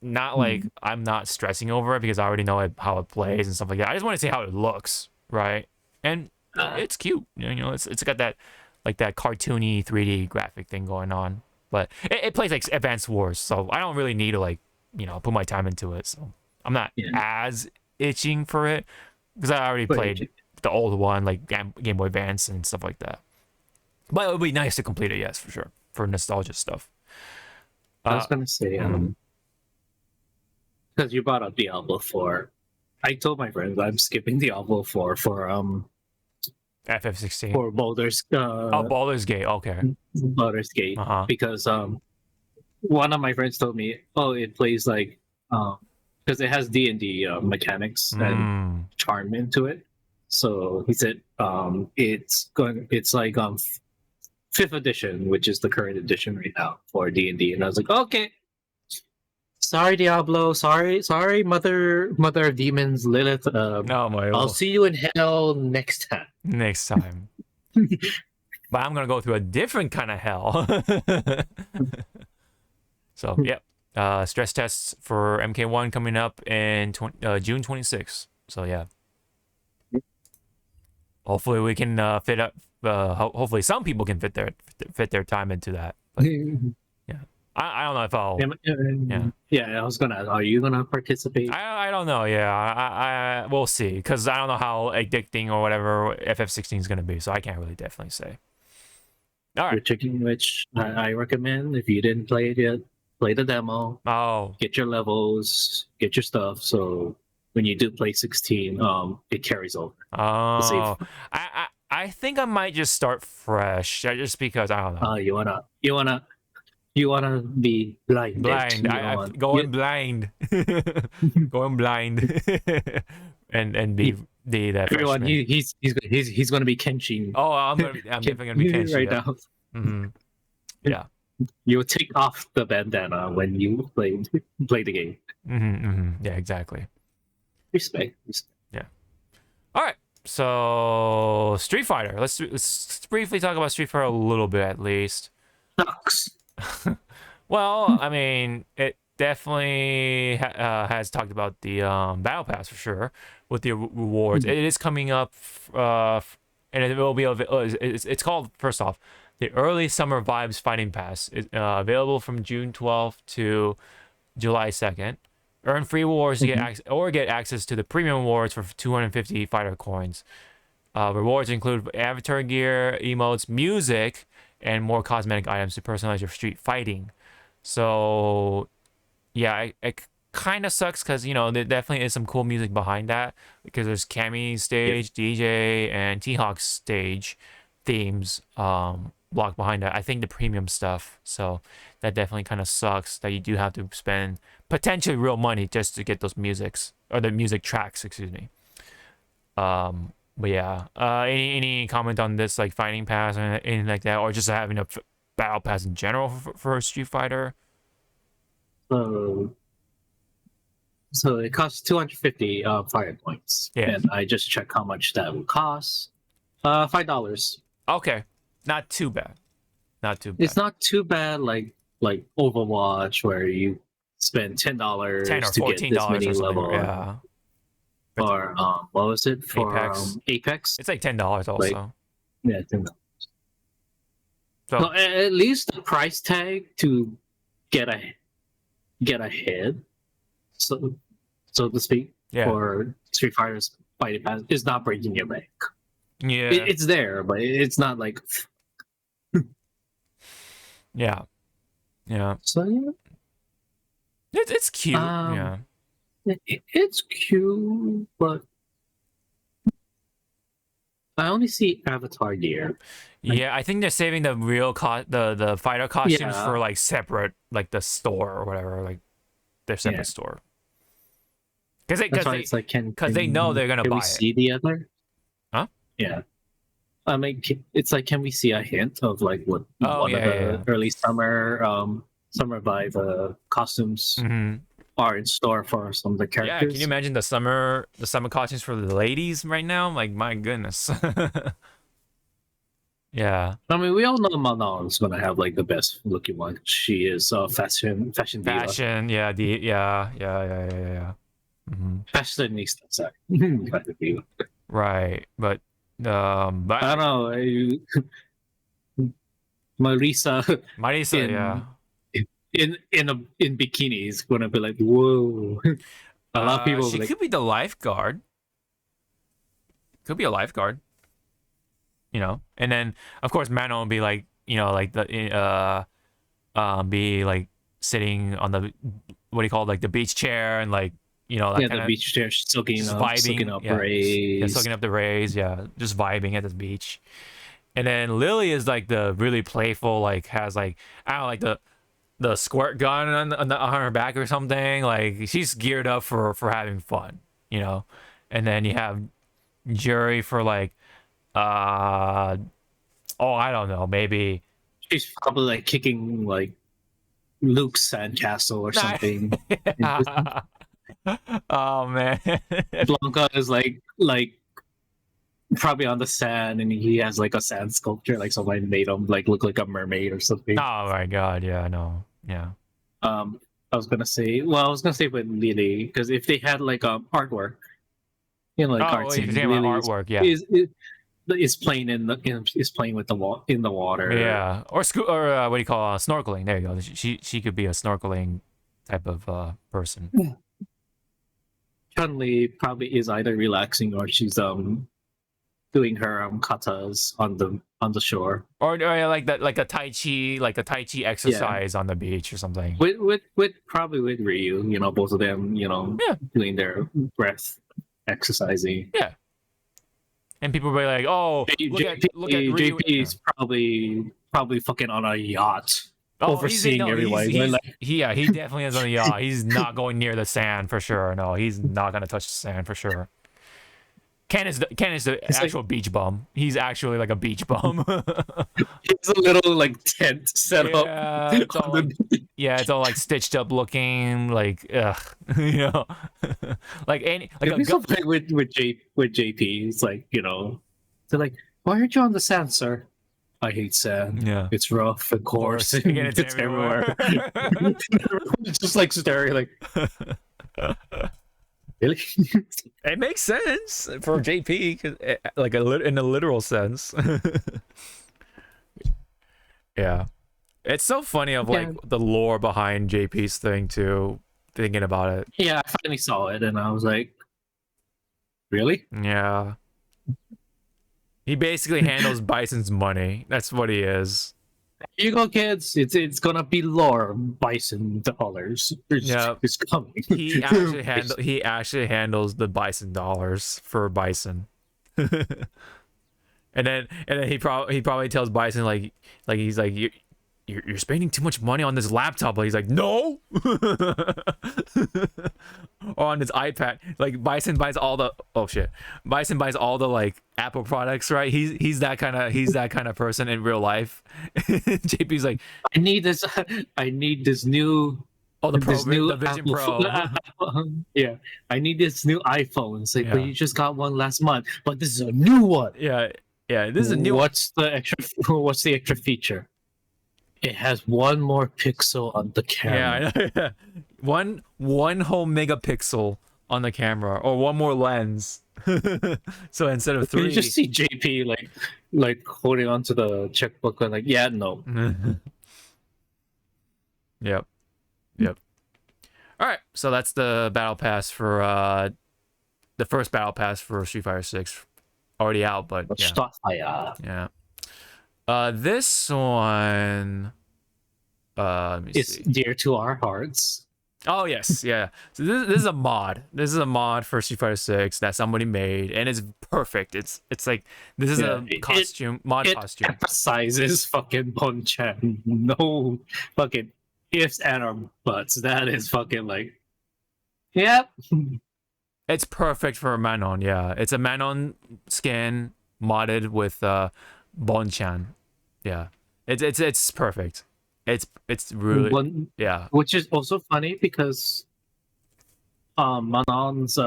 not like I'm not stressing over it because I already know how it plays and stuff like that. I just want to see how it looks, right? And it's cute, you know. It's got that like that cartoony 3D graphic thing going on. But it plays like Advanced Wars, so I don't really need to like, you know, put my time into it. So I'm not as itching for it because I already played the old one, like Game Boy Advance and stuff like that. But it would be nice to complete it, yes, for sure, for nostalgia stuff. I was gonna say, because you brought up Diablo 4, I told my friends I'm skipping Diablo 4 for FF16 for Baldur's Baldur's Gate. Okay. Baldur's Gate, because one of my friends told me, it plays like because it has D&D mechanics and charm into it. So he said it's like 5th edition, which is the current edition right now for D&D, and I was like, okay. Sorry, Diablo. Sorry, Mother of Demons, Lilith. I'll see you in hell next time. But I'm gonna go through a different kind of hell. So yeah, stress tests for MK1 coming up in June 26th. So yeah, hopefully we can fit up. Hopefully some people can fit their time into that. But, yeah. I don't know if I'll. I was gonna ask, are you gonna participate? I don't know. Yeah, I we'll see, because I don't know how addicting or whatever FF16 is gonna be, so I can't really definitely say. All right. Which I recommend, if you didn't play it yet, play the demo. Get your levels, get your stuff. So when you do play 16, it carries over. I think I might just start fresh, just because I don't know. You wanna be blind. Going blind. Going blind. and be that Everyone, freshman. he's gonna be kenching. Oh, I'm definitely gonna be Kenshi right yeah. now. Mm-hmm. Yeah. You take off the bandana when you play the game. Yeah, exactly. Respect. Yeah. All right. So Street Fighter. Let's briefly talk about Street Fighter a little bit at least. Sucks. Well, I mean, it definitely has talked about the battle pass for sure with the rewards. It is coming up, and it will be it's called, first off, the Early Summer Vibes Fighting Pass. It's available from June 12th to July 2nd. Earn free rewards to get access to the premium rewards for 250 fighter coins. Rewards include avatar gear, emotes, music, and more cosmetic items to personalize your street fighting. So, yeah, it kind of sucks because, you know, there definitely is some cool music behind that, because there's Cammy's stage, DJ, and T-Hawk's stage themes blocked behind that. I think the premium stuff. So that definitely kind of sucks that you do have to spend potentially real money just to get those musics, or the music tracks, excuse me. But yeah, any comment on this, like fighting pass or anything like that, or just having a battle pass in general for Street Fighter? So it costs 250 fire points. Yeah. And I just checked how much that would cost. $5. Okay, not too bad. Not too bad. It's not too bad like Overwatch, where you spend $10 $10 or to get this $14 many or something. level. Yeah. Or what was it for Apex. Apex? It's like $10 also. Like, yeah, $10. So at least the price tag to get ahead, so to speak, for Street Fighter's Fighting Pass is not breaking your bank. Yeah, it's there, but it's not like. Yeah. So yeah, it's cute. Yeah. It's cute, but I only see avatar gear. Yeah, I think they're saving the real the fighter costumes Yeah. for like separate, like the store or whatever, like their separate store. Because they know they're gonna can buy we it. see the other? Huh? Yeah. I mean, it's like, can we see a hint of like what one of the early summer vibe costumes are in store for some of the characters? Yeah, can you imagine the summer costumes for the ladies right now? Like, my goodness. Yeah. I mean, we all know Manon's gonna have like the best looking one. She is fashion diva. Fashion, yeah, yeah. Fashionista, sorry. Right, but I don't know. Marisa, yeah. in bikini is gonna be like, whoa. A lot of people. She could be the lifeguard. Could be a lifeguard. You know, and then of course Manon will be like, you know, like the be like sitting on the, what do you call it, like the beach chair, and like, you know, that the beach chair, soaking up rays. Yeah, soaking up the rays. Yeah, just vibing at the beach. And then Lily is like the really playful, like has like, I don't know, like the squirt gun on her back or something. Like, she's geared up for having fun, you know. And then you have Jury for like, I don't know, maybe she's probably like kicking like Luke's sandcastle or something. Oh man. Blanca is like probably on the sand, and he has like a sand sculpture, like somebody made him like look like a mermaid or something. Oh my god, yeah, no, yeah. I was gonna say with Lily, because if they had like artwork, you know, like art scene, artwork, yeah, is playing is playing with in the water. Yeah, or what do you call snorkeling? There you go. She could be a snorkeling type of person. Chun-Li probably is either relaxing or she's doing her katas on the shore, or like that, like a tai chi exercise on the beach or something. With probably with Ryu, you know, both of them, you know, doing their breath exercising. Yeah. And people will be like, "Oh, look at Ryu." JP is probably fucking on a yacht, overseeing everyone. He definitely is on a yacht. He's not going near the sand for sure. No, he's not gonna touch the sand for sure. Ken is the It's actual beach bum. He's actually like a beach bum. It's a little like tent set up. Yeah, it's all like, yeah, it's all like stitched up looking, like you know, like any like It'd be so funny with JP. It's like, you know, they're like, why aren't you on the sand, sir? I hate sand. Yeah. It's rough and coarse. Again, And it's it's everywhere. It's just like staring like, really? It makes sense for JP, 'cause like in a literal sense. Yeah, it's so funny of like the lore behind JP's thing too. Thinking about it. Yeah, I finally saw it and I was like, really? Yeah. He basically handles Bison's money. That's what he is. Here you go, kids. It's gonna be lore Bison dollars. Yeah. It's coming. He actually handles the Bison dollars for Bison. and then he probably tells Bison like he's like you're spending too much money on this laptop. But he's like, no. Or on his iPad, like Bison buys all the Bison buys all the like Apple products, right? He's that kind of person in real life. JP's like, I need this new the Vision Apple Pro. Yeah, I need this new iPhone. It's like, but you just got one last month. But this is a new one. Yeah, this is a new. What's the extra feature? It has one more pixel on the camera. Yeah, I know. Yeah. One whole megapixel on the camera, or one more lens. So instead of 3, you just see JP like holding onto the checkbook and like, yeah, no. Yep. All right, so that's the battle pass for the first battle pass for Street Fighter 6, already out, but yeah. This one, let me it's see. dear to our hearts. Oh yes, yeah. So this is a mod. This is a mod for Street Fighter 6 that somebody made, and it's perfect. It's like this is a costume it costume. Emphasizes fucking Bonchan. No fucking ifs and or buts. That is fucking like, yep. It's perfect for a Manon. Yeah, it's a Manon skin modded with Bonchan. Yeah, it's perfect. It's really yeah. Which is also funny because Manon's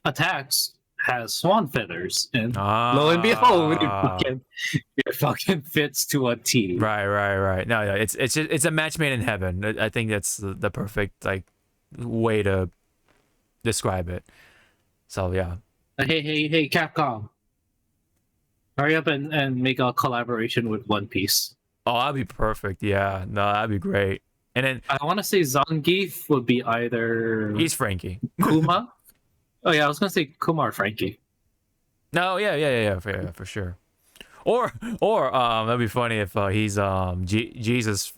attacks has swan feathers, and lo and behold, it fucking fits to a T. Right. No, it's a match made in heaven. I think that's the perfect like way to describe it. So yeah. Hey, Capcom. Hurry up and make a collaboration with One Piece. Oh, that'd be perfect. Yeah, no, that'd be great. And then I want to say Zangief would be either he's Frankie. Kuma. Oh yeah, I was gonna say Kuma or Frankie. No, yeah, for sure. Or that'd be funny if he's Jesus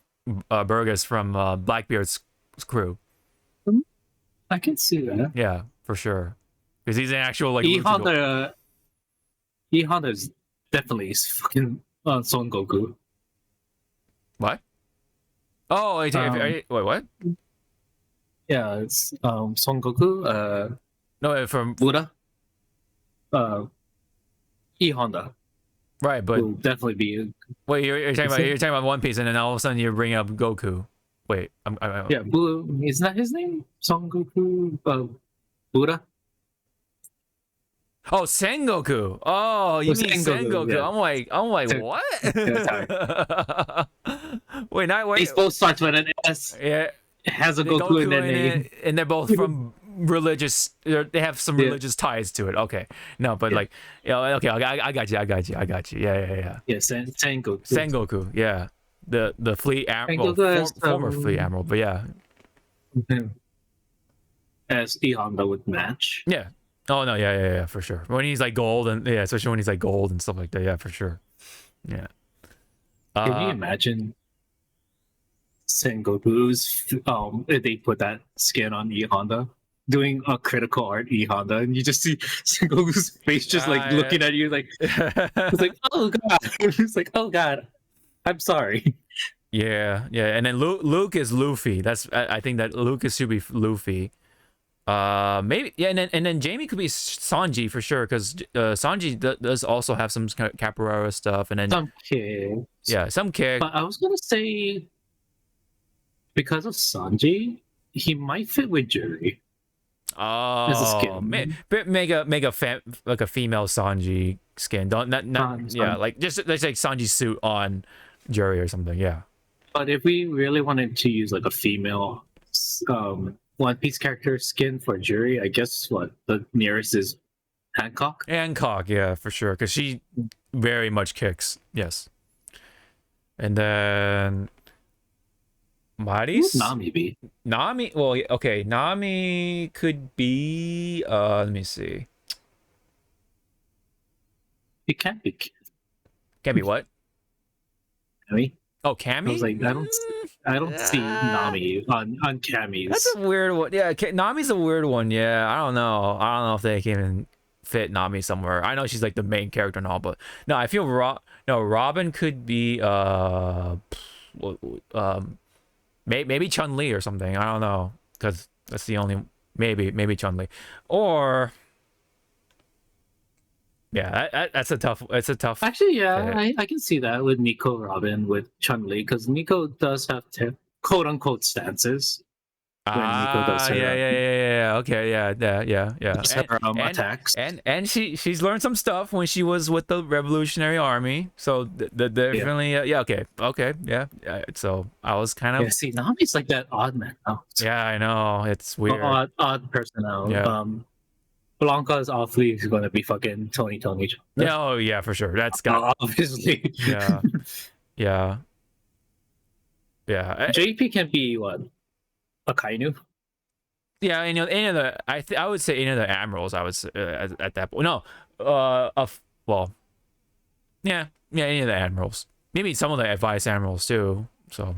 Burgess from Blackbeard's crew. I can see that. Yeah, for sure. Because he's an actual like. E Honda is definitely fucking Son Goku. What? Oh, wait, what? Yeah, it's Son Goku. No, from Buddha. E Honda. Right, but will definitely be. Wait, you're talking about One Piece, and then all of a sudden you're bringing up Goku. Wait, yeah, isn't that his name? Son Goku. Buddha. Oh, Sengoku. Oh, you mean Sengoku? Yeah. I'm like, what? Wait, They both starts with an S. Yeah, it has a Goku in their name, and they're both from religious. They have some religious ties to it. Okay, no, but like, okay, I got you. Yeah. Yeah, Sengoku. Sengoku. Yeah, the fleet admiral, former fleet admiral, but yeah. As E Honda would match. Yeah. Oh no, yeah, for sure. When he's like gold and especially when he's like gold and stuff like that, yeah, for sure. Yeah. Can you imagine Sengoku's if they put that skin on E Honda doing a critical art E Honda and you just see Sengoku's face just like looking at you like it's like, oh god. It's like, oh god. I'm sorry. Yeah. And then Luke is Luffy. I think that Luke should be Luffy. Maybe yeah, and then Jamie could be Sanji for sure because Sanji does also have some kind of capoeira stuff, and then Some kid. yeah, some kick. But I was gonna say because of Sanji, he might fit with Jury. As a Oh, skin. make a like a female Sanji skin. Don't not yeah, Sanji. like just like Sanji's suit on Jury or something. Yeah. But if we really wanted to use like a female One Piece character skin for Jury, I guess what the nearest is Hancock. Hancock, yeah, for sure, because she very much kicks. Yes. And then Maris? Nami be. Nami, well, okay, Nami could be let me see. It can't be. Can be what? Cammy. Oh, Cammy? I was like, I don't see Nami on Cammy's. That's a weird one. Yeah, Nami's a weird one. Yeah, I don't know if they can even fit Nami somewhere. I know she's like the main character and all, but no, I feel Robin could be maybe Chun-Li or something. I don't know, because that's the only maybe Chun-Li, or yeah, that's a tough. It's a tough. Actually, yeah, I can see that with Nico Robin with Chun-Li because Nico does have quote unquote stances. When Nico does her, yeah. Okay, yeah. does her, attacks. And she's learned some stuff when she was with the Revolutionary Army. So definitely, okay, yeah. So I was kind of see, Nami's like that odd man. Oh, yeah, I know it's weird. Odd personnel. Yeah. Blanca is awfully going to be fucking Tony. Yeah, oh yeah, for sure. That's got obviously. Yeah. JP can be what? A Kainu? Yeah, any of the I would say any of the admirals. I would say, at that point. No, well, yeah, any of the admirals. Maybe some of the vice admirals too. So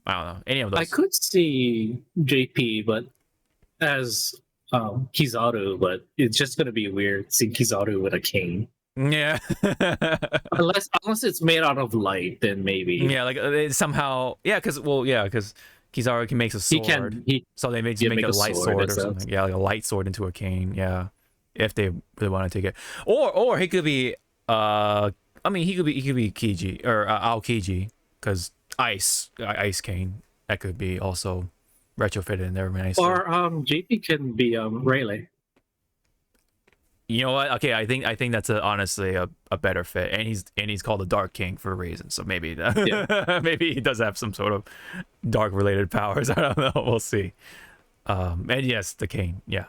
I don't know any of those. I could see JP, but as Kizaru, but it's just gonna be weird seeing Kizaru with a cane. Yeah. unless it's made out of light, then maybe. Yeah, like somehow. Yeah, because Kizaru can make a sword. So they make a light sword or something. Yeah, like a light sword into a cane. Yeah, if they really want to take it, or he could be. I mean, he could be Kiji or Aokiji, because ice cane that could be also retrofitted in there. Nice. Or JP can be Rayleigh. You know what? Okay, I think that's honestly a better fit, and he's called the Dark King for a reason. So maybe maybe he does have some sort of dark related powers. I don't know. We'll see. And yes, the cane. Yeah.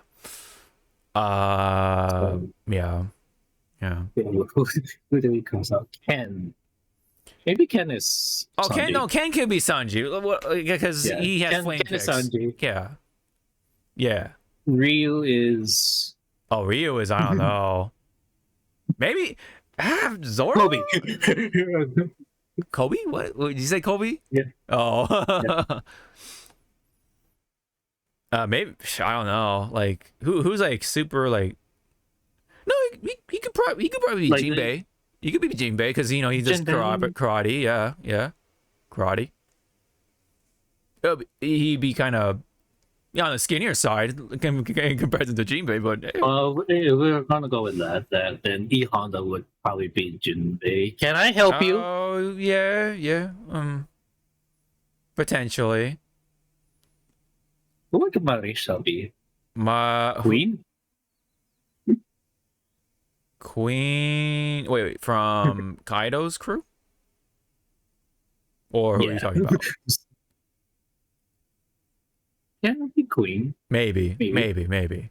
Yeah. Who do we cross out? Ken. Maybe Ken is. Oh, Sanji. Ken could be Sanji because he has flame Ken is kicks. Sanji. Yeah. Ryu is. Oh, Ryu is, I don't know. Maybe Zoro? Kobe? What did you say, Kobe? Yeah. Oh. Yeah. Maybe I don't know. Like who's like super like. No, he could probably be like Jinbei. He could be Jinbei because he does karate. Yeah, karate. He'd be kind of. Yeah, on the skinnier side in comparison to Jinbei, but if we're gonna go with that, then E Honda would probably be Jinbei. Can I help you? Oh yeah. Potentially. Who would Marisa be? Queen? Queen. Wait, from Kaido's crew? Or who are you talking about? Yeah, it'd be Queen. Maybe.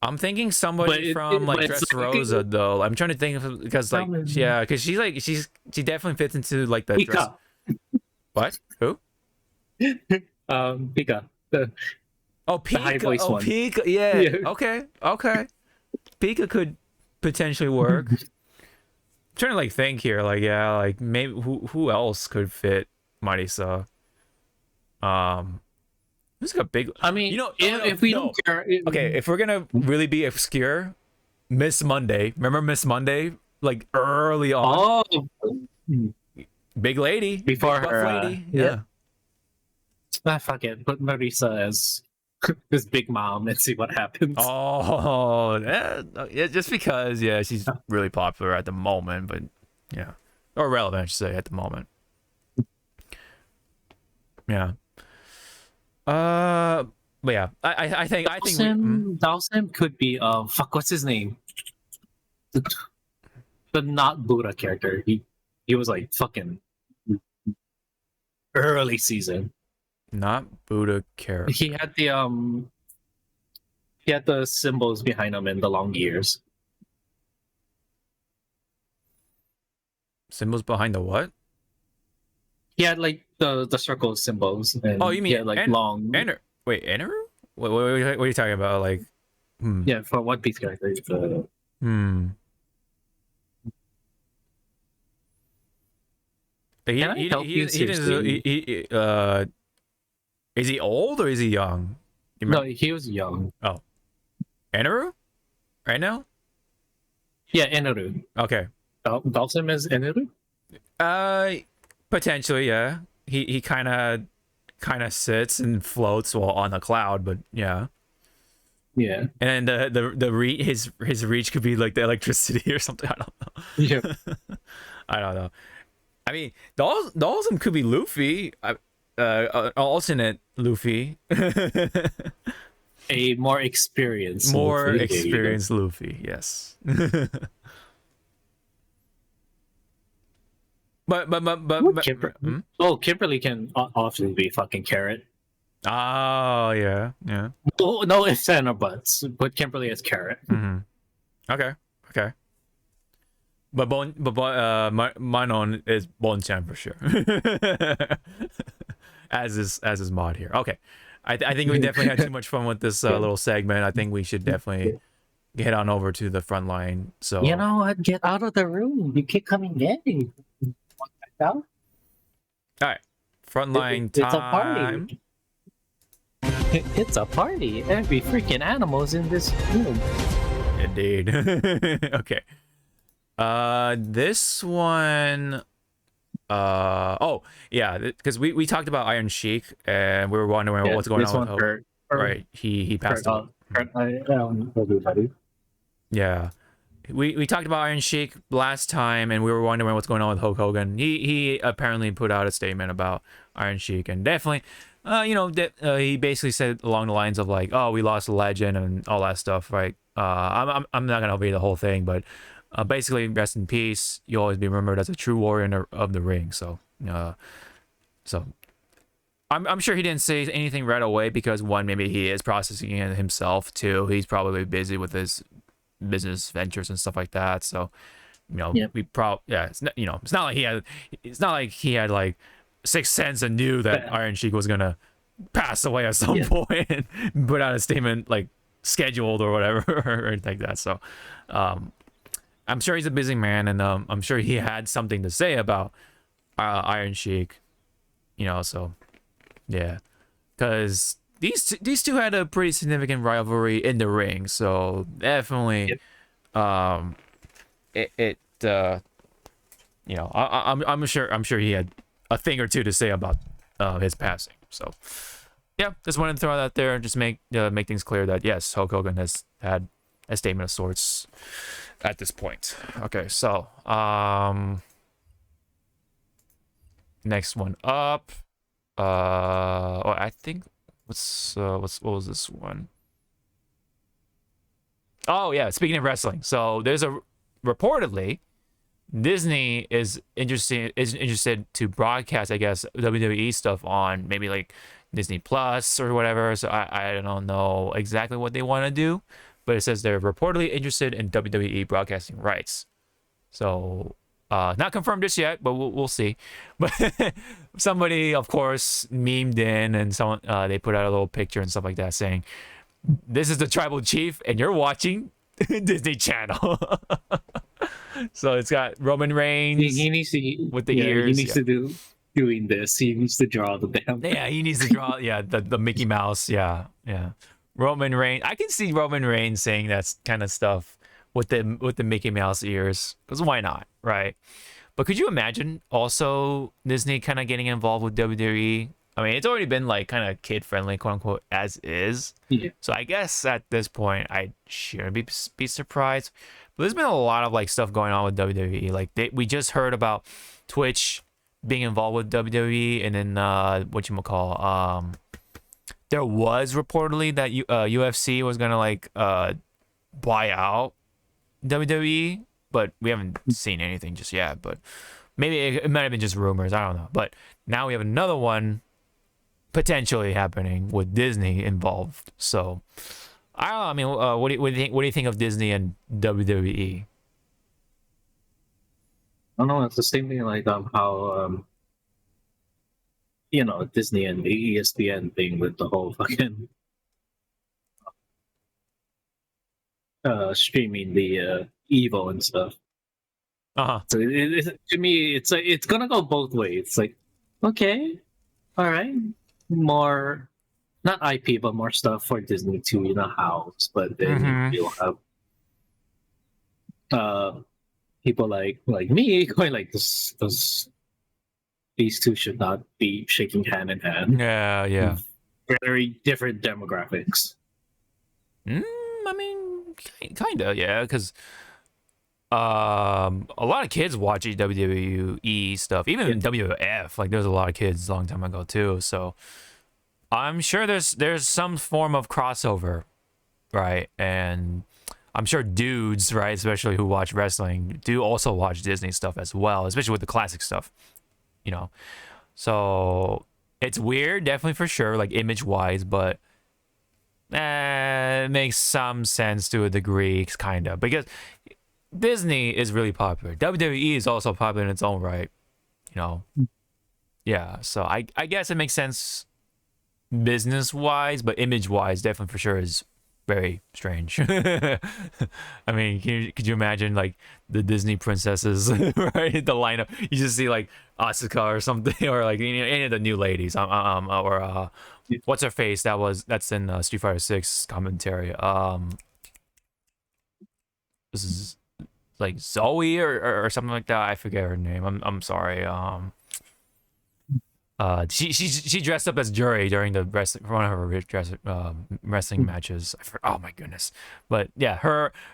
I'm thinking somebody from Dressrosa though. I'm trying to think of because because she definitely fits into like the Pika. dress. What? Who? Pika. Pika. The high voice one. Pika. Yeah. Okay. Pika could potentially work. I'm trying to think here. Maybe who else could fit Marisa? Who's got big? I mean, if we don't care. Okay, if we're gonna really be obscure, Miss Monday. Remember Miss Monday? Like early on. Oh, big lady. Before big her. Lady. Yeah. Fuck it. Put Marisa as this big mom and see what happens. Oh, yeah, just because, yeah, she's really popular at the moment, but yeah, or relevant, I should say, at the moment. Yeah. But yeah, I think Dawson could be fuck, what's his name? The not Buddha character. He was like fucking early season. not Buddha character. He had the symbols behind him and the long ears. Symbols behind the what? He had like the circle symbols. And Oh, you mean he had, like long? Wait, Eneru? What are you talking about? Like, Yeah, for One Piece characters. But Can I help you, is he old or is he young? You No, remember? he was young. Eneru? Right now? Yeah, Eneru. Okay. Dawson is Eneru? Potentially, yeah. He kind of sits and floats while on a cloud, but yeah. Yeah. And his reach could be like the electricity or something. I don't know. Yeah. I don't know. I mean, the ultimate could be Luffy, an alternate Luffy, A more experienced. more Luffy. experienced Luffy. Yes. but Kimberly can often be fucking Carrot. Oh yeah. Oh, no ifs and or buts, but Kimberly is Carrot. Okay. But Manon is Bonchan for sure. as is Mod here. Okay. I think we definitely had too much fun with this little segment. I think we should definitely get on over to the front line. So You know what? Get out of the room. You keep coming in. all right. Frontline It's a time. party. It's a party. Every freaking animal's in this room. Indeed. Okay. This one. Oh yeah, because we talked about Iron Sheik and we were wondering what's going on with Hulk. Right, he passed away. Everybody. Yeah, we talked about Iron Sheik last time, and we were wondering what's going on with Hulk Hogan. He apparently put out a statement about Iron Sheik, and definitely, he basically said along the lines of like, "Oh, we lost a legend and all that stuff." Right. I'm not gonna read the whole thing, but basically, rest in peace. You'll always be remembered as a true warrior of the ring. So, I'm sure he didn't say anything right away because one, maybe he is processing it himself. Two, he's probably busy with his business ventures and stuff like that. So, it's not, it's not like he had like sixth sense and knew that Iron Sheik was gonna pass away at some point and put out a statement like scheduled or whatever or anything like that. So, I'm sure he's a busy man, and I'm sure he had something to say about Iron Sheik, so yeah, because these two had a pretty significant rivalry in the ring, so definitely, I'm sure he had a thing or two to say about his passing. So yeah, just wanted to throw that out there and just make things clear that yes, Hulk Hogan has had a statement of sorts at this point. Okay, so next one up. I think what was this one? Oh yeah, speaking of wrestling, so there's reportedly Disney is interested to broadcast, I guess, WWE stuff on maybe like Disney Plus or whatever. So I don't know exactly what they want to do, but it says they're reportedly interested in WWE broadcasting rights. So not confirmed just yet, but we'll see. But somebody, of course, memed in, and someone they put out a little picture and stuff like that saying, "This is the tribal chief, and you're watching Disney Channel." So it's got Roman Reigns. He needs to with the ears. He needs to doing this. He needs to draw the damn. Yeah, he needs to draw. Yeah, the Mickey Mouse. Yeah. Roman Reigns. I can see Roman Reigns saying that kind of stuff with the Mickey Mouse ears, because why not, right? But could you imagine also Disney kind of getting involved with WWE I mean, it's already been like kind of kid friendly, quote unquote, as is. Yeah. So I guess at this point, I shouldn't be surprised. But there's been a lot of like stuff going on with WWE. Like we just heard about Twitch being involved with WWE, and then there was reportedly that UFC was gonna like buy out WWE, but we haven't seen anything just yet. But maybe it might have been just rumors. I don't know. But now we have another one potentially happening with Disney involved. So I don't know. I mean, what do you think? What do you think of Disney and WWE? I don't know. It's the same thing like how Disney and the ESPN thing with the whole fucking streaming the Evo and stuff. So to me, it's like it's gonna go both ways. It's like, okay, all right, more not IP, but more stuff for Disney to house. But then you'll have people like me going like this. These two should not be shaking hand in hand. Yeah. Very different demographics. I mean, kind of, yeah, because a lot of kids watch WWE stuff, even WWF. Like, there's a lot of kids a long time ago too. So I'm sure there's some form of crossover, right? And I'm sure dudes, right, especially who watch wrestling, do also watch Disney stuff as well, especially with the classic stuff. So it's weird, definitely for sure, like image wise, but it makes some sense to a degree, kind of, because Disney is really popular. WWE is also popular in its own right, yeah. So I guess it makes sense business wise, but image wise, definitely for sure is very strange. I mean, could you imagine like the Disney princesses, right? The lineup, you just see like Asuka or something, or like any of the new ladies, or what's her face that's in Street Fighter 6 commentary. This is like Zoe or something like that. I forget her name. I'm sorry. She dressed up as Jury during the one of her wrestling matches. Oh my goodness! But yeah,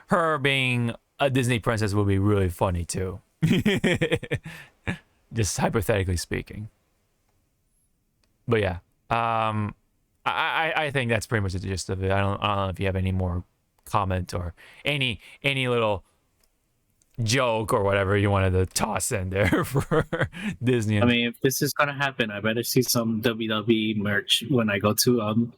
her being a Disney princess would be really funny too. Just hypothetically speaking. But yeah, I think that's pretty much the gist of it. I don't know if you have any more comment or any little joke or whatever you wanted to toss in there for Disney. I mean, if this is gonna happen, I better see some WWE merch when I go to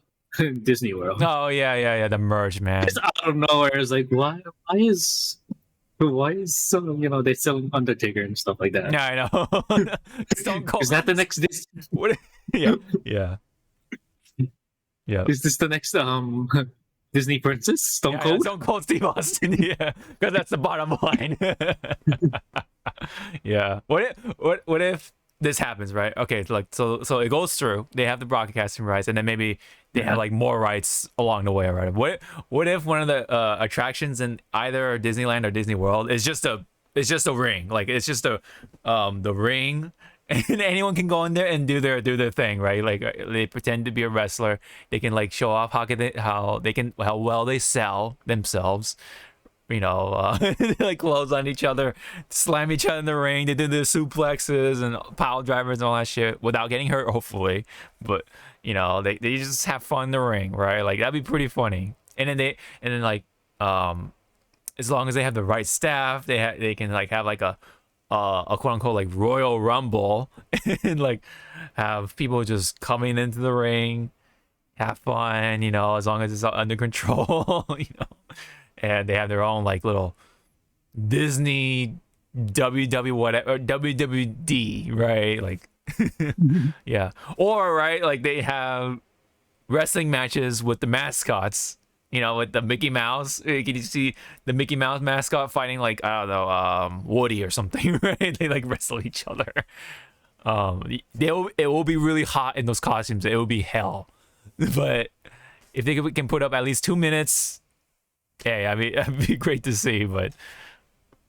Disney World. Oh yeah, the merch, man. It's out of nowhere. It's like, why is so they're selling Undertaker and stuff like that? Yeah, I know. Stone Cold. Is that the next Disney? What? Yeah. Is this the next Disney princess? Stone Cold? Stone Cold Steve Austin, yeah, because that's the bottom line. Yeah. What if this happens, right? Okay, so it goes through. They have the broadcasting rights, and then maybe they have like more rights along the way, right? What if one of the attractions in either Disneyland or Disney World is just a ring, like it's just the ring. And anyone can go in there and do their thing, right? Like they pretend to be a wrestler. They can like show off how well they sell themselves. They like close on each other, slam each other in the ring. They do the suplexes and pile drivers and all that shit without getting hurt, hopefully. But they just have fun in the ring, right? Like that'd be pretty funny. And then like as long as they have the right staff, they can like have like a quote unquote like Royal Rumble and like have people just coming into the ring, have fun, as long as it's under control, and they have their own like little Disney WWD, right? Like yeah. Or right, like they have wrestling matches with the mascots. With the Mickey Mouse, can you see the Mickey Mouse mascot fighting like, I don't know, Woody or something, right? They like wrestle each other. It will be really hot in those costumes. It will be hell. But if they can put up at least 2 minutes, hey, I mean, it'd be great to see. But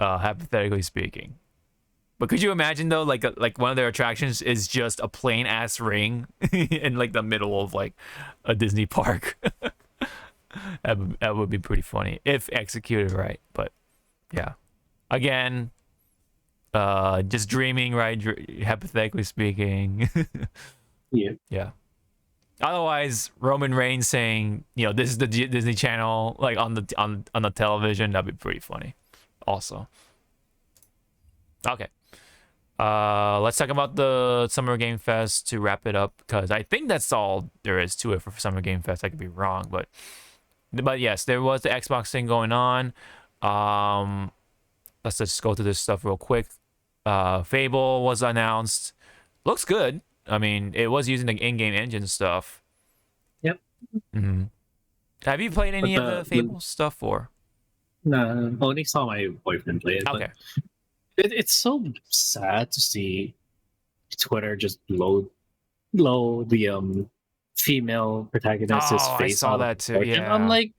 hypothetically speaking, But could you imagine though, like one of their attractions is just a plain ass ring in like the middle of like a Disney park? That would be pretty funny if executed right. But yeah, again, just dreaming, right? Hypothetically speaking. Yeah. Yeah. Otherwise, Roman Reigns saying, you know, this is the Disney Channel, like on the television, that'd be pretty funny. Also. Okay. Let's talk about the Summer Game Fest to wrap it up, because I think that's all there is to it for Summer Game Fest. I could be wrong, but yes, there was the Xbox thing going on. Let's just go through this stuff real quick. Fable was announced. Looks good. I mean, it was using the in-game engine stuff. Yep. Mm-hmm. Have you played any of the Fable stuff, or? No, only saw my boyfriend play it. Okay. But it's so sad to see Twitter just blow the female protagonist's Oh, face. I saw on that too. board. And Yeah. I'm like,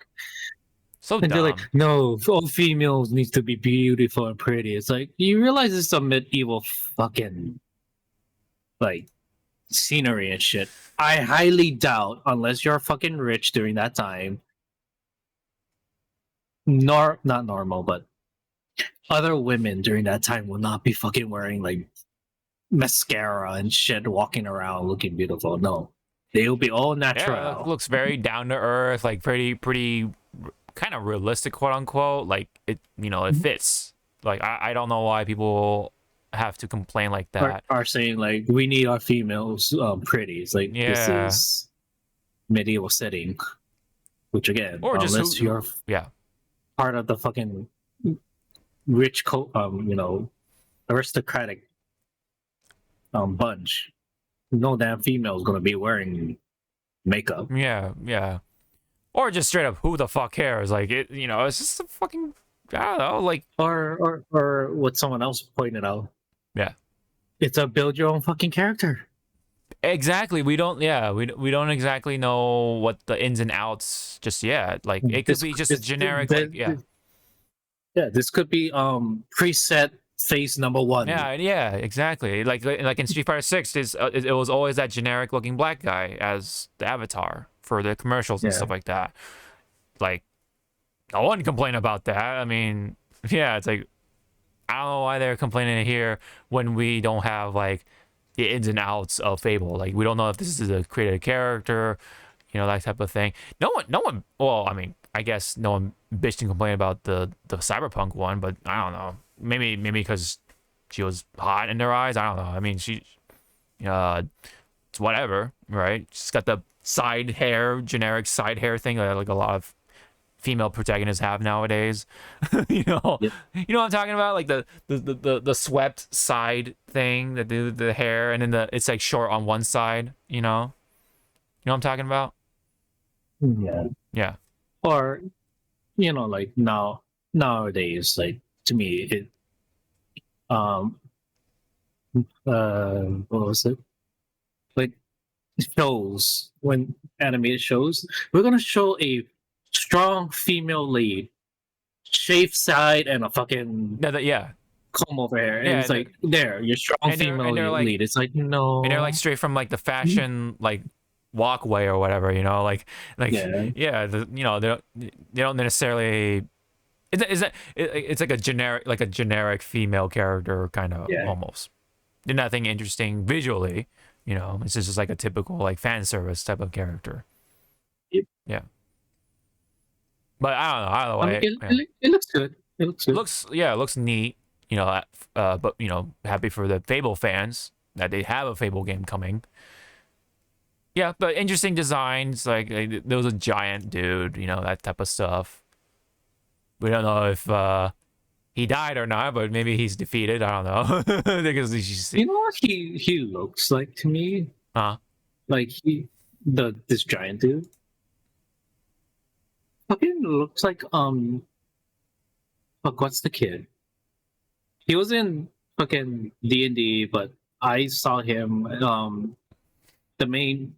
So and dumb. they're like, no, all females needs to be beautiful and pretty. It's like, you realize it's a medieval fucking like scenery and shit. I highly doubt, unless you're fucking rich during that time, not normal, but other women during that time will not be fucking wearing like mascara and shit, walking around looking beautiful. No, they'll be all natural. Yeah, it looks very down to earth, like pretty kind of realistic, quote unquote. Like it, you know, it fits. Like I don't know why people have to complain like that. Are saying like we need our females pretty. It's like this Yeah. is medieval setting, which again, Or just unless you're yeah. part of the fucking rich, aristocratic bunch, no damn female is gonna be wearing makeup. Yeah. Or just straight up, who the fuck cares? Like it, you know, it's just a fucking, I don't know, like Or what someone else pointed out. Yeah. It's a build your own fucking character. Exactly. We don't exactly know what the ins and outs just yet. Like it could be just a generic, Yeah, this could be preset phase number 1. Yeah, exactly. Like in Street Fighter 6, it was always that generic looking black guy as the avatar for the commercials and stuff like that. Like, no one complained about that. I mean, yeah, it's like, I don't know why they're complaining here when we don't have like the ins and outs of Fable. Like, we don't know if this is a created character, you know, that type of thing. No one. Well, I mean, I guess no one bitched and complained about the Cyberpunk one, but I don't know. Maybe because she was hot in their eyes. I don't know. I mean, it's whatever, right? She's got the generic side hair thing that like a lot of female protagonists have nowadays. You know, Yep. You know what I'm talking about? Like the swept side thing, the hair, and then it's like short on one side. You know what I'm talking about? Yeah. Or like nowadays, like to me it what was it? Like shows, when animated shows, we're gonna show a strong female lead, shaved side and a fucking Yeah. comb over hair. And Yeah, it's like your strong and they're female like- lead. It's like no. And they're like straight from like the fashion like walkway or whatever, you know, like Yeah. they don't necessarily. It's like a generic female character kind of almost. There's nothing interesting visually, you know. It's just like a typical like fan service type of character. Yep. Yeah. But I don't know. Either way, It looks good. It looks good. It looks neat. You know, but you know, happy for the Fable fans that they have a Fable game coming. Yeah, but interesting designs. Like there was a giant dude, you know, that type of stuff. We don't know if he died or not, but maybe he's defeated. I don't know. Because You know what he looks like to me? Like this giant dude. Fucking looks like fuck, what's the kid? He was in fucking D&D, but I saw him the main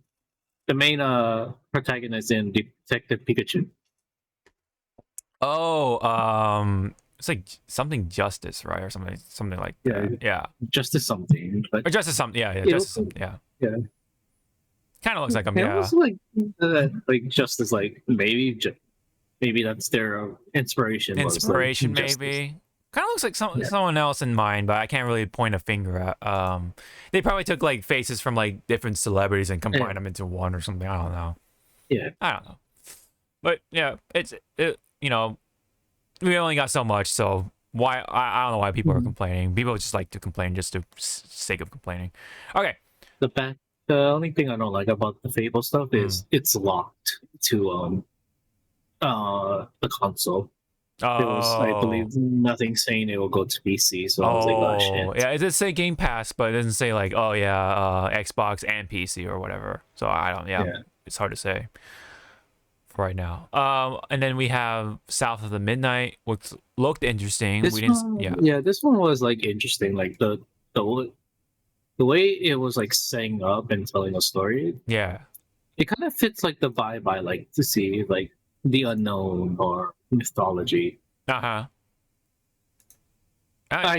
protagonist in Detective Pikachu. Oh, it's like something justice, right, or something like that. Yeah. Justice something, but Or justice something. Yeah, it justice also- something. Yeah. yeah. Kind of looks like him. It Yeah. was like Justice, like maybe that's their inspiration. Inspiration, was, like, Justice. maybe. Kind of looks like someone else in mind, but I can't really point a finger at. They probably took like faces from like different celebrities and combined them into one or something. I don't know. Yeah. I don't know. But yeah, you know, we only got so much, so why I don't know why people are complaining. People just like to complain just to sake of complaining. Okay. The only thing I don't like about the Fable stuff is it's locked to the console. There was, I believe, nothing saying it will go to PC, so I was like, oh shit. Yeah, it did say Game Pass, but it doesn't say like, oh yeah, Xbox and PC or whatever. So I don't. Yeah, it's hard to say for right now. And then we have South of the Midnight, which looked interesting. This one was like interesting. Like the way it was like setting up and telling a story. Yeah, it kind of fits like the vibe I like to see, like the unknown or mythology. I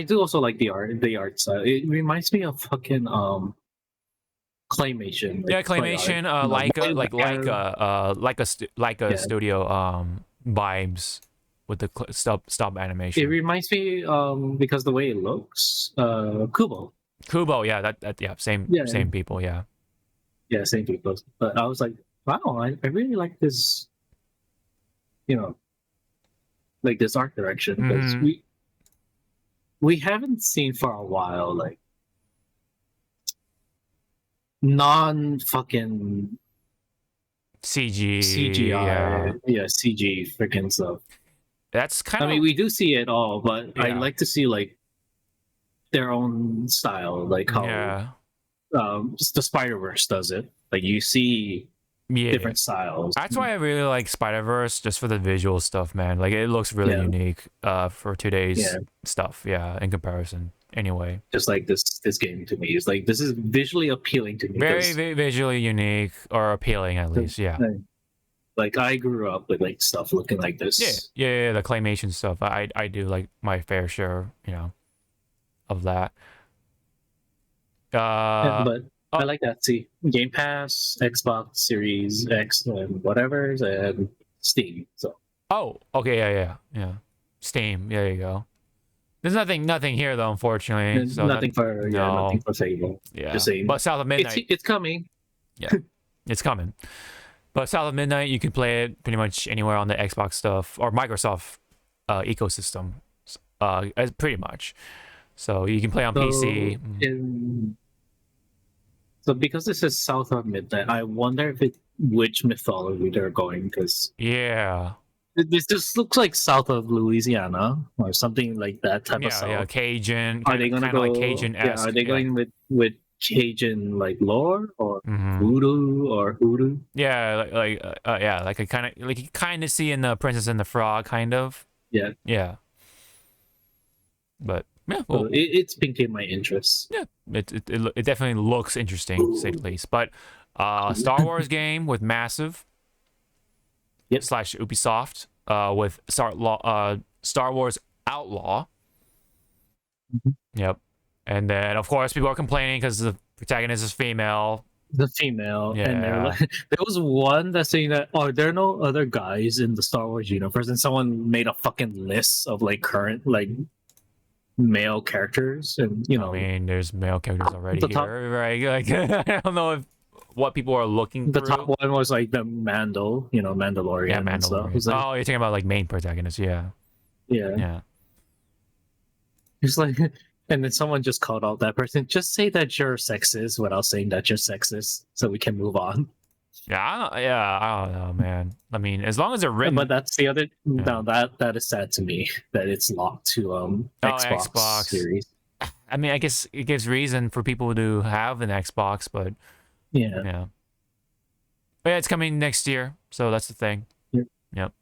do also like the art style. It reminds me of fucking claymation. Like, claymation, like a studio vibes with the stop animation. It reminds me because the way it looks, Kubo, yeah, same people, yeah, same people. But I was like, wow, I really like this, like this art direction, because we haven't seen for a while like non fucking CGI, CG freaking stuff. That's kind of. I mean, we do see it all, but I like to see like their own style, like how the Spider-Verse does it. Like you see different styles. That's why I really like Spider-Verse, just for the visual stuff, man. Like it looks really unique for today's stuff. Yeah, in comparison. Anyway, just like this game to me is like, this is visually appealing to me. Very visually unique, or appealing at least. Yeah. Like I grew up with like stuff looking like this. Yeah, the claymation stuff. I do like my fair share, of that. But I like that. See, Game Pass, Xbox Series X, and whatever's, and Steam. So. Oh, okay, yeah. Steam. There you go. There's nothing here though, unfortunately. So nothing for Fable. Yeah. Just saying. But South of Midnight. It's coming. Yeah, it's coming. But South of Midnight, you can play it pretty much anywhere on the Xbox stuff or Microsoft ecosystem, pretty much. So you can play on PC. So because this is South of Midnight, I wonder which mythology they're going, because this just looks like South of Louisiana or something like that type of stuff. Yeah, Cajun. Are they gonna go like Cajun-esque? Are they going with Cajun like lore or voodoo or hoodoo? Yeah, like you kind of see in the Princess and the Frog, kind of. Yeah. But yeah, well, so it's piquing my interest. Yeah, it definitely looks interesting, to say the least. But Star Wars game with Massive. / Ubisoft with Star Wars Outlaw. Yep. And then of course people are complaining because the protagonist is female. The female. Yeah. And like, there was one that's saying that, are there no other guys in the Star Wars universe? And someone made a fucking list of like current like male characters, and I mean, there's male characters already here, right? Like I don't know what people are looking the through. Top one was like the Mandalorian. Yeah, Mandalorian. Like, oh, you're talking about like main protagonist, yeah. It's like, and then someone just called out that person. Just say that you're sexist without saying that you're sexist, so we can move on. I don't know, man. I mean, as long as they're written. But that's the other. No, that is sad to me that it's locked to Xbox Series. I mean, I guess it gives reason for people to have an Xbox, but yeah. But yeah, it's coming next year, so that's the thing. Yep.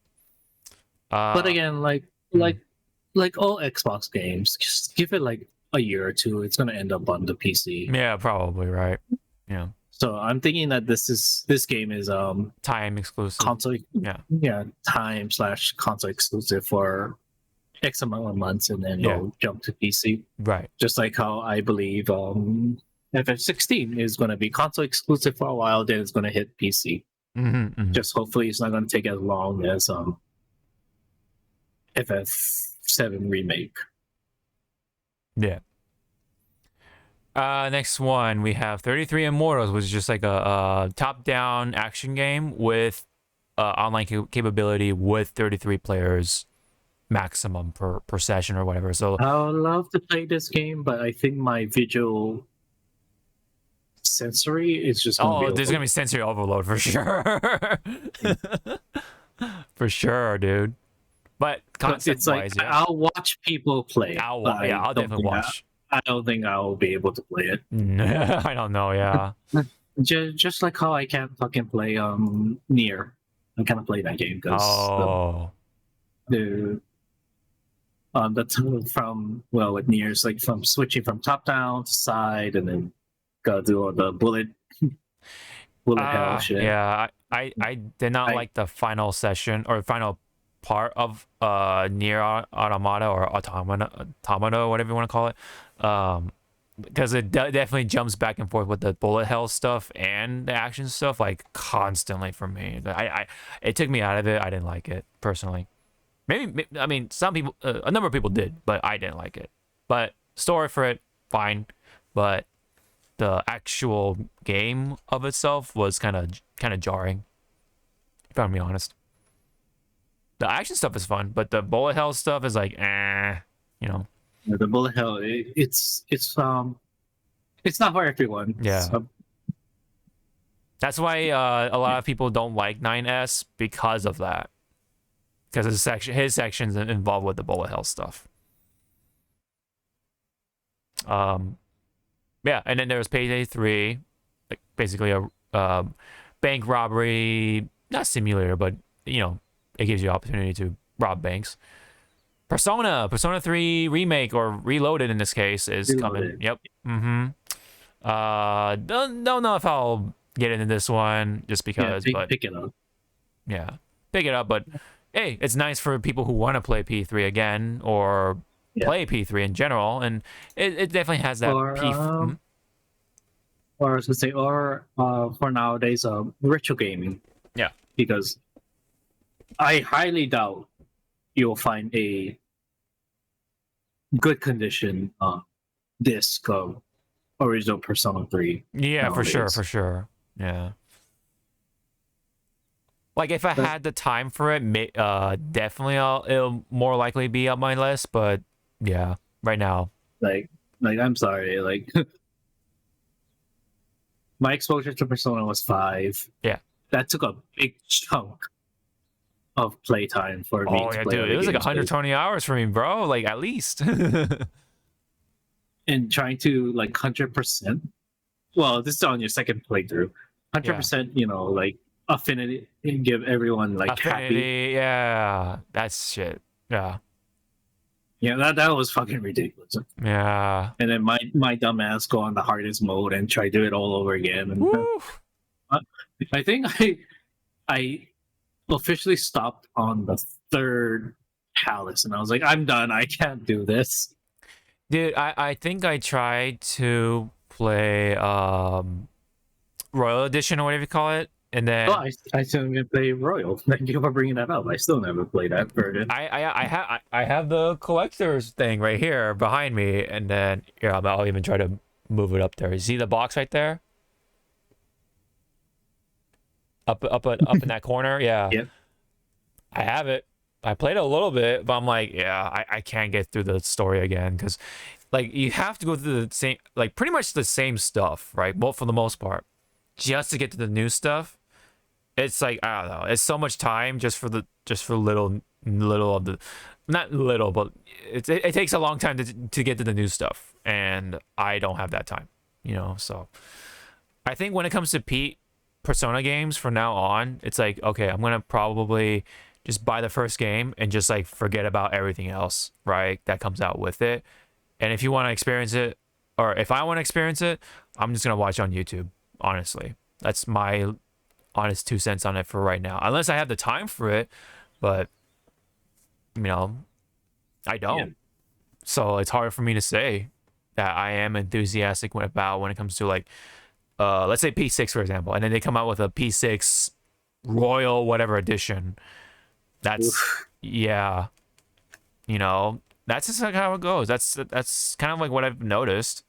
But again, like all Xbox games, just give it like a year or two. It's gonna end up on the PC. Yeah, probably right. Yeah. So I'm thinking that this game is time exclusive. Console. Time / console exclusive for X amount of months and then Yeah. it'll jump to PC. Right. Just like how I believe FF16 is going to be console exclusive for a while, then it's going to hit PC. Just hopefully it's not going to take as long as FF7 remake. Yeah. Next one, we have 33 Immortals, which is just like a top-down action game with online capability with 33 players maximum per session or whatever. So I would love to play this game, but I think my visual sensory is just going to be there's gonna be sensory overload for sure. For sure, dude. But it's like yeah. I'll watch people play. I'll I definitely watch. I don't think I'll be able to play it. I don't know. Yeah. Just like how I can't fucking play Nier. I can't play that game because the from with Nier is like from switching from top down to side and then gotta do all the bullet hell shit. Yeah, I did not like the final session or final part of Nier Automata or Automata, whatever you want to call it, because it definitely jumps back and forth with the bullet hell stuff and the action stuff like constantly for me. It took me out of it. I didn't like it personally. Maybe I mean some people, a number of people did, but I didn't like it. But story for it, fine, but the actual game of itself was kind of jarring, if I'm being honest. The action stuff is fun, but the bullet hell stuff is like, you know. Yeah, the bullet hell, it's not for everyone. Yeah. So, that's why a lot of people don't like 9S because of that. Because his section's involved with the bullet hell stuff. Yeah, and then there was Payday 3, like basically a bank robbery, not simulator, but you know, it gives you opportunity to rob banks. Persona 3 remake or Reloaded in this case is coming. Yep. Don't know if I'll get into this one just because, but pick it up. Yeah, pick it up. But hey, it's nice for people who want to play P3 again or play P3 in general, and it definitely has that or P. Or I was gonna say, for nowadays, retro gaming. Yeah, because I highly doubt you'll find a good condition disc of original Persona 3. Yeah, nowadays. for sure. Yeah. Like if I had the time for it, definitely it'll more likely be on my list. But yeah, right now, like I'm sorry, like my exposure to Persona was 5. Yeah, that took a big chunk of playtime for me. Oh yeah, dude, it was like 120 hours for me, bro. Like at least. And trying to like 100%. Well, this is on your second playthrough. 100%, you know, like affinity and give everyone like affinity, happy. Yeah, that's shit. Yeah. Yeah, that was fucking ridiculous. Yeah. And then my dumb ass go on the hardest mode and try to do it all over again. And I think I officially stopped on the 3rd palace, and I was like, I'm done. I can't do this. Dude, I think I tried to play Royal Edition or whatever you call it, and then I still didn't play Royal. Thank you for bringing that up. I still never played that version. I have the collector's thing right here behind me, and then I'll even try to move it up there. You see the box right there? Up in that corner, yeah. Yep. I have it. I played it a little bit, but I'm like, I can't get through the story again because, like, you have to go through the same, like, pretty much the same stuff, right? Well, for the most part, just to get to the new stuff. It's like I don't know. It's so much time just for little of the, not little, but it takes a long time to get to the new stuff, and I don't have that time, you know. So I think when it comes to Persona games from now on, it's like, okay, I'm gonna probably just buy the first game and just like forget about everything else, right? That comes out with it. And if you want to experience it, or if I want to experience it, I'm just gonna watch on YouTube. Honestly, that's my honest 2 cents on it for right now. Unless I have the time for it, but you know, I don't. Yeah. So it's hard for me to say that I am enthusiastic about when it comes to like, let's say P6 for example, and then they come out with a P6 Royal whatever edition. That's yeah, you know, that's just like how it goes. That's kind of like what I've noticed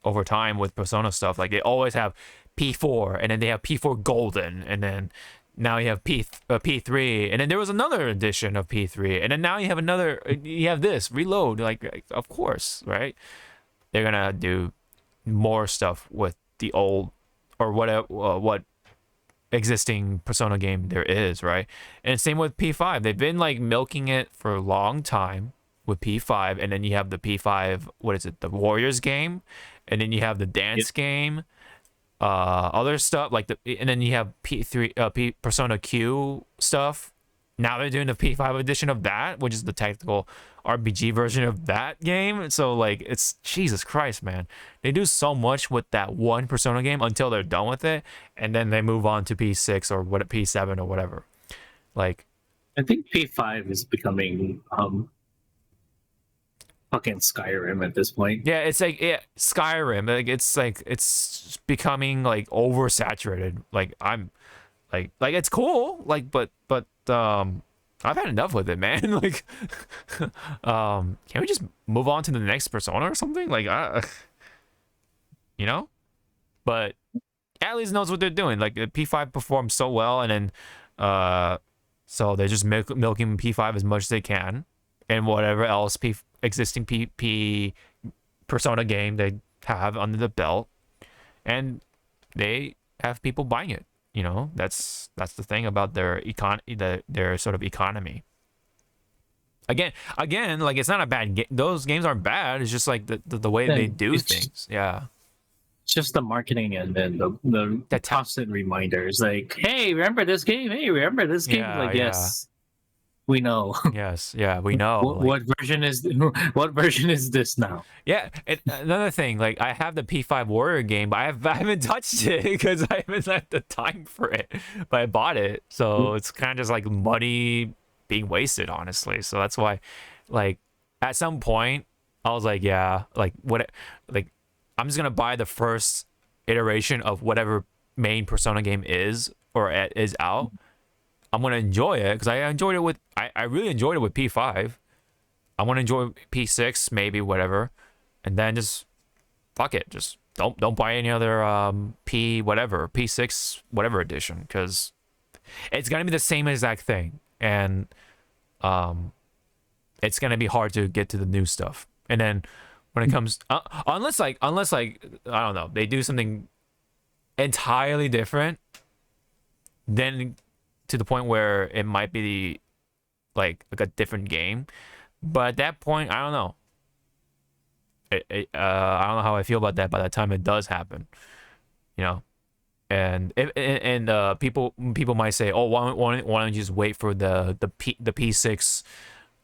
over time with Persona stuff. Like they always have P4, and then they have P4 Golden, and then now you have P3, and then there was another edition of P3, and then now you have another. You have this Reload. Like of course, right? They're gonna do more stuff with the old or whatever what existing Persona game there is, right? And same with P5. They've been like milking it for a long time with P5, and then you have the P5, what is it, the Warriors game, and then you have the dance game, other stuff like and then you have P3 Persona Q stuff. Now they're doing the P5 edition of that, which is the tactical RPG version of that game. So like, it's Jesus Christ, man. They do so much with that one Persona game until they're done with it, and then they move on to P6 or what P7 or whatever. Like, I think P5 is becoming fucking Skyrim at this point. yeah, it's like Skyrim. Like it's becoming like oversaturated. Like I'm like it's cool. Like but I've had enough with it, man. Like can we just move on to the next Persona or something? Like you know? But at least knows what they're doing. Like the P5 performs so well, and then so they're just milking P5 as much as they can, and whatever else existing P Persona game they have under the belt, and they have people buying it. You know, that's the thing about their their sort of economy. Again, like it's not a bad game. Those games aren't bad. It's just like the way they do things. Yeah. It's just the marketing and then the constant reminders like, hey, remember this game? Hey, remember this game? Yeah, like, yes, we know. Yes, yeah, we know. What version is this now? Yeah, another thing, like I have the P5 Warrior game, but I haven't touched it because I haven't had the time for it. But I bought it, so it's kind of just like money being wasted, honestly. So that's why, like, at some point, I was like, yeah, like I'm just gonna buy the first iteration of whatever main Persona game is out. I'm gonna enjoy it because I enjoyed it with I really enjoyed it with P5. I want to enjoy P6 maybe, whatever, and then just fuck it, just don't buy any other P6 whatever edition, because it's gonna be the same exact thing, and it's gonna be hard to get to the new stuff. And then when it comes unless like I don't know, they do something entirely different, then to the point where it might be like a different game. But at that point, I don't know. I don't know how I feel about that by the time it does happen, you know. And people might say, oh, why don't you just wait for the P6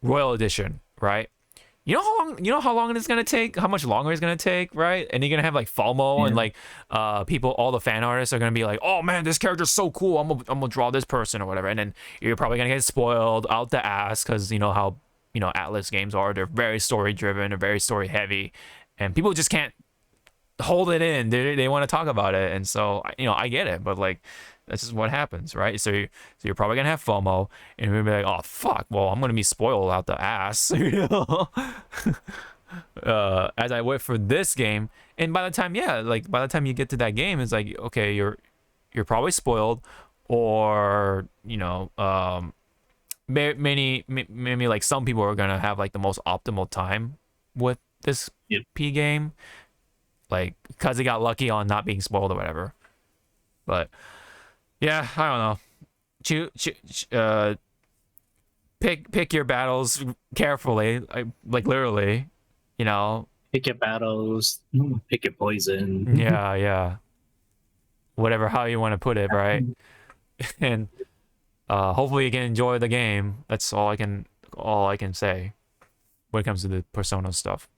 Royal Edition, right? You know how long it's gonna take, how much longer it's gonna take, right? And you're gonna have like FOMO, and like all the fan artists are gonna be like, oh man, this character's so cool, I'm gonna draw this person or whatever, and then you're probably gonna get spoiled out the ass, because you know how Atlas games are. They're very story driven, they're very story heavy, and people just can't hold it in. They want to talk about it, and so I get it, but like that's just what happens, right? So you're probably gonna have FOMO, and you're gonna be like, oh fuck, well I'm gonna be spoiled out the ass, as I wait for this game. And by the time you get to that game, it's like, okay, you're probably spoiled, or maybe like some people are gonna have like the most optimal time with this P game, like because they got lucky on not being spoiled or whatever. But yeah, I don't know. Pick your battles carefully, like literally, Pick your battles, pick your poison. Yeah. Whatever, how you want to put it, right? And hopefully you can enjoy the game. That's all I can say when it comes to the Persona stuff.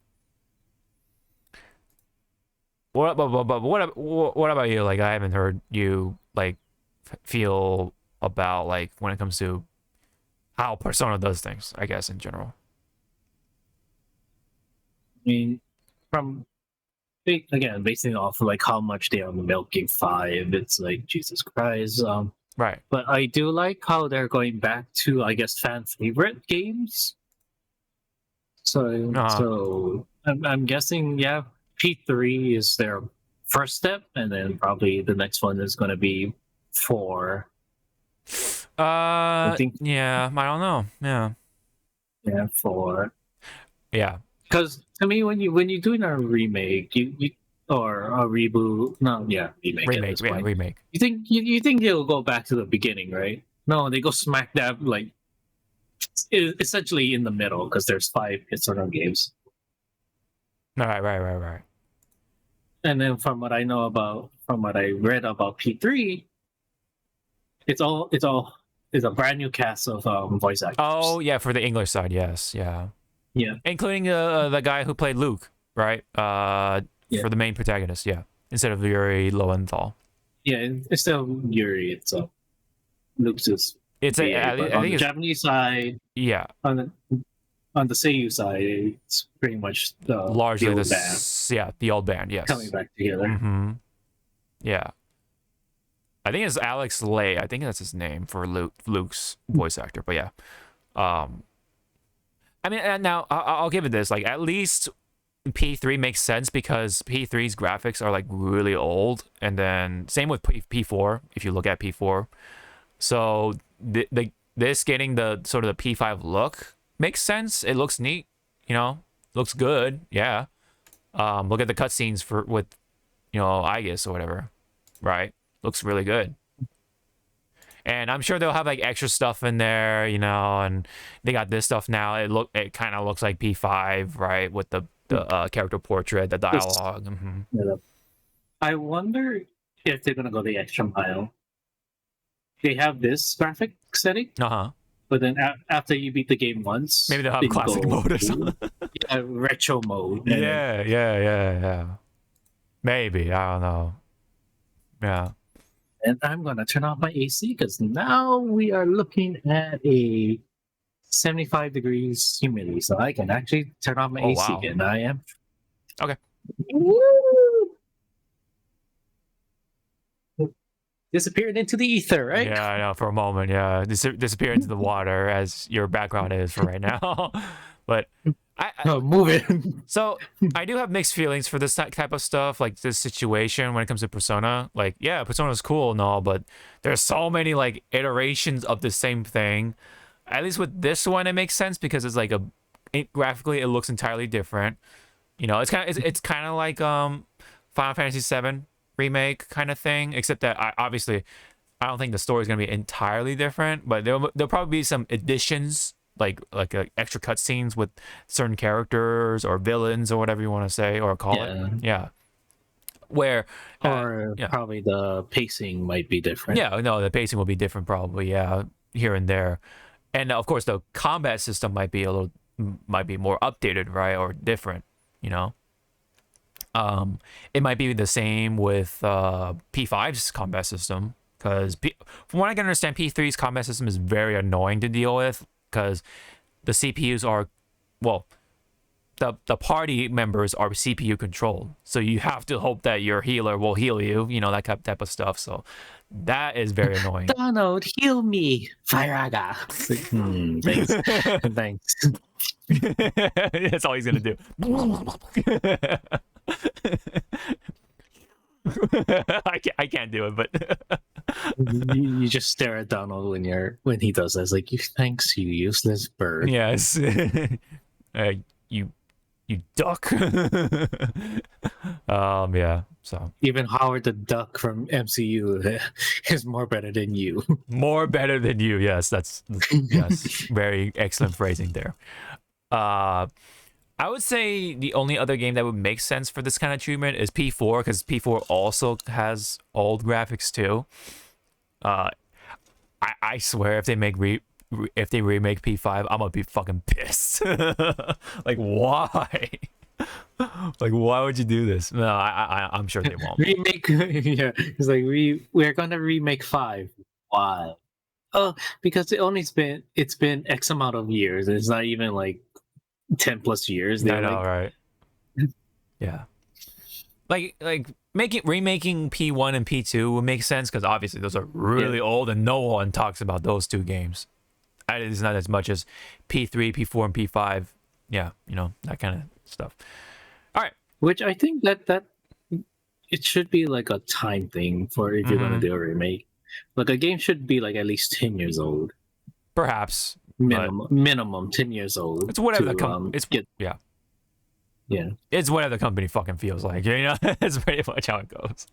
What about you? Like, I haven't heard you like feel about like when it comes to how Persona does things, I guess, in general. mean, from again, basing off of like how much they are milking 5, it's like Jesus Christ. Right. But I do like how they're going back to, I guess, fan favorite games. So, I'm guessing, yeah, P3 is their first step, and then probably the next one is going to be 4. I think, yeah, I don't know. yeah, 4. Yeah. Because to me, when you do a remake, you or a reboot, no, yeah, remake. At this point. Remake. You think they'll go back to the beginning, right? No, they go smack dab like essentially in the middle because there's 5 sort of games. Right. And then from what I read about P3, it's a brand new cast of voice actors. Oh yeah, for the English side, yes, yeah, including the guy who played Luke, right? For the main protagonist, yeah, instead of Yuri Lowenthal. Yeah, it's still Yuri. It's Luke's is. I think on the it's Japanese side. Yeah. On the Seiyu side, it's pretty much largely the old band. The old band, yes, coming back together. Mm-hmm. Yeah. I think it's Alex Lay. I think that's his name for Luke's voice actor. But yeah, I mean, and now I'll give it this. Like, at least P3 makes sense because P3's graphics are like really old, and then same with P4. If you look at P4, so this getting the sort of the P5 look makes sense. It looks neat, looks good. Yeah. Look at the cutscenes with Aegis or whatever, right? Looks really good. And I'm sure they'll have like extra stuff in there, and they got this stuff now. It kind of looks like P5, right? With the character portrait, the dialogue. Mm-hmm. Yeah. I wonder if they're gonna go the extra mile. They have this graphic setting, but then after you beat the game once, maybe they'll have classic mode or something. Yeah, retro mode. Yeah. Maybe, I don't know. Yeah. And I'm gonna turn off my AC because now we are looking at a 75 degrees humidity, so I can actually turn off my AC again. I am. Okay. Woo! Disappeared into the ether, right? Yeah, I know, for a moment. Yeah, disappear into the water as your background is for right now. But move it. So I do have mixed feelings for this type of stuff, like this situation when it comes to Persona. Like, yeah, Persona's cool and all, but there's so many like iterations of the same thing. At least with this one, it makes sense because it's like graphically it looks entirely different. It's kind of like Final Fantasy VII remake kind of thing, except that I don't think the story is gonna be entirely different, but there'll probably be some additions. Like extra cutscenes with certain characters or villains or whatever you want to say or call it. Yeah. Where probably the pacing might be different. Yeah, no, the pacing will be different probably. Yeah, here and there, and of course the combat system might be more updated, right, or different. It might be the same with P5's combat system because from what I can understand, P3's combat system is very annoying to deal with. Because the CPUs are, the party members are CPU controlled, so you have to hope that your healer will heal you, that type of stuff. So that is very annoying. Donald, heal me, Firaga. Thanks. That's all he's gonna do. I can't do it, but you just stare at Donald when he does that. It's like, thanks, you useless bird. Yes. You duck. Yeah. So even Howard the Duck from MCU is more better than you. More better than you. Yes, that's yes. Very excellent phrasing there. I would say the only other game that would make sense for this kind of treatment is P4, because P4 also has old graphics too. I swear if they remake P5, I'm gonna be fucking pissed. Like, why? Like, why would you do this? No, I'm sure they won't. Remake, yeah. It's like we're gonna remake 5. Why? Oh, because it's been X amount of years. It's not even like 10 plus years. I know, right? Yeah. Like remaking P1 and P2 would make sense because obviously those are really old and no one talks about those two games. It's not as much as P3, P4, and P5. Yeah, you know, that kind of stuff. All right. Which I think that it should be like a time thing for if you're gonna do a remake. Like a game should be like at least 10 years old. Perhaps. Minimum 10 years old. It's whatever yeah. It's whatever the company fucking feels like. You know, that's pretty much how it goes.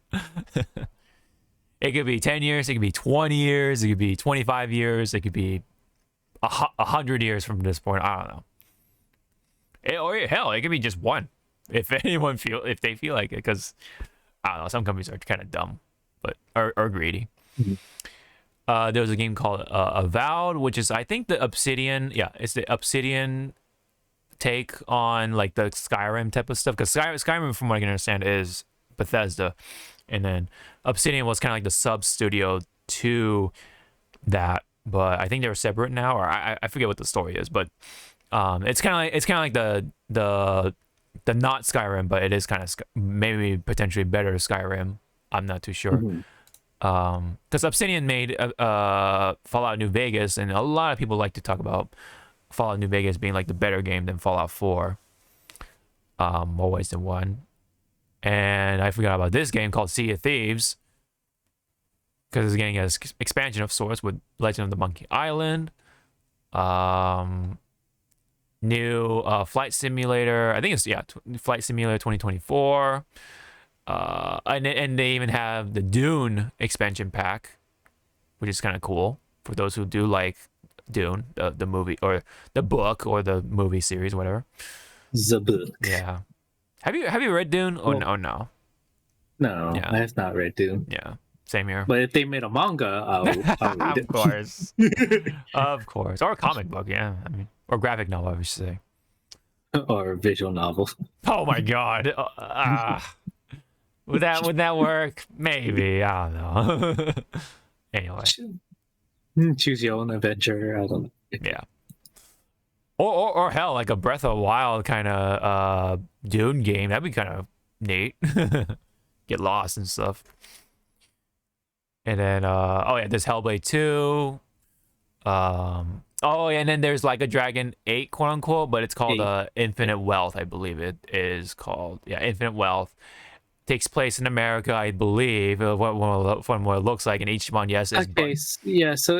It could be 10 years, it could be 20 years, it could be 25 years, it could be 100 years from this point. I don't know. Or hell, it could be just one. If they feel like it, because I don't know, some companies are kind of dumb, but or greedy. There was a game called Avowed, which is I think the Obsidian. Yeah, it's the Obsidian take on like the Skyrim type of stuff. Because Skyrim, from what I can understand, is Bethesda, and then Obsidian was kind of like the sub studio to that. But I think they're separate now, or I forget what the story is. But it's kind of like the not Skyrim, but it is kind of maybe potentially better Skyrim. I'm not too sure. Because Obsidian made Fallout New Vegas, and a lot of people like to talk about Fallout New Vegas being like the better game than Fallout 4, more ways than one. And I forgot about this game called Sea of Thieves, because it's getting an expansion of sorts with Legend of the Monkey Island, new Flight Simulator. I think it's Flight Simulator 2024. And they even have the Dune expansion pack, which is kind of cool for those who do like Dune, the movie or the book or the movie series, whatever. The book. Yeah. Have you read Dune? Oh no. No, Yeah. I have not read Dune. Yeah. Same here. But if they made a manga, I'll read it. Of course. Of course. Or a comic book, yeah. I mean, or graphic novel, I should say. Or a visual novel. Oh my god. Would that work? Maybe. I don't know. Anyway. Choose your own adventure. I don't know. Yeah. Or hell, like a Breath of the Wild kind of Dune game. That'd be kind of neat. Get lost and stuff. And then there's Hellblade 2. And then there's like a Dragon 8, quote unquote, but it's called Infinite Wealth, I believe it is called. Yeah, Infinite Wealth. Takes place in America, I believe, from what it looks like, and each one, yes, is okay, yeah. So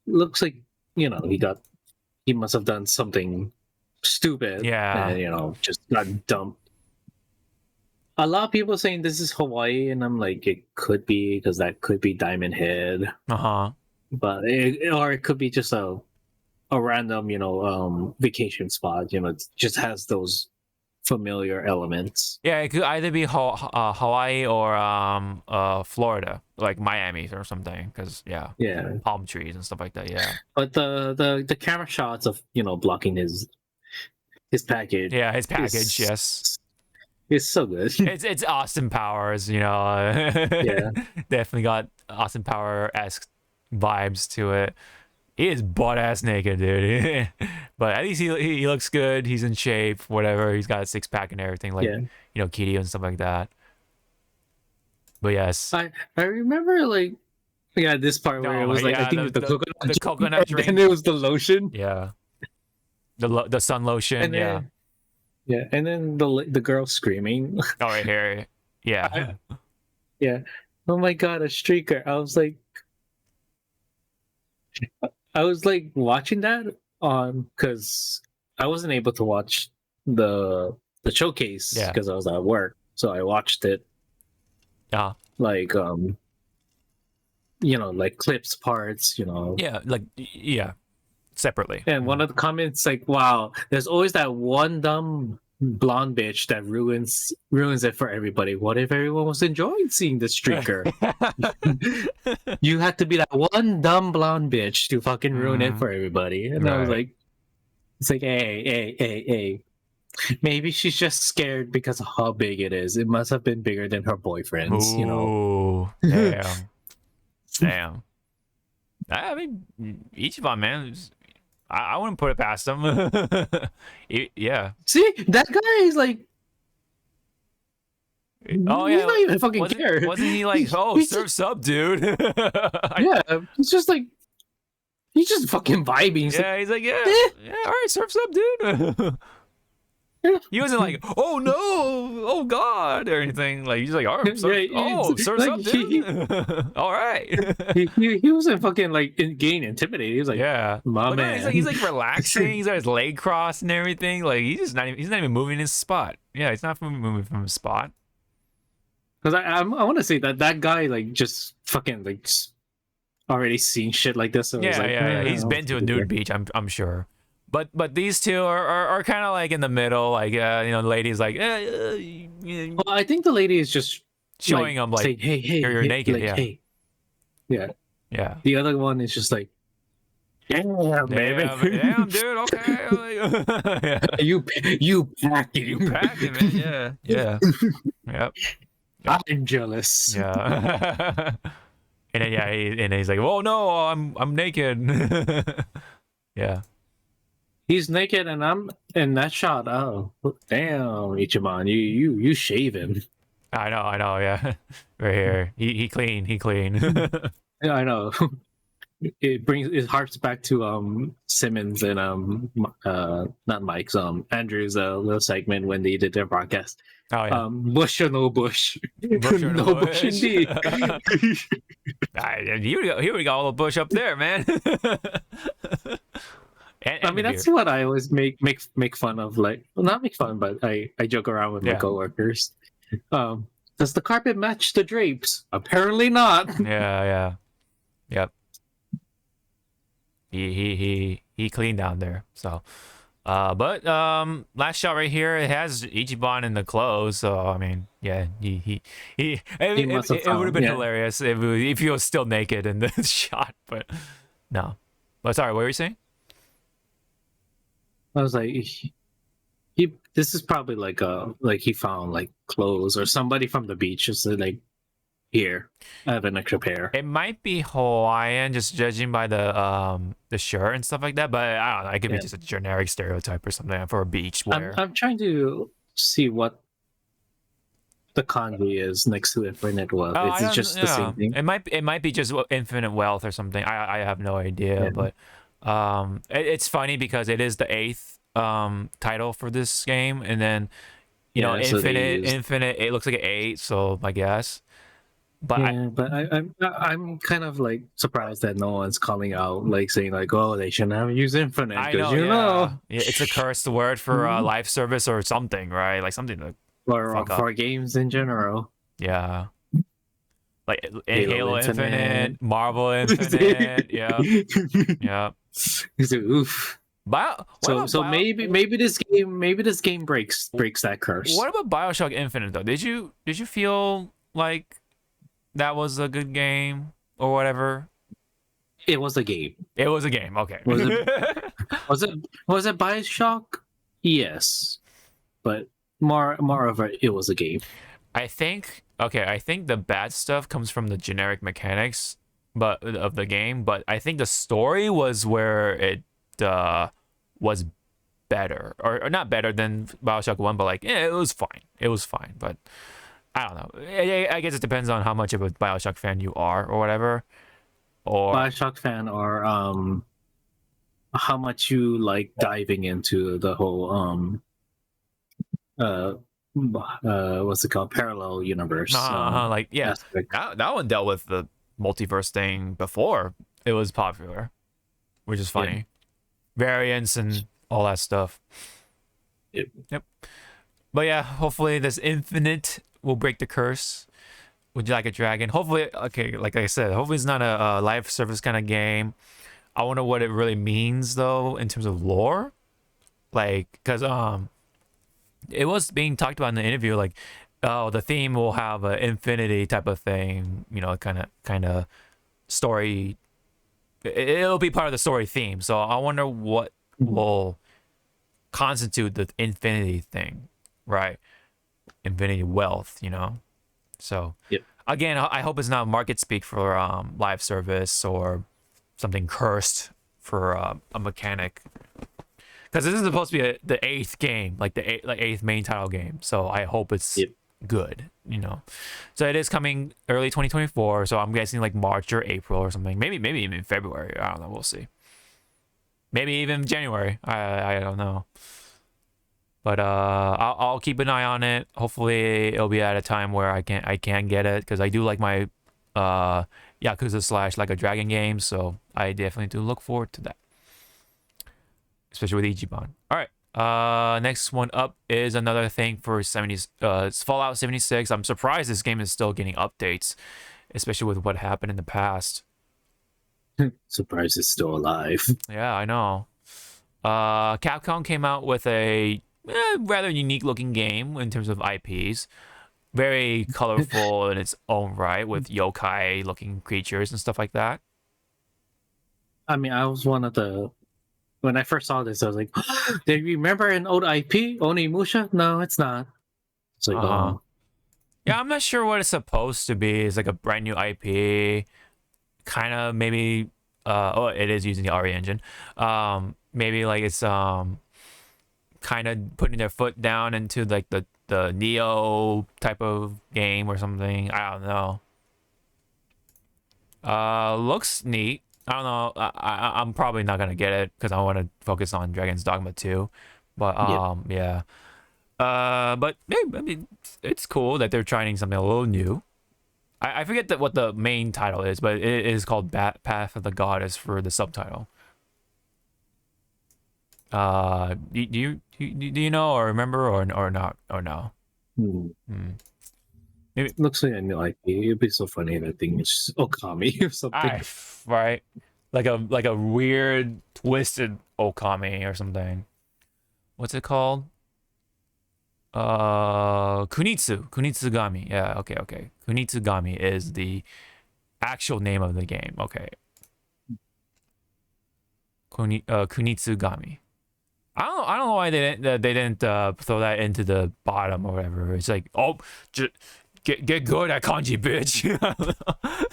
looks like he must have done something stupid. Yeah, and just got dumped. A lot of people saying this is Hawaii, and I'm like, it could be because that could be Diamond Head. But it could be just a random vacation spot. It just has those familiar elements. Yeah, it could either be Hawaii or Florida, like Miami or something. Because palm trees and stuff like that. Yeah. But the camera shots of blocking his package. Yeah, his package. Yes. It's so good. It's Austin Powers. Yeah. Definitely got Austin Power-esque vibes to it. He is butt-ass naked, dude. But at least he looks good. He's in shape, whatever. He's got a six-pack and everything, like, Kiryu and stuff like that. But yes. I remember, this part where it was I think it was the coconut drink. And it was the lotion. Yeah. The sun lotion, and then, yeah. And then the girl screaming. Oh, right here. Yeah. Yeah. Oh my god, a streaker. I was watching that because I wasn't able to watch the showcase because I was at work, so I watched it. Clips, parts. Yeah, separately. And one of the comments wow, there's always that one dumb blonde bitch that ruins it for everybody. What if everyone was enjoying seeing the streaker? You had to be that one dumb blonde bitch to fucking ruin it for everybody. And I was like, it's like, hey, maybe she's just scared because of how big it is. It must have been bigger than her boyfriend's. Ooh, damn. I mean, each of them, man. I wouldn't put it past him. Yeah. See, that guy is Oh He's yeah, not even fucking care. wasn't he like, oh, He's surf's up, dude? Yeah, he's just like he's just fucking vibing. He's Yeah, he's like, yeah, Eh. yeah, all right, surf's up, dude. He wasn't like, oh no, oh god, or anything. Like he's like, all right, surf, surf's like, up, dude. All right. he wasn't fucking like getting intimidated. He was like, Yeah, my but no, man. he's like relaxing. He's got his leg crossed and everything. Like he's not even moving his spot. Yeah, he's not moving from his spot. Because I want to say that guy like just fucking like already seen shit like this. So Yeah, like, yeah. He's been to a nude beach, I'm sure. But these two are kind of like in the middle. Like the lady's like, Well, I think the lady is just showing him like, saying, hey, you're hey, naked. like, Yeah, hey. yeah. The other one is just like, yeah, baby. Damn, dude. Okay. Yeah. you packing. You packing, man. Yeah, yeah. Yep. I'm jealous. Yeah. And then he's like, oh no, I'm naked. Yeah. He's naked and I'm in that shot. Oh, damn, Ichiban, you shave him. I know, yeah. Right here. He clean. Yeah, I know. It harps back to Simmons and not Mike's Andrew's little segment when they did their broadcast. Oh yeah. Bush or no bush. Bush or no bush indeed. Here we got all the bush up there, man. I mean, that's what I always make fun of. Like, well, not make fun, but I joke around with my coworkers. Does the carpet match the drapes? Apparently not. Yeah. Yep. He cleaned down there. So, but last shot right here, it has Ichiban in the clothes. So I mean, yeah, it would have been hilarious if he was still naked in the shot, but no. But sorry, what were you saying? I was like, this is probably like he found like clothes or somebody from the beach just like, here, I have an extra pair. It might be Hawaiian, just judging by the shirt and stuff like that. But I don't know. It could be just a generic stereotype or something for a beach wear. I'm trying to see what the kanji is next to Infinite Wealth. Is it just the same thing? It might be just Infinite Wealth or something. I have no idea. But it's funny because it is the 8th title for this game, and then Infinite. It looks like an 8, so I guess. But I'm kind of like surprised that no one's calling out, like saying like, oh, they shouldn't have used Infinite because yeah, it's a cursed word for live service or something, right? Like something to for games in general. Yeah, like Halo Infinite, Marvel Infinite. Yeah. Oof. So maybe this game breaks that curse. What about BioShock Infinite though? Did you feel like that was a good game or whatever? It was a game. It was a game. Okay. Was it BioShock? Yes, but more of it was a game. I think the bad stuff comes from the generic mechanics, but of the game. But I think the story was where it was better, or not better than BioShock 1, but like it was fine. It was fine, but I don't know. I guess it depends on how much of a BioShock fan you are or whatever. Or BioShock fan, or how much you like diving into the whole what's it called, parallel universe. Like that one dealt with the multiverse thing before it was popular, which is funny. Variants and all that stuff. Yep. But yeah, hopefully this Infinite will break the curse. Would you like a dragon? Hopefully, okay, like I said, hopefully it's not a live service kind of game. I wonder what it really means though in terms of lore, like because it was being talked about in the interview, like the theme will have an infinity type of thing, kind of story. It'll be part of the story theme. So I wonder what will constitute the infinity thing, right? Infinity wealth, So again, I hope it's not market speak for live service or something cursed for a mechanic, because this is supposed to be the 8th game, like the 8th main title game. So I hope it's good, you know. So it is coming early 2024. So I'm guessing like March or April or something. Maybe even February. I don't know. We'll see. Maybe even January. I don't know. But I'll keep an eye on it. Hopefully it'll be at a time where I can get it, because I do like my Yakuza / like a dragon game. So I definitely do look forward to that, especially with Ichiban. All right. Next one up is another thing for it's Fallout 76. I'm surprised this game is still getting updates, especially with what happened in the past. Surprised it's still alive. Yeah, I know. Capcom came out with a rather unique looking game in terms of IPs. Very colorful in its own right, with yokai looking creatures and stuff like that. I mean, I was one of the... When I first saw this, I was like, do you remember an old IP? Onimusha? No, it's not. It's like, oh. Yeah, I'm not sure what it's supposed to be. It's like a brand new IP. Kind of maybe... it is using the RE engine. Maybe like it's kind of putting their foot down into like the Neo type of game or something. I don't know. Looks neat. I don't know. I'm probably not gonna get it because I want to focus on Dragon's Dogma 2. But yeah. But I mean, it's cool that they're trying something a little new. I forget what the main title is, but it is called Path of the Goddess for the subtitle. Do you know or remember or not or no? Maybe it looks like a new IP. It'd be so funny if that thing is Okami or something. Right, like a weird twisted Okami or something. What's it called? Kunitsugami. Yeah, okay. Kunitsugami is the actual name of the game. Okay. Kunitsugami. I don't know why they didn't throw that into the bottom or whatever. It's like, oh, get good at kanji, bitch.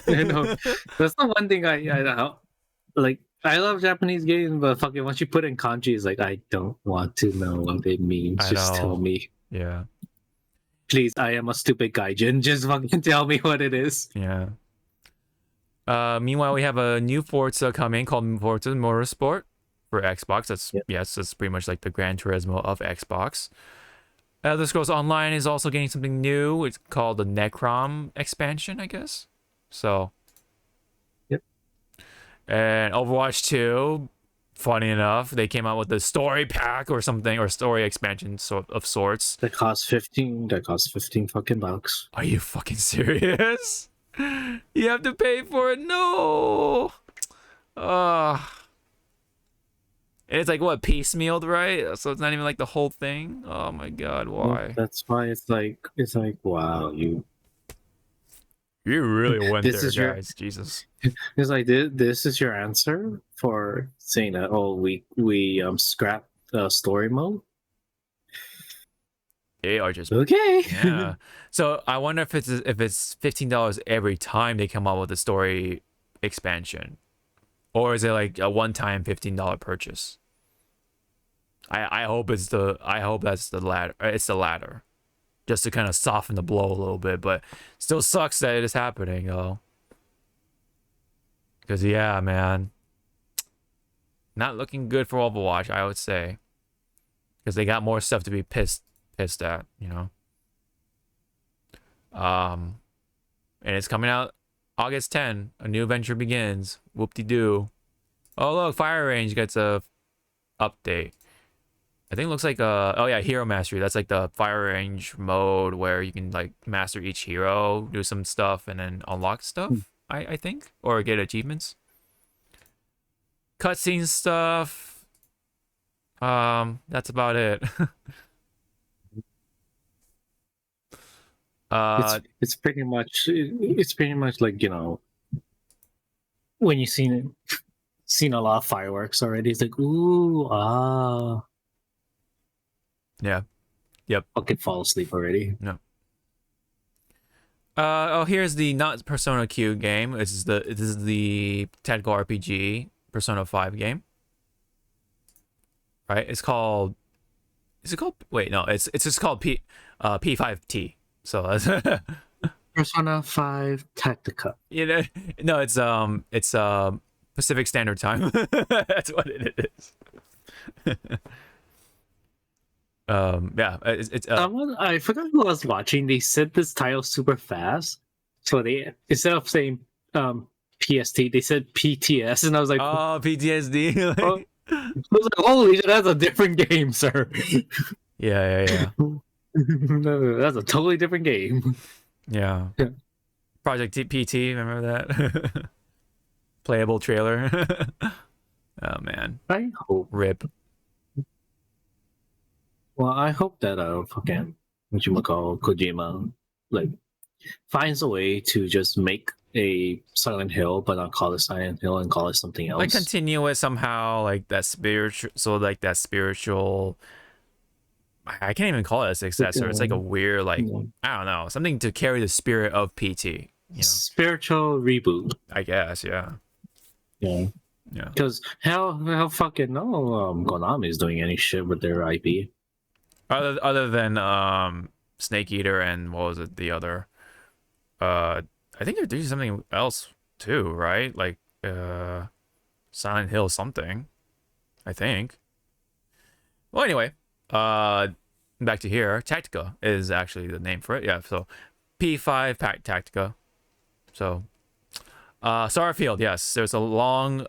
I know. That's the one thing I know. Like, I love Japanese games, but fucking once you put in kanji, it's like, I don't want to know what it means. Just tell me. Yeah. Please, I am a stupid gaijin. Just fucking tell me what it is. Yeah. Meanwhile, we have a new Forza coming called Forza Motorsport for Xbox. That's pretty much like the Gran Turismo of Xbox. Elder Scrolls Online is also getting something new. It's called the Necrom expansion, I guess. So. Yep. And Overwatch 2, funny enough, they came out with the story pack or something, or story expansion of sorts. That costs 15 fucking bucks. Are you fucking serious? You have to pay for it? No. And it's like, what, piecemealed, right? So it's not even like the whole thing. Oh my god, why? That's why it's like wow, you really went this there, is guys. Jesus. It's like this is your answer for saying that, oh, we scrapped story mode. They are just okay. Yeah. So I wonder if it's $15 every time they come out with a story expansion, or is it like a one-time $15 purchase? I hope that's the latter. It's the latter, just to kind of soften the blow a little bit. But still sucks that it is happening though. Because yeah, man, not looking good for Overwatch, I would say. Because they got more stuff to be pissed at, you know. And it's coming out August 10. A new adventure begins. Whoop-de-doo. Oh look, Fire Range gets a update. I think it looks like Hero Mastery. That's like the Fire Range mode where you can like master each hero, do some stuff, and then unlock stuff. I think, or get achievements. Cutscene stuff. That's about it. It's pretty much like, you know, when you've seen a lot of fireworks already, it's like, ooh, yeah, yep. Fucking fall asleep already. No. Here's the not Persona Q game. This is the tactical RPG Persona 5 game. Right? It's called. Is it called? Wait, no. It's just called P5T. So that's Persona 5 Tactica. you know, no, it's Pacific Standard Time. That's what it is. Yeah, it's I forgot who I was watching. They said this title super fast, so they instead of saying PST, they said PTS, and I was like, oh, PTSD. oh. I was like, holy shit, that's a different game, sir. Yeah. No, that's a totally different game. Yeah. Yeah. Project PT, remember that? Playable trailer. Oh man. I hope. Rip. Well, I hope that fucking whatchamacall Kojima like finds a way to just make a Silent Hill, but not call it Silent Hill and call it something else. Like continue it somehow, like that spiritual. So like that spiritual. I can't even call it a successor. It's like a weird, like I don't know, something to carry the spirit of PT. You know, spiritual reboot. I guess, yeah. Yeah. Yeah. Because how fucking no Konami is doing any shit with their IP. Other than Snake Eater and what was it, the other? I think they're doing something else too, right? Like Silent Hill something. I think. Well, anyway, back to here. Tactica is actually the name for it. Yeah, so P5 Tactica. So Starfield, yes. There's a long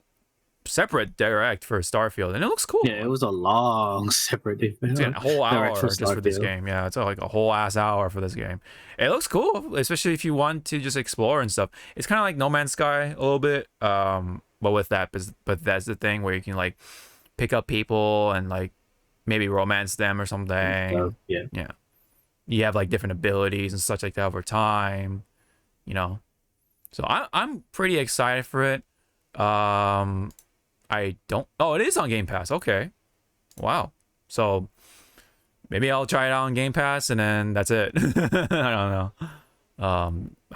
separate direct for Starfield, and it looks cool. Yeah, it was a long separate It's a whole hour for just for this Starfield. game. Yeah, it's like a whole ass hour for this game. It looks cool, especially if you want to just explore and stuff. It's kind of like No Man's Sky a little bit, but with that, but that's the thing where you can like pick up people and like maybe romance them or something. Yeah. You have like different abilities and such like that over time, you know. So I'm pretty excited for it. I don't. Oh, it is on Game Pass. Okay. Wow. So maybe I'll try it out on Game Pass, and then that's it. I don't know. I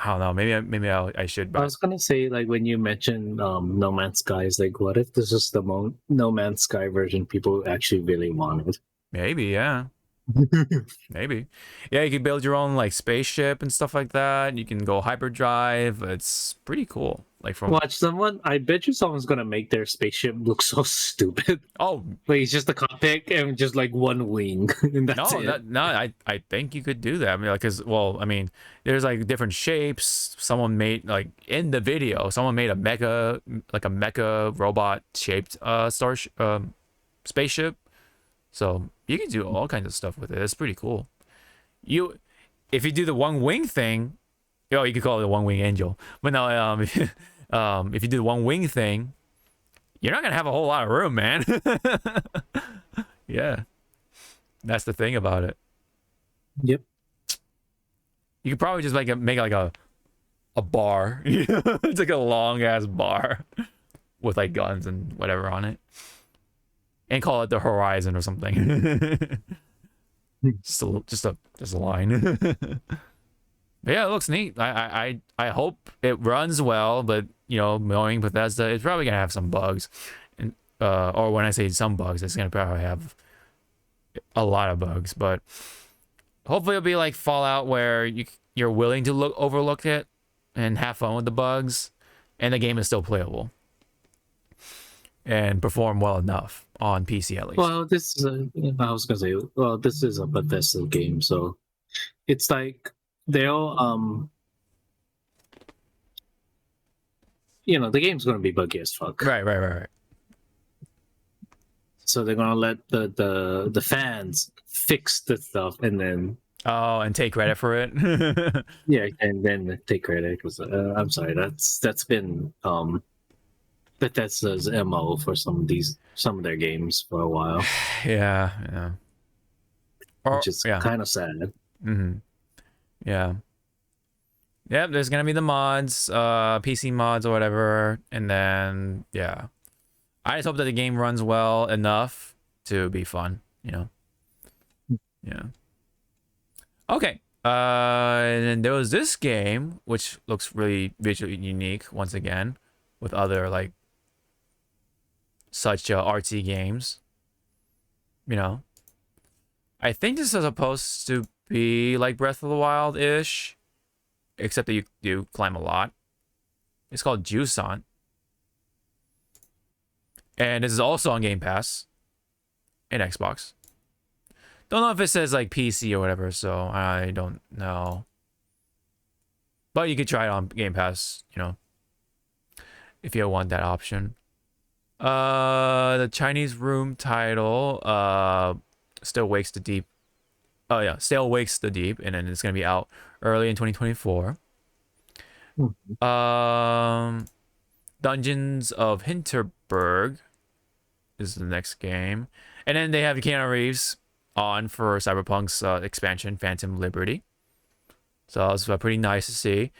don't know. Maybe I should. I was gonna say, like, when you mentioned No Man's Sky, is like, what if this is the No Man's Sky version people actually really wanted? Maybe, yeah. Maybe. Yeah, you can build your own like spaceship and stuff like that. You can go hyperdrive. It's pretty cool. Like from I bet you someone's gonna make their spaceship look so stupid. oh Like it's just a cockpit and just like one wing. And that's it. I think you could do that. I mean, like, there's like different shapes. Someone made like in the video, someone made a mecha robot shaped spaceship. So you can do all kinds of stuff with it. It's pretty cool. If you do the one wing thing, you could call it a one wing angel. But no, if you do the one wing thing, you're not gonna have a whole lot of room, man. Yeah, that's the thing about it. Yep. You could probably just make like a bar. It's like a long ass bar with like guns and whatever on it. And call it the Horizon or something. just a line. But yeah, it looks neat. I hope it runs well, but knowing Bethesda, it's probably gonna have some bugs. And or when I say some bugs, it's gonna probably have a lot of bugs. But hopefully it'll be like Fallout, where you're willing to overlook it and have fun with the bugs, and the game is still playable and perform well enough on PC at least. Well, this is I was gonna say, well, this is a Bethesda game, so it's like they'll the game's gonna be buggy as fuck. Right. So they're gonna let the fans fix the stuff and then and take credit for it. yeah, and then take credit because I'm sorry, that's been Bethesda's MO for some of their games for a while. Yeah. Which is kind of sad. Mm-hmm. Yeah. Yep, there's gonna be the mods, PC mods or whatever, and then I just hope that the game runs well enough to be fun. Yeah. Okay. And then there was this game which looks really visually unique once again, with other like such artsy games. I think this is supposed to be like Breath of the Wild-ish, except that you climb a lot. It's called Jusant. And this is also on Game Pass and Xbox. Don't know if it says like PC or whatever, so I don't know. But you could try it on Game Pass, you know, if you want that option. The Chinese Room title, Still Wakes the Deep. Oh yeah, Still Wakes the Deep, and then it's gonna be out early in 2024. Dungeons of Hinterberg is the next game, and then they have Keanu Reeves on for Cyberpunk's expansion, Phantom Liberty. So it's pretty nice to see.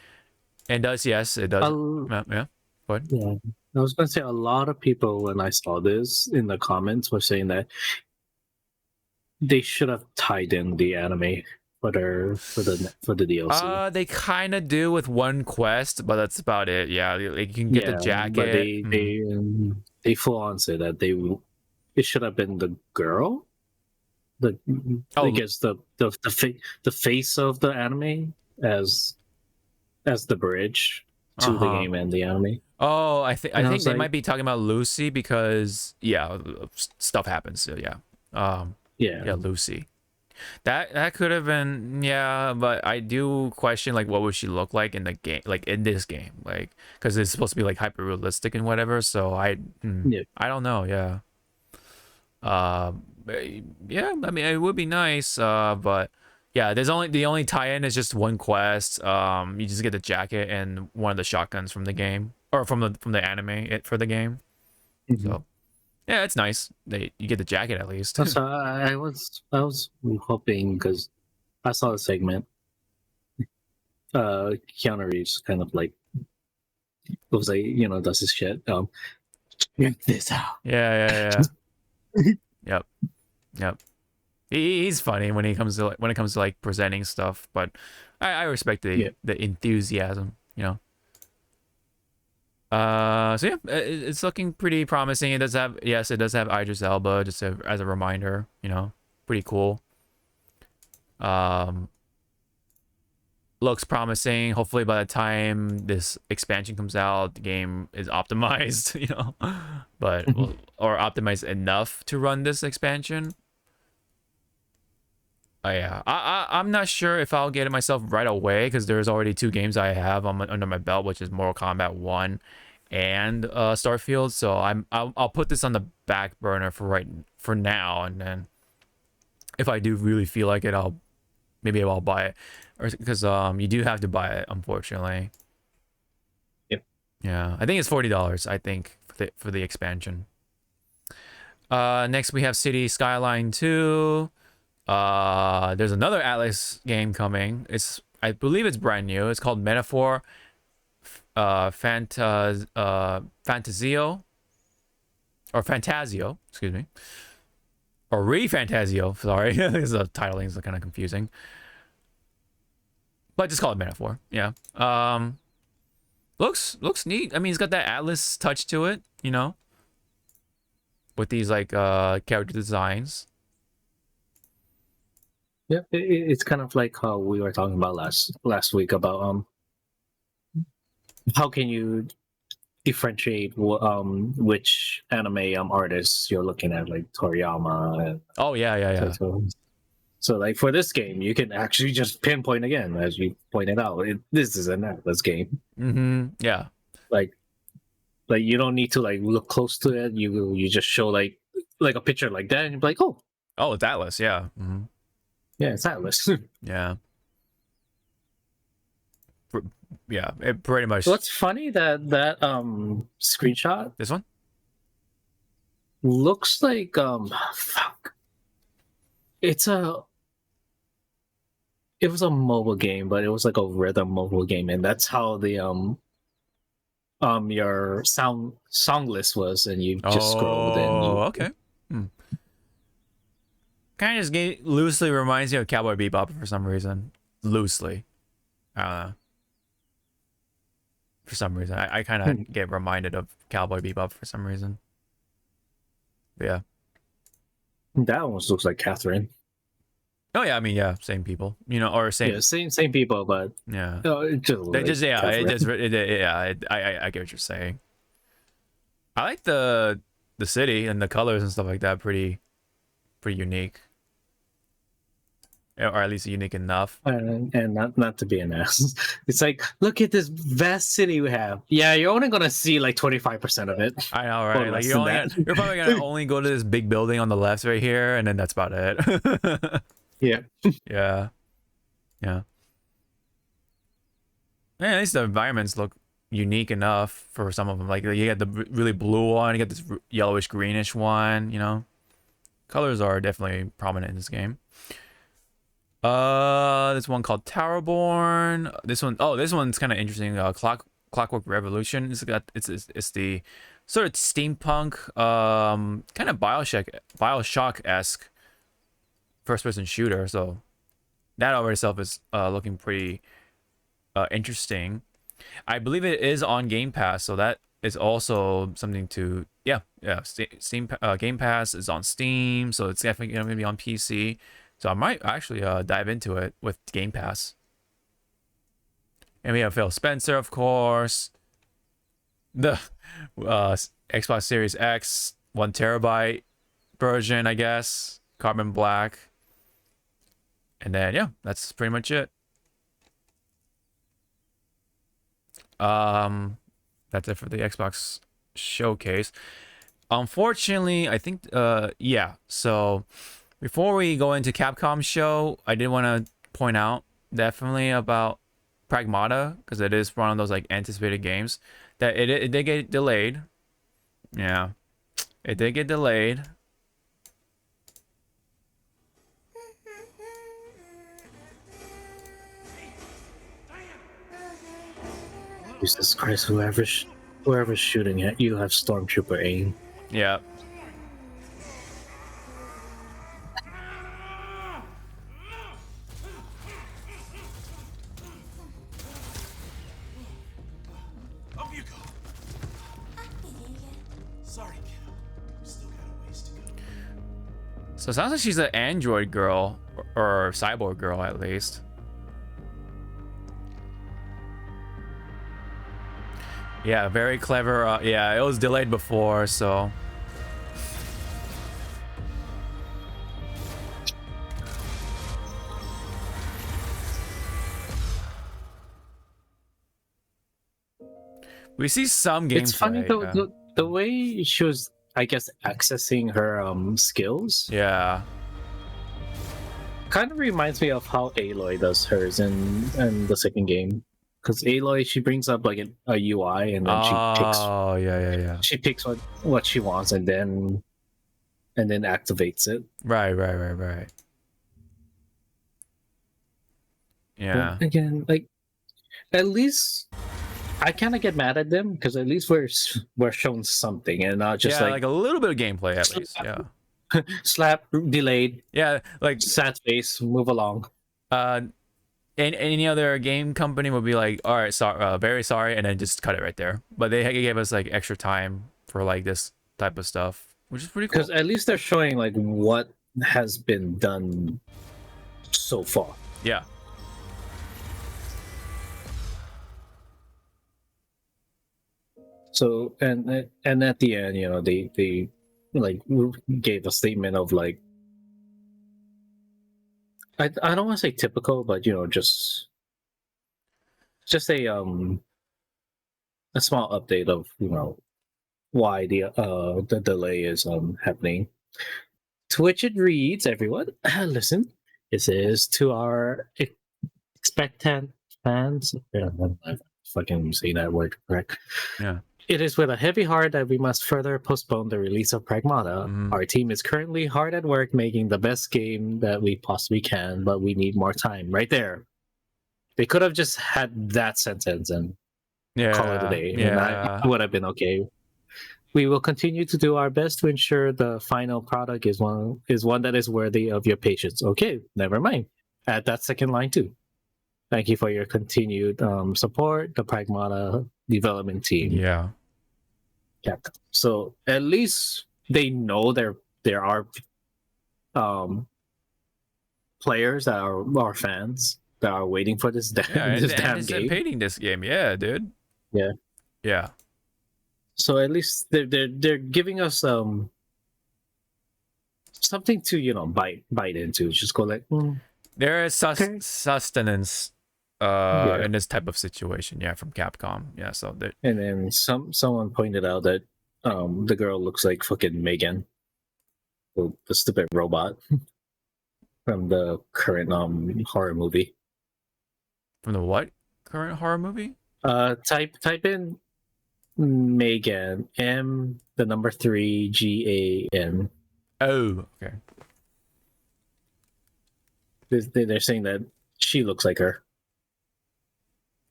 And it does. Yeah. What? Yeah, I was gonna say a lot of people when I saw this in the comments were saying that they should have tied in the anime for the DLC. They kind of do with one quest, but that's about it. Yeah, like you can get the jacket. But they full on say that it should have been the girl. I guess the face of the anime as the bridge to the game and the anime. Oh, I think they like, might be talking about Lucy because stuff happens. So yeah, Lucy. That could have been, yeah, but I do question like what would she look like in the game, like in this game, like because it's supposed to be like hyper realistic and whatever. So I don't know. Yeah. Yeah, I mean it would be nice, but yeah, the only tie-in is just one quest. You just get the jacket and one of the shotguns from the game or from the anime for the game. So yeah, it's nice. You get the jacket at least. So I was hoping because I saw the segment. Keanu Reeves kind of like was like does his shit. Check this out. Yeah. Yep. He's funny when it comes to like presenting stuff, but I respect the enthusiasm, you know. So yeah, it's looking pretty promising. It does have Idris Elba just as a reminder, you know, pretty cool. Looks promising. Hopefully by the time this expansion comes out, the game is optimized, you know, but or optimized enough to run this expansion. Yeah, I'm not sure if I'll get it myself right away because there's already 2 games I have under my belt, which is Mortal Kombat 1 and Starfield. So I'll put this on the back burner for now, and then if I do really feel like it, I'll buy it, or because you do have to buy it, unfortunately. Yep. Yeah, I think it's $40. I think for the expansion. Next we have City Skyline 2. There's another Atlas game coming. I believe it's brand new. It's called Metaphor Fantasio or Fantasio, excuse me. Or Fantasio, sorry. The titling is kind of confusing. But just call it Metaphor. Yeah. Looks neat. I mean, it's got that Atlas touch to it, you know, with these like character designs. Yeah, it's kind of like how we were talking about last week about how can you differentiate which anime artists you're looking at, like Toriyama. And oh yeah. So like for this game, you can actually just pinpoint again, as you pointed out. This is an Atlas game. Yeah. Like you don't need to like look close to it. You just show like a picture like that, and you're like, oh, it's Atlas. Yeah. Yeah, it's Atlas. Yeah. Yeah, it pretty much. What's funny that screenshot, This one looks like fuck. It was a mobile game, but it was like a rhythm mobile game, and that's how the your song list was, and you just scrolled and okay. Kind of just loosely reminds me of Cowboy Bebop for some reason. Loosely, I don't know. For some reason, I kind of get reminded of Cowboy Bebop for some reason. But yeah, that almost looks like Catherine. Oh yeah, I mean yeah, same people, you know, or same. Yeah, same people, but Yeah. it just They like, just yeah, it different. just yeah. I get what you're saying. I like the city and the colors and stuff like that. Pretty unique, or at least unique enough. And not to be an ass. It's like, look at this vast city we have. Yeah, you're only gonna see like 25% of it. I know, Or right? Like less you're than only that. you're probably gonna only go to this big building on the left right here, and then that's about it. Yeah. Yeah, yeah. Yeah, at least the environments look unique enough for some of them. Like you got the really blue one, you got this yellowish greenish one. You know, colors are definitely prominent in this game. This one called Towerborn. This one, oh, this one's kind of interesting. Clockwork Revolution. It's the sort of steampunk, kind of Bioshock-esque first-person shooter. So that over itself is looking pretty interesting. I believe it is on Game Pass, so that is also something to Steam Game Pass is on Steam, so it's definitely gonna be on PC. So I might actually dive into it with Game Pass. And we have Phil Spencer, of course. The Xbox Series X 1 terabyte version, I guess. Carbon Black. And then yeah, that's pretty much it. That's it for the Xbox Showcase. Unfortunately, I think yeah, so before we go into Capcom show, I did want to point out definitely about Pragmata, because it is one of those like anticipated games that it did get delayed. Yeah, it did get delayed. Jesus Christ, whoever's shooting at you have stormtrooper aim. Yeah. Up you go. Sorry, kiddo. We still got a ways to go. So it sounds like she's an android girl or cyborg girl at least. Yeah, very clever. Yeah, it was delayed before, so. We see some gameplay. It's funny though, the way she was, I guess, accessing her skills. Yeah. Kind of reminds me of how Aloy does hers in the second game. Because Aloy, she brings up like a UI, and then she picks what she wants, and then activates it. Right. Yeah. But again, like, at least I kind of get mad at them because at least we're shown something, and not just like a little bit of gameplay at least. Yeah. slap, delayed. Yeah, like sad face, move along. And any other game company would be like, all right, sorry, very sorry, and then just cut it right there. But they gave us like extra time for like this type of stuff, which is pretty cool. Because at least they're showing like what has been done so far. Yeah. So and at the end, you know, they like gave a statement of like, I don't want to say typical, but you know, just a small update of, you know, why the delay is happening. To which it reads, everyone, listen, this is to our expectant fans. Yeah, I'm fucking saying that word correct. Yeah. It is with a heavy heart that we must further postpone the release of Pragmata. Our team is currently hard at work making the best game that we possibly can, but we need more time. Right there. They could have just had that sentence and call it a day. Yeah. And I would have been okay. We will continue to do our best to ensure the final product is one that is worthy of your patience. Okay, never mind. Add that second line too. Thank you for your continued support, the Pragmata development team. Yeah. So at least they know there are players that are fans that are waiting for this Yeah, this damn game. anticipating this game. Yeah, dude. Yeah. Yeah. So at least they're giving us something to bite into. Just go like, There is Okay. sustenance Yeah. in this type of situation. Yeah, from Capcom. Yeah, so that and then someone pointed out that the girl looks like fucking Megan, the stupid robot from the current horror movie. from the what current horror movie? Type in Megan, the number 3 GAN. Oh, okay. They're saying that she looks like her.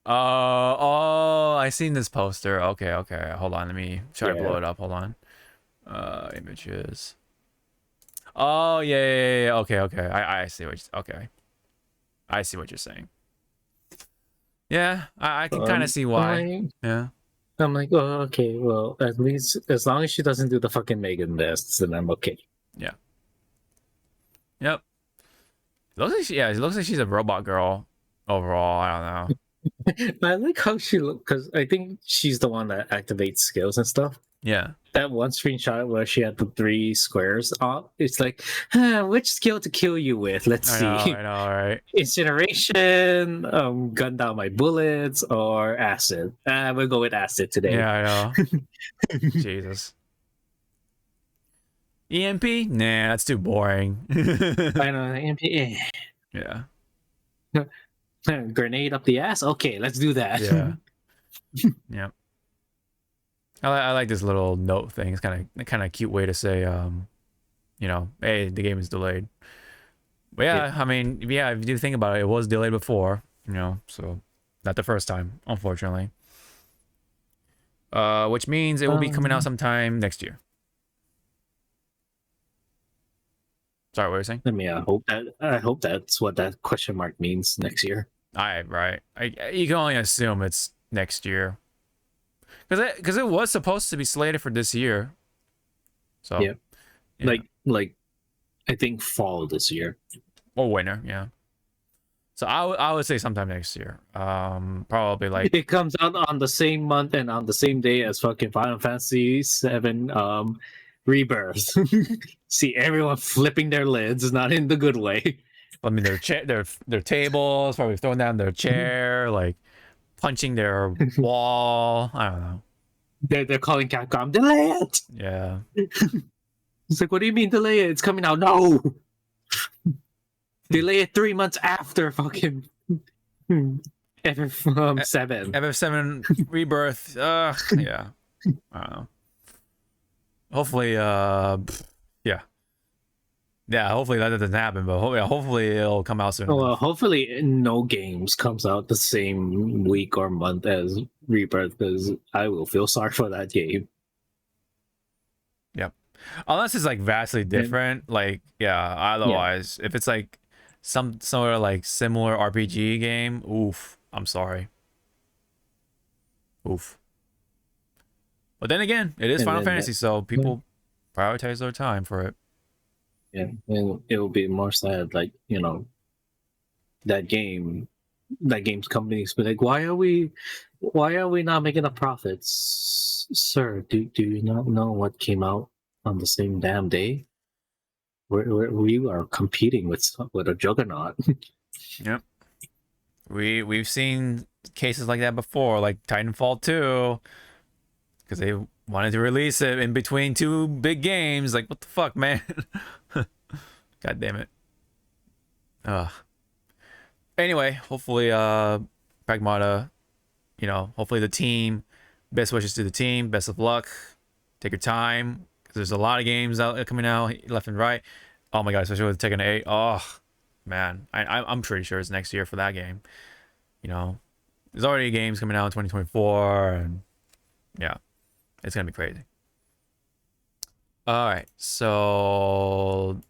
Oh, I seen this poster. Okay. Hold on, let me try to blow Yeah. it up. Hold on. Images. Oh yeah. Okay. I see what. Okay. I see what you're saying. Yeah, I can kind of see why. Yeah. I'm like, oh, okay. Well, at least as long as she doesn't do the fucking Megan vests, then I'm okay. Yep. It looks like she's a robot girl overall. I don't know. I like how she look because I think she's the one that activates skills and stuff. Yeah. That one screenshot where she had the 3 squares up, it's like, which skill to kill you with? Let's see. I know, right? Incineration, gun down my bullets, or acid. We'll go with acid today. Yeah, I know. Jesus. EMP? Nah, that's too boring. I know. MP. Yeah. Grenade up the ass. Okay, let's do that. Yeah. Yep. I like this little note thing. It's kind of a cute way to say, hey, the game is delayed. But yeah, I mean, yeah, if you think about it, it was delayed before, so not the first time, unfortunately. Which means it will be coming out sometime next year. Sorry, what were you saying? I mean, I hope that's what that question mark means next year. Right. You can only assume it's next year. Because it was supposed to be slated for this year. So Yeah. Like I think fall this year. Or winter, yeah. So I would say sometime next year. Probably like It comes out on the same month and on the same day as fucking Final Fantasy VII Rebirth. See everyone flipping their lids, not in the good way. I mean their tables, probably throwing down their chair, like punching their wall. I don't know. They're calling Capcom, delay it. Yeah. It's like, what do you mean delay it? It's coming out. No. Delay it 3 months after fucking FF7. FF7 Rebirth. Yeah. I don't know. Hopefully, hopefully that doesn't happen, but hopefully it'll come out soon. Well, hopefully no games comes out the same week or month as Rebirth, because I will feel sorry for that game. Yep. Unless it's like vastly different, otherwise, if it's like some sort of like similar RPG game, oof, I'm sorry. Oof. But then again, it is Final Fantasy, so people prioritize their time for it. Yeah, and it will be more sad, like, that game's companies be like, why are we not making a profits? Sir, do you not know what came out on the same damn day? We are competing with a juggernaut. Yep. We've seen cases like that before, like Titanfall 2, because they wanted to release it in between 2 big games. Like, what the fuck, man? God damn it. Anyway, hopefully Pragmata, hopefully the team, best wishes to the team, best of luck. Take your time, because there's a lot of games out coming out left and right. Oh my god, especially with Tekken 8. Oh man, I'm pretty sure it's next year for that game. There's already games coming out in 2024, and yeah, it's gonna be crazy. All right, so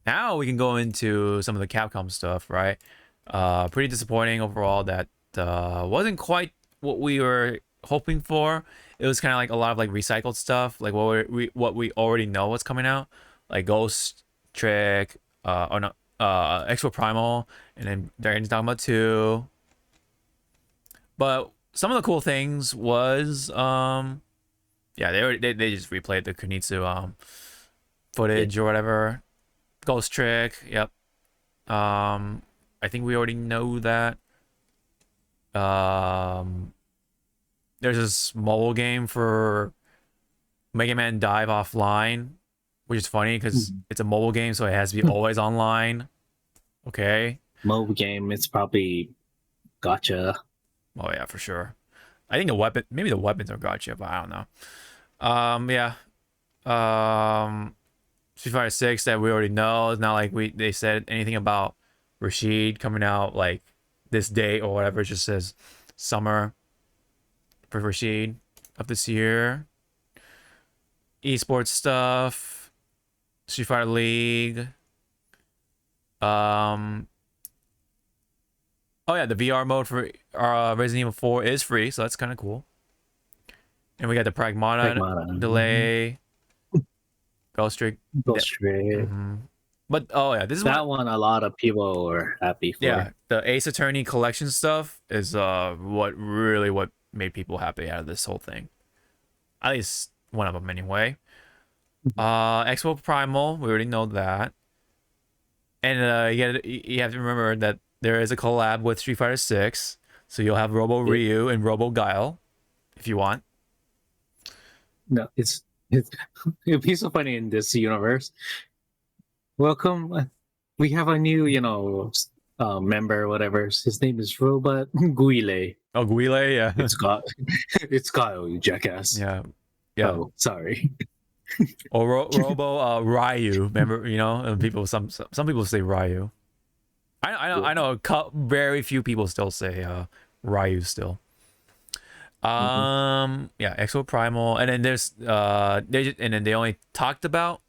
now we can go into some of the Capcom stuff, right? Pretty disappointing overall. That wasn't quite what we were hoping for. It was kind of like a lot of like recycled stuff, like what we already know what's coming out, like Ghost Trick, or not Expo Primal, and then Dragon's Dogma 2. But some of the cool things was yeah, they just replayed the Kunitsu footage or whatever. Ghost Trick, yep. I think we already know that. There's this mobile game for Mega Man Dive Offline, which is funny because it's a mobile game, so it has to be always online. Okay. Mobile game, it's probably gotcha. Oh yeah, for sure. I think maybe the weapons are gotcha, but I don't know. Yeah. Street Fighter 6 that we already know. It's not like they said anything about Rashid coming out like this date or whatever. It just says summer for Rashid of this year. Esports stuff. Street Fighter League. Oh yeah, the VR mode for Resident Evil 4 is free, so that's kind of cool. And we got the Pragmata delay. Ghost Trick. But oh yeah, this is that one a lot of people were happy for. Yeah, the Ace Attorney collection stuff is what made people happy out of this whole thing. At least one of them anyway. Expo Primal, we already know that. And you have to remember that there is a collab with Street Fighter 6, so you'll have RoboRyu and Robo Guile if you want. No, it'd be so funny in this universe. Welcome. We have a new, member, whatever. His name is Robot Guile. Oh, Guile, yeah. It's Guile, you jackass. Yeah. Oh, sorry. Or Robo Ryu. Remember, some people say Ryu. I know very few people still say Ryu still. Yeah, Exo Primal, and then there's they only talked about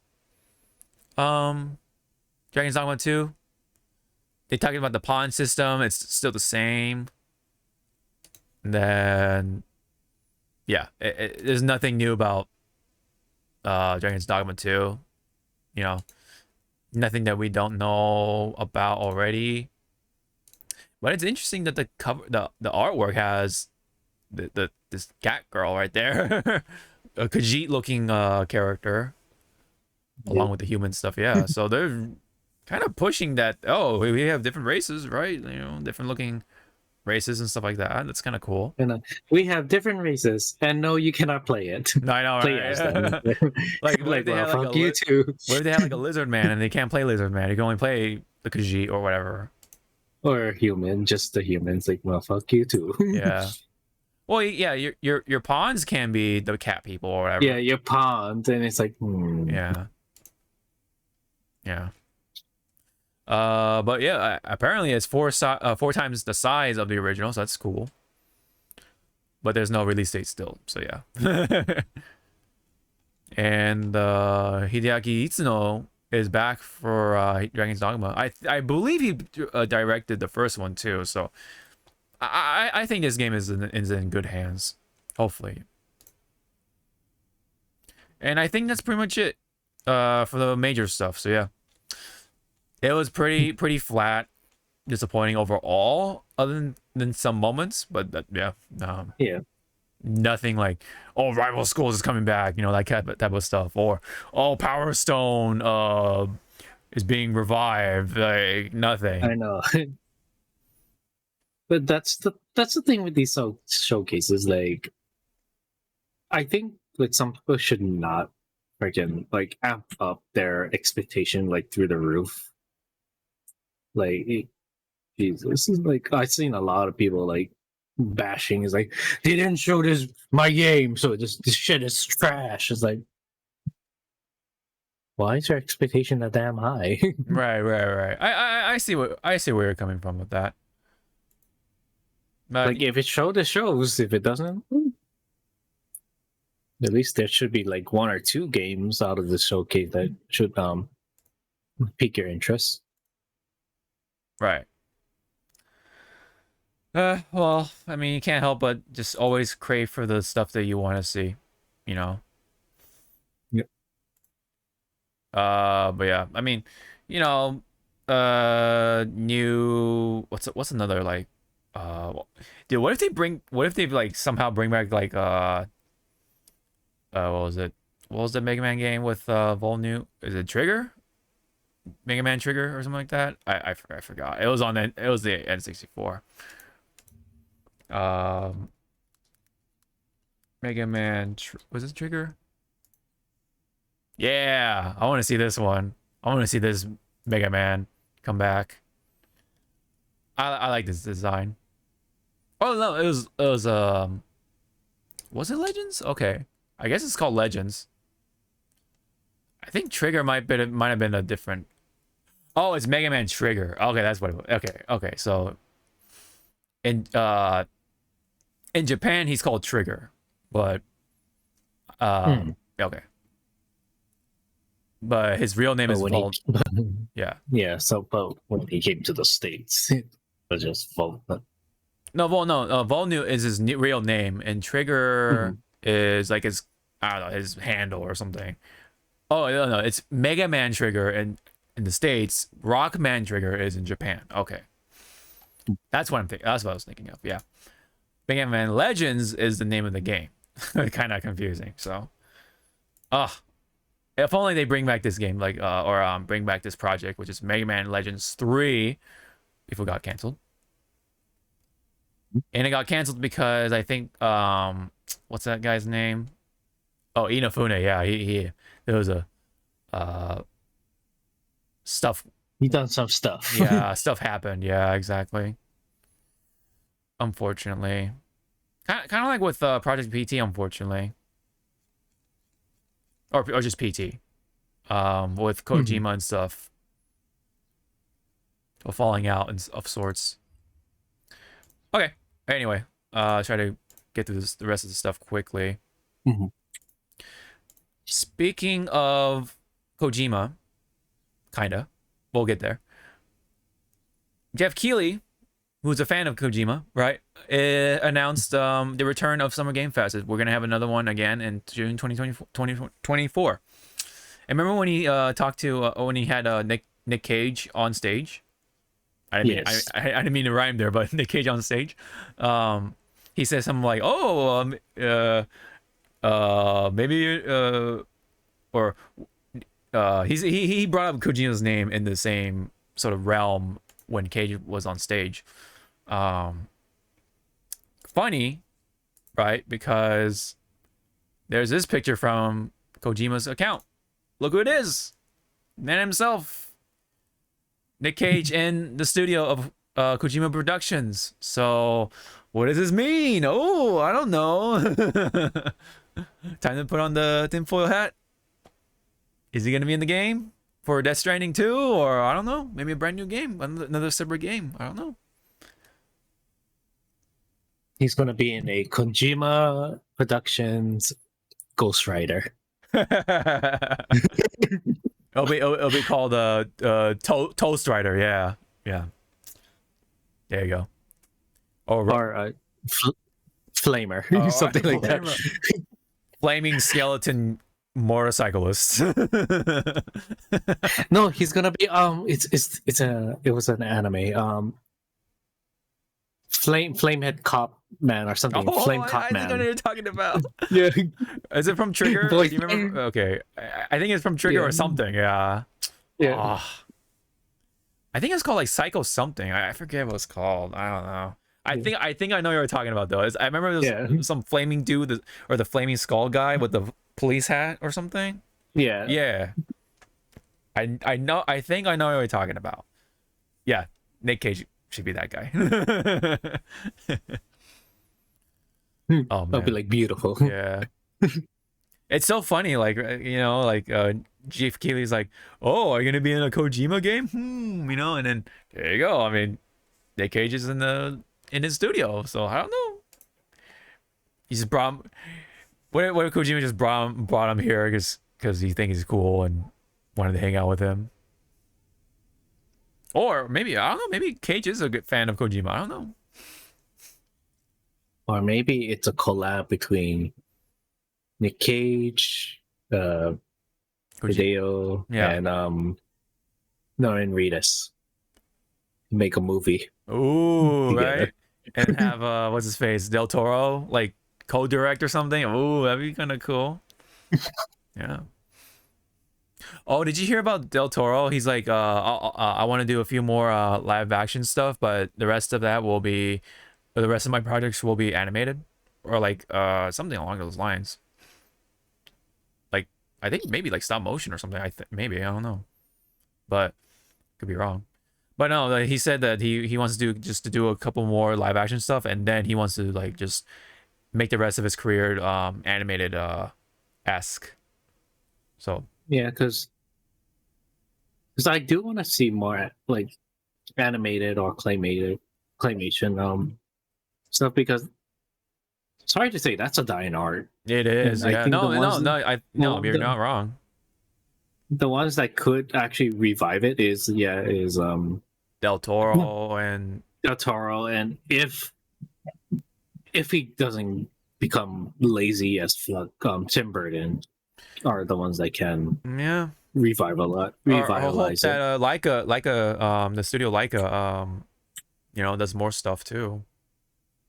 Dragon's Dogma 2. They talked about the pawn system, it's still the same. And then there's nothing new about Dragon's Dogma 2. Nothing that we don't know about already. But it's interesting that the cover, the artwork has this cat girl right there, a Khajiit looking character, along with the human stuff. Yeah, so they're kind of pushing that. Oh, we have different races, right? Different looking races and stuff like that. That's kind of cool. And we have different races, and no, you cannot play it. No, I know, play right? as them. Fuck you too. What if they have like a lizard man and they can't play lizard man? You can only play the Khajiit or whatever. Or human, just the humans. Like, well, fuck you too. Yeah. Well, yeah, your pawns can be the cat people or whatever. Yeah, your pawns, and it's like, Yeah. But yeah, apparently it's four times the size of the original, so that's cool. But there's no release date still, so yeah. And Hideaki Itsuno is back for Dragon's Dogma. I believe he directed the first one too, so I think this game is in good hands, hopefully. And I think that's pretty much it for the major stuff. So yeah, it was pretty flat, disappointing overall, other than some moments. But yeah, nothing like, oh, Rival Schools is coming back, that type of stuff, or oh, Power Stone is being revived. Like nothing. I know. But that's the thing with these showcases. Like, I think like some people should not freaking like amp up their expectation like through the roof. Like, Jesus, like I've seen a lot of people like bashing. Is like, they didn't show my game, so this shit is trash. It's like, why is your expectation that damn high? Right. I see where you're coming from with that. Like, if it shows, it shows. If it doesn't, at least there should be like one or two games out of the showcase that should pique your interest. Right. Well, I mean, you can't help but just always crave for the stuff that you want to see, Yep. But yeah, I mean, new what's another like dude, what if they like somehow bring back like what was the Mega Man game with Volnu? Is it Trigger? Mega Man Trigger or something like that? I forgot. It was the N64. Mega Man was it Trigger? Yeah, I want to see this one. I want to see this Mega Man come back. I like this design. Oh no, it was was it Legends? Okay. I guess it's called Legends. I think Trigger might have been a different. Oh, it's Mega Man Trigger. Okay, that's what it was. Okay. So in Japan he's called Trigger, but okay. But his real name is Volt. Yeah. Yeah. So, but when he came to the States, it was just Volt. Volnu is his real name, and Trigger is like his, I don't know, his handle or something. Oh no, it's Mega Man Trigger in the States. Rockman Trigger is in Japan. Okay, that's what I'm thinking. That's what I was thinking of. Yeah, Mega Man Legends is the name of the game. Kind of confusing. So, if only they bring back this game, like or bring back this project, which is Mega Man Legends 3, before it got canceled. And it got canceled because I think what's that guy's name? Oh, Inafune. Yeah, he there was a stuff. He done some stuff. Yeah, stuff happened. Yeah, exactly. Unfortunately, kind of like with Project PT. Unfortunately, or just PT. With Kojima and stuff, or falling out and of sorts. Okay. Anyway, try to get through the rest of the stuff quickly. Speaking of Kojima, kinda, we'll get there. Jeff Keighley, who's a fan of Kojima, right, announced the return of Summer Game Fest. We're gonna have another one again in June 2024. And remember when he talked to when he had Nick Cage on stage? I didn't mean to rhyme there, but Nick Cage on stage, he says something like, maybe or he brought up Kojima's name in the same sort of realm when Cage was on stage. Funny, right? Because there's this picture from Kojima's account. Look who it is, man himself. Nick Cage in the studio of Kojima Productions. So, what does this mean? Oh, I don't know. Time to put on the tinfoil hat. Is he going to be in the game for Death Stranding 2? Or, I don't know, maybe a brand new game, another separate game. I don't know. He's going to be in a Kojima Productions Ghost Rider. It'll be called Toast Rider. Yeah. There you go. Or Flamer, something like that. Flaming skeleton motorcyclist. No, he's gonna be it was an anime. Flamehead Cop Man or something. Flame Cop Man. I think I know what you're talking about. Yeah. Is it from Trigger? Do you remember? Okay. I think it's from Trigger or something. Yeah. Yeah. I think it's called like Psycho something. I forget what it's called. I don't know. I think I know what you're talking about though. I remember there was some flaming dude or the flaming skull guy with the police hat or something. Yeah. Yeah. I know. I think I know what you're talking about. Yeah. Nick Cage should be that guy. Oh man. That'll be like beautiful. Yeah. It's so funny, like Jeff Keighley's like, oh, are you gonna be in a Kojima game? And then there you go. I mean, Nick Cage is in his studio, so I don't know. He just brought him. What if Kojima just brought him here because he thinks he's cool and wanted to hang out with him? Or maybe, I don't know, maybe Cage is a good fan of Kojima. I don't know. Or maybe it's a collab between Nick Cage, Hideo, and Norrin Reedus. make a movie. Ooh, together. right. And have what's his face, Del Toro, like co-direct or something. Ooh, that'd be kind of cool. Yeah. Oh, did you hear about Del Toro? He's like, I want to do a few more live action stuff, but the rest of that will be, or the rest of my projects will be animated, or like something along those lines. Like, I think maybe like stop motion or something. Maybe, I don't know, but could be wrong. But no, like, he said that he wants to do a couple more live action stuff, and then he wants to like just make the rest of his career animated esque. So Yeah, because I do want to see more like animated or claymation stuff, because sorry to say that's a dying art. it is. And I Yeah. think No, the no, ones- no. No, well, you're not wrong. The ones that could actually revive it is Del Toro and Del Toro, and if he doesn't become lazy as fuck, Tim Burton are the ones that can yeah. revitalize I hope it. that Leica, the studio Leica, you know, does more stuff too.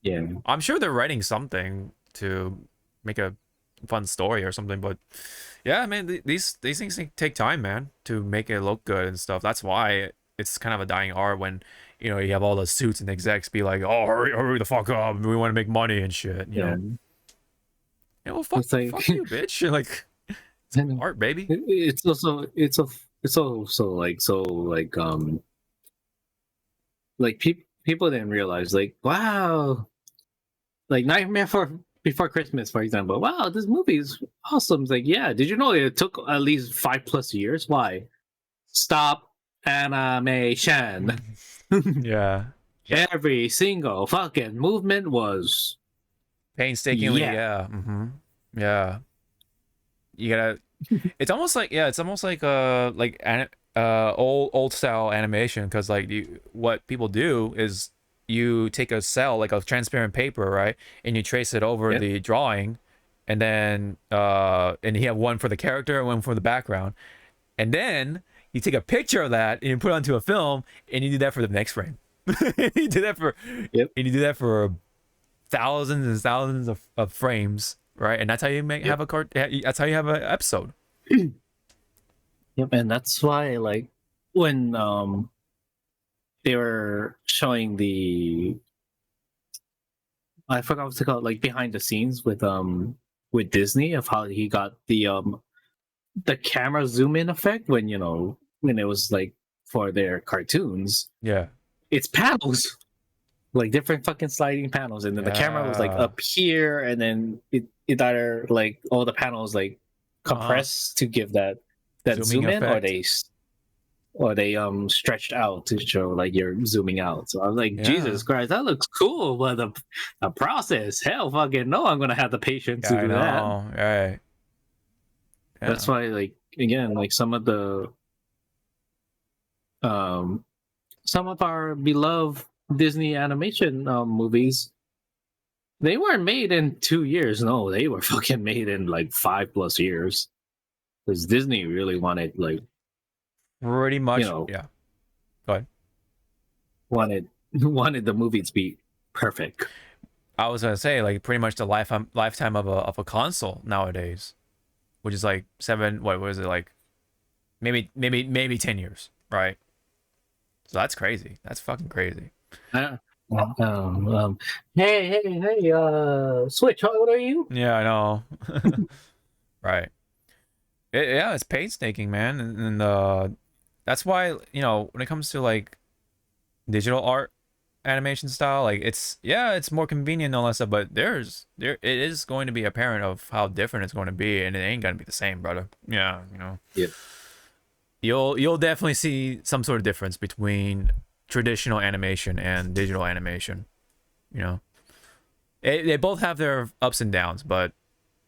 Yeah, I'm sure they're writing something to make a fun story or something, but yeah, man, these things take time, man, to make it look good and stuff. That's why it's kind of a dying art when, you know, you have all the suits and execs be like, oh, hurry the fuck up, we want to make money and shit, you know. You know, fuck, It's like- fuck you, bitch. Like, it's art, baby. it's also people didn't realize, like, wow, like Nightmare Before Christmas, for example. Wow, this movie is awesome. It's like, yeah, did you know it took at least 5+ years? Why? Stop animation. Yeah. Every single fucking movement was Painstakingly, Yeah. yeah. Yeah. You gotta. It's almost like old style animation, because like what people do is you take a cell, like a transparent paper, right, and you trace it over Yep. the drawing, and then and you have one for the character and one for the background, and then you take a picture of that and you put it onto a film, and you do that for the next frame. You do that for Yep. and you do that for thousands and thousands of frames, right? And that's how you have a that's how you have an episode. Yep, and that's why, like, when they were showing I forgot what's it called, like behind the scenes with Disney, of how he got the camera zoom in effect when it was like for their cartoons. Yeah. It's panels, like different fucking sliding panels, and then the camera was like Yeah. up here, and then it either like all the panels like compressed to give that Zooming zoom in, or effect. they stretched out to show like you're zooming out. So I was like, Yeah. Jesus Christ, that looks cool, but the process, hell fucking no, I'm gonna have the patience to I do know, that. right? Yeah. That's why, like, again, like some of our beloved Disney animation movies, they weren't made in 2 years. No, they were fucking made in like 5+ years, because Disney really wanted, like, pretty much. know. Yeah. Go ahead. wanted the movie to be perfect. I was gonna say, like, pretty much the lifetime of a console nowadays, which is like what was it, like maybe 10 years, right? So that's crazy. That's fucking crazy. Hey, Switch, how old are you? Yeah, I know. Right. Yeah, it's painstaking, man, and that's why, you know, when it comes to like digital art animation style, like it's more convenient and all that stuff, but it is going to be apparent of how different it's going to be, and it ain't gonna be the same, brother. Yeah, you know. Yep. You'll definitely see some sort of difference between traditional animation and digital animation. You know, they both have their ups and downs, but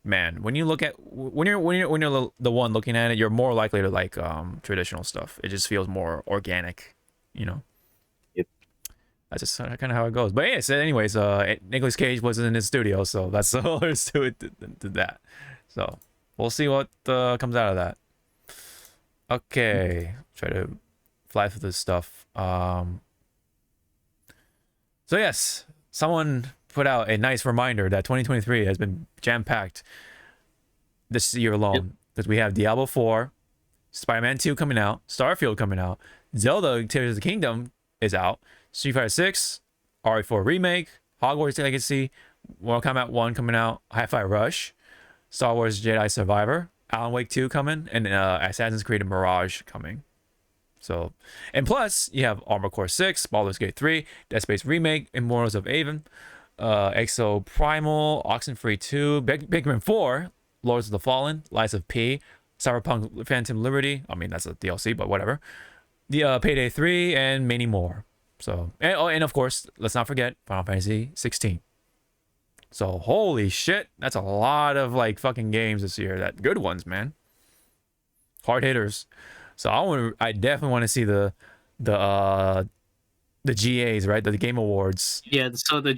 man, when you're the one looking at it, you're more likely to like traditional stuff. It just feels more organic, you know. Yep. That's just kind of how it goes. But yeah, so anyways, Nicolas Cage wasn't in his studio, so that's all there's to it to that. So we'll see what comes out of that. Okay, try to fly through this stuff. So yes, someone put out a nice reminder that 2023 has been jam-packed this year alone. Because we have Diablo 4, Spider-Man 2 coming out, Starfield coming out, Zelda Tears of the Kingdom is out, Street Fighter 6, RE4 Remake, Hogwarts Legacy, Mortal Kombat 1 coming out, Hi-Fi Rush, Star Wars Jedi Survivor, Alan Wake 2 coming, and Assassin's Creed Mirage coming. So, and plus, you have Armored Core 6, Baldur's Gate 3, Dead Space Remake, Immortals of Aven, Exo Primal, Oxenfree 2, Pikmin 4, Lords of the Fallen, Lies of P, Cyberpunk Phantom Liberty. I mean, that's a DLC, but whatever. The Payday 3, and many more. So, and of course, let's not forget Final Fantasy 16. So, holy shit, that's a lot of like fucking games this year. That good ones, man. Hard hitters. So I definitely want to see the GAs, right? The Game Awards. Yeah, so the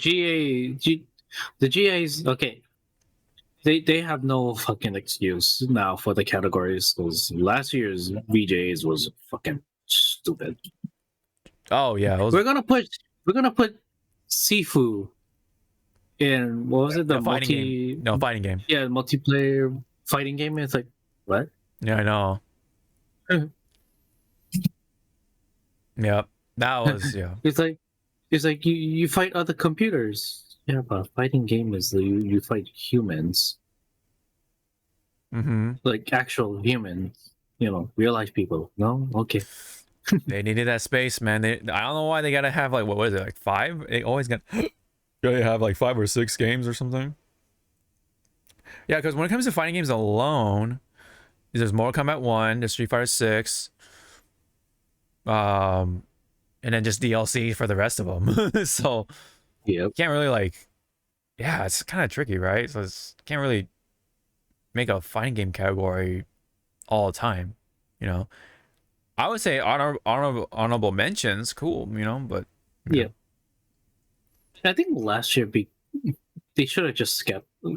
GAs, okay. They have no fucking excuse now for the categories because last year's VJs was fucking stupid. Oh yeah, We're gonna put Sifu in, what was it? The fighting game. No, fighting game. Yeah, multiplayer fighting game. It's like, what? Yeah, I know. Yep, that was It's like you fight other computers. Yeah, but fighting game is you fight humans. Mm-hmm. Like actual humans. Real life people. No? Okay. They needed that space, man. I don't know why they gotta have like, what is it, like 5? They always gotta have like 5 or 6 games or something. Yeah, because when it comes to fighting games alone, there's Mortal Kombat 1, there's Street Fighter 6, and then just DLC for the rest of them. So yeah, can't really like, yeah, it's kind of tricky, right? So can't really make a fighting game category all the time, I would say honorable mentions, cool, but yeah. I think last year they should have just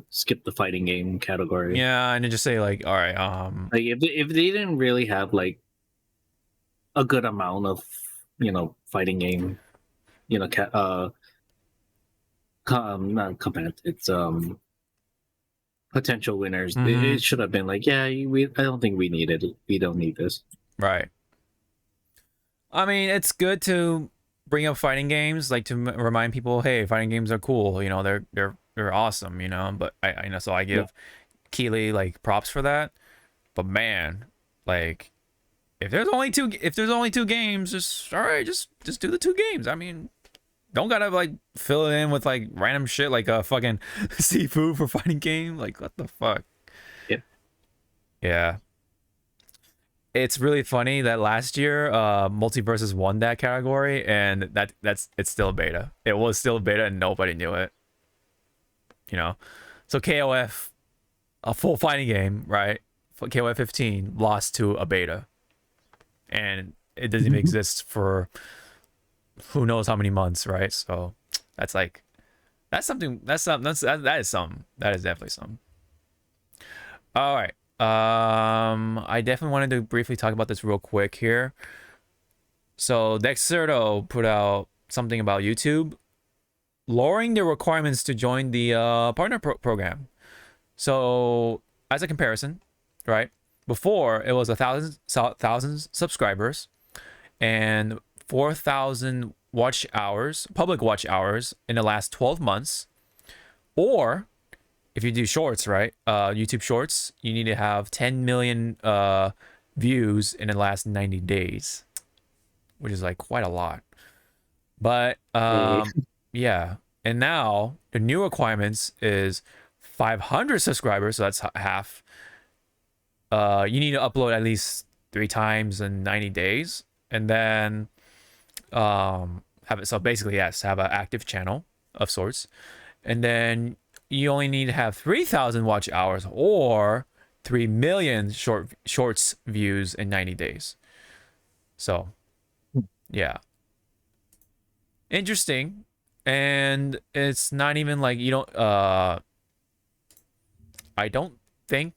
skipped the fighting game category. Yeah, and then just say like, all right, like if they didn't really have like a good amount of fighting game, not comment, it's potential winners. It should have been like, yeah, I don't think we need it. We don't need this. Right. I mean, it's good to bring up fighting games, like to remind people, hey, fighting games are cool. They're awesome. But so I give Keeley like props for that. But man, like if there's only two games, just do the 2 games. I mean, don't gotta like fill it in with like random shit like a fucking seafood for fighting game. Like what the fuck? Yep. Yeah. It's really funny that last year Multiverses won that category, and it's still beta. It was still beta and nobody knew it. So KOF, a full fighting game, right? KOF 15 lost to a beta, and it doesn't even exist for who knows how many months, right? So that's something. That is definitely some. All right. I definitely wanted to briefly talk about this real quick here. So Dexerto put out something about YouTube lowering the requirements to join the partner program. So as a comparison, right? Before it was 1,000 subscribers and 4,000 public watch hours in the last 12 months, or if you do shorts, right? YouTube shorts, you need to have 10 million views in the last 90 days, which is like quite a lot. But yeah. And now the new requirements is 500 subscribers, so that's half. You need to upload at least 3 times in 90 days, and then have it. So basically, yes, have an active channel of sorts, and then you only need to have 3,000 watch hours or 3 million shorts views in 90 days. So, yeah. Interesting. And it's not even like you don't I don't think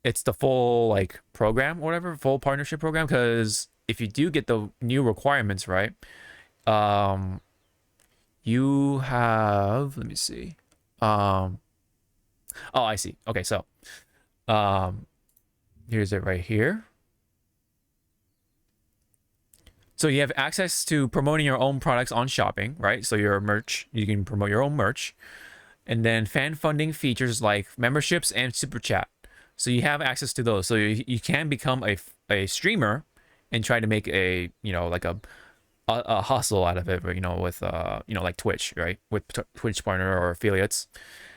it's the full like program or whatever, full partnership program, because if you do get the new requirements, right? you have, let me see. Oh, I see. Okay, so here's it right here. So you have access to promoting your own products on shopping, right? So your merch, you can promote your own merch. And then fan funding features like memberships and super chat. So you have access to those. So you can become a streamer and try to make a, you know, like a hustle out of it, you know, with you know, like Twitch, right? With Twitch partner or affiliates.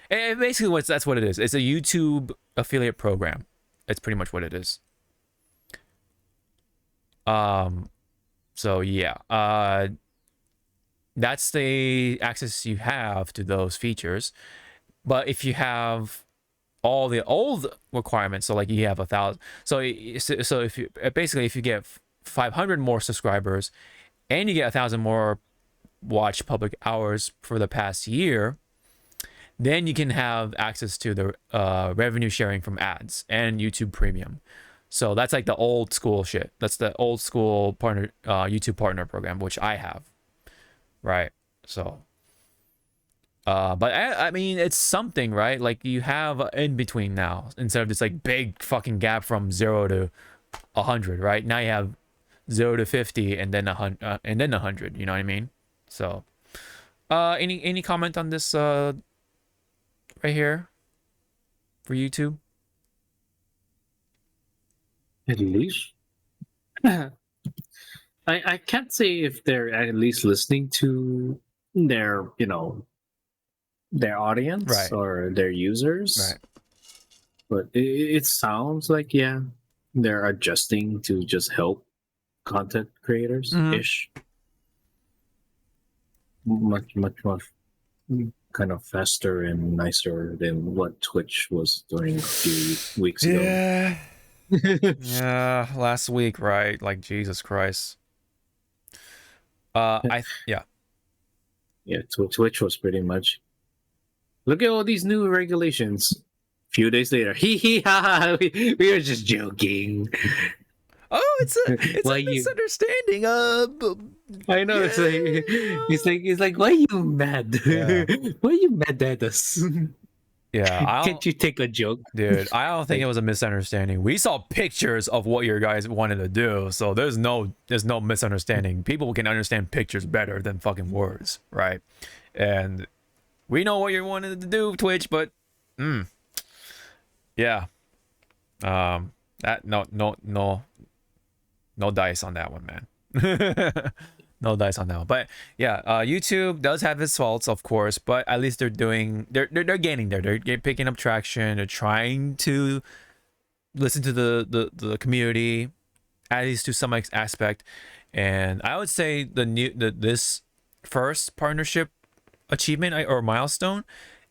And basically that's what it is. It's a YouTube affiliate program. It's pretty much what it is. So yeah, that's the access you have to those features. But if you have all the old requirements, so like you have 1,000, so if you basically, if you get 500 more subscribers and you get 1,000 more watch public hours for the past year, then you can have access to the revenue sharing from ads and YouTube Premium. So that's like the old school shit. That's the old school partner YouTube partner program, which I have, right? So, but I mean, it's something, right? Like you have in between now, instead of this like big fucking gap from 0 to 100, right? Now you have 0 to 50 and then 100, and then 100. You know what I mean? So, any comment on this right here for YouTube? At least. I can't say if they're at least listening to their, you know, their audience, right, or their users. Right. But it sounds like, yeah, they're adjusting to just help content creators ish. Much kind of faster and nicer than what Twitch was doing a few weeks ago. Yeah. Yeah, last week, right? Like Jesus Christ. Yeah. Twitch was pretty much, look at all these new regulations. A few days later, hee ha ha, we were just joking. Oh, it's a misunderstanding. I know, yeah. it's like, why are you mad? Yeah. Why are you mad at us? Yeah, can't you take a joke, dude? I don't think it was a misunderstanding. We saw pictures of what your guys wanted to do, so there's no misunderstanding. People can understand pictures better than fucking words, right? And we know what you wanted to do, Twitch, but yeah, that no dice on that one, man. No dice on that one. But yeah, YouTube does have its faults, of course, but at least they're gaining there. They're picking up traction. They're trying to listen to the community, at least to some aspect. And I would say this first partnership achievement or milestone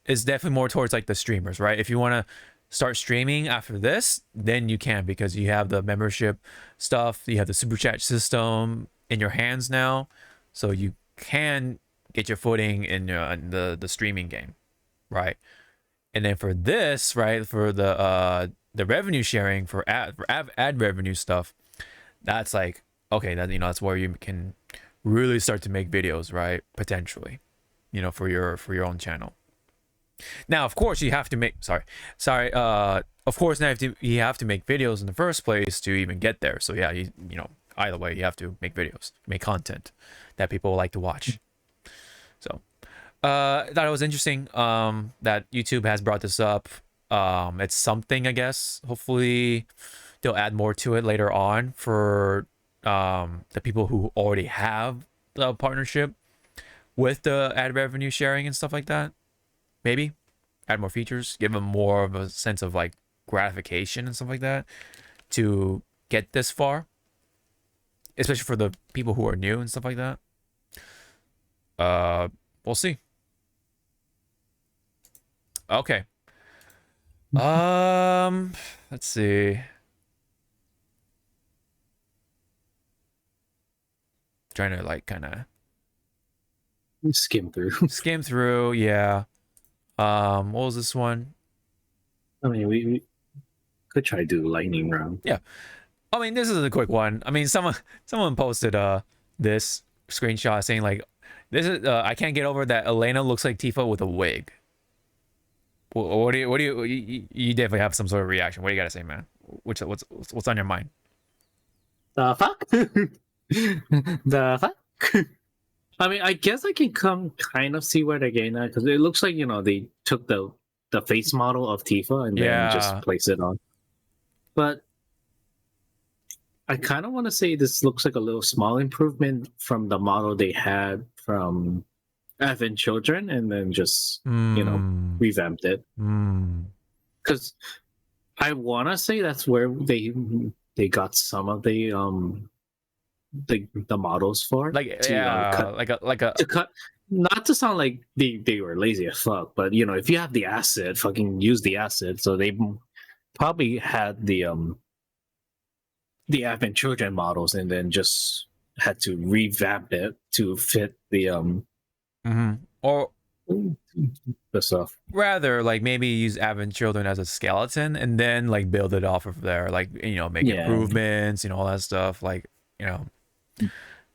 is definitely more towards like the streamers, right? If you want to start streaming after this, then you can, because you have the membership stuff, you have the super chat system in your hands now, so you can get your footing in the streaming game, right? And then for this, right, for the revenue sharing for ad revenue stuff, that's like, okay, that, you know, that's where you can really start to make videos, right? Potentially, you know, for your own channel. Now, of course, you have to make of course, now you have to make videos in the first place to even get there. So yeah, you know, either way, you have to make videos, make content that people like to watch. So I thought it was interesting that YouTube has brought this up. It's something, I guess. Hopefully they'll add more to it later on for the people who already have the partnership with the ad revenue sharing and stuff like that. Maybe add more features, give them more of a sense of like gratification and stuff like that to get this far, especially for the people who are new and stuff like that. We'll see. Okay. Let's see. Trying to like kind of skim through. Yeah. What was this one? I mean, we could try to do lightning round. Yeah. I mean, this is a quick one. I mean, someone posted this screenshot saying like, This is I can't get over that Elena looks like Tifa with a wig. What do you definitely have some sort of reaction. What do you gotta say, man? What's on your mind? The fuck? The fuck? I mean, I guess I can kind of see where they're getting at, because it looks like, they took the face model of Tifa and then just placed it on. But I kind of want to say this looks like a little small improvement from the model they had from Advent Children, and then just revamped it. Because I want to say that's where they got some of the models for, Like to cut, not to sound like they were lazy as fuck, but if you have the asset, fucking use the asset. So they probably had the Advent Children models and then just had to revamp it to fit the or the stuff. rather like maybe use Advent Children as a skeleton and then like build it off of there, like make improvements, all that stuff, like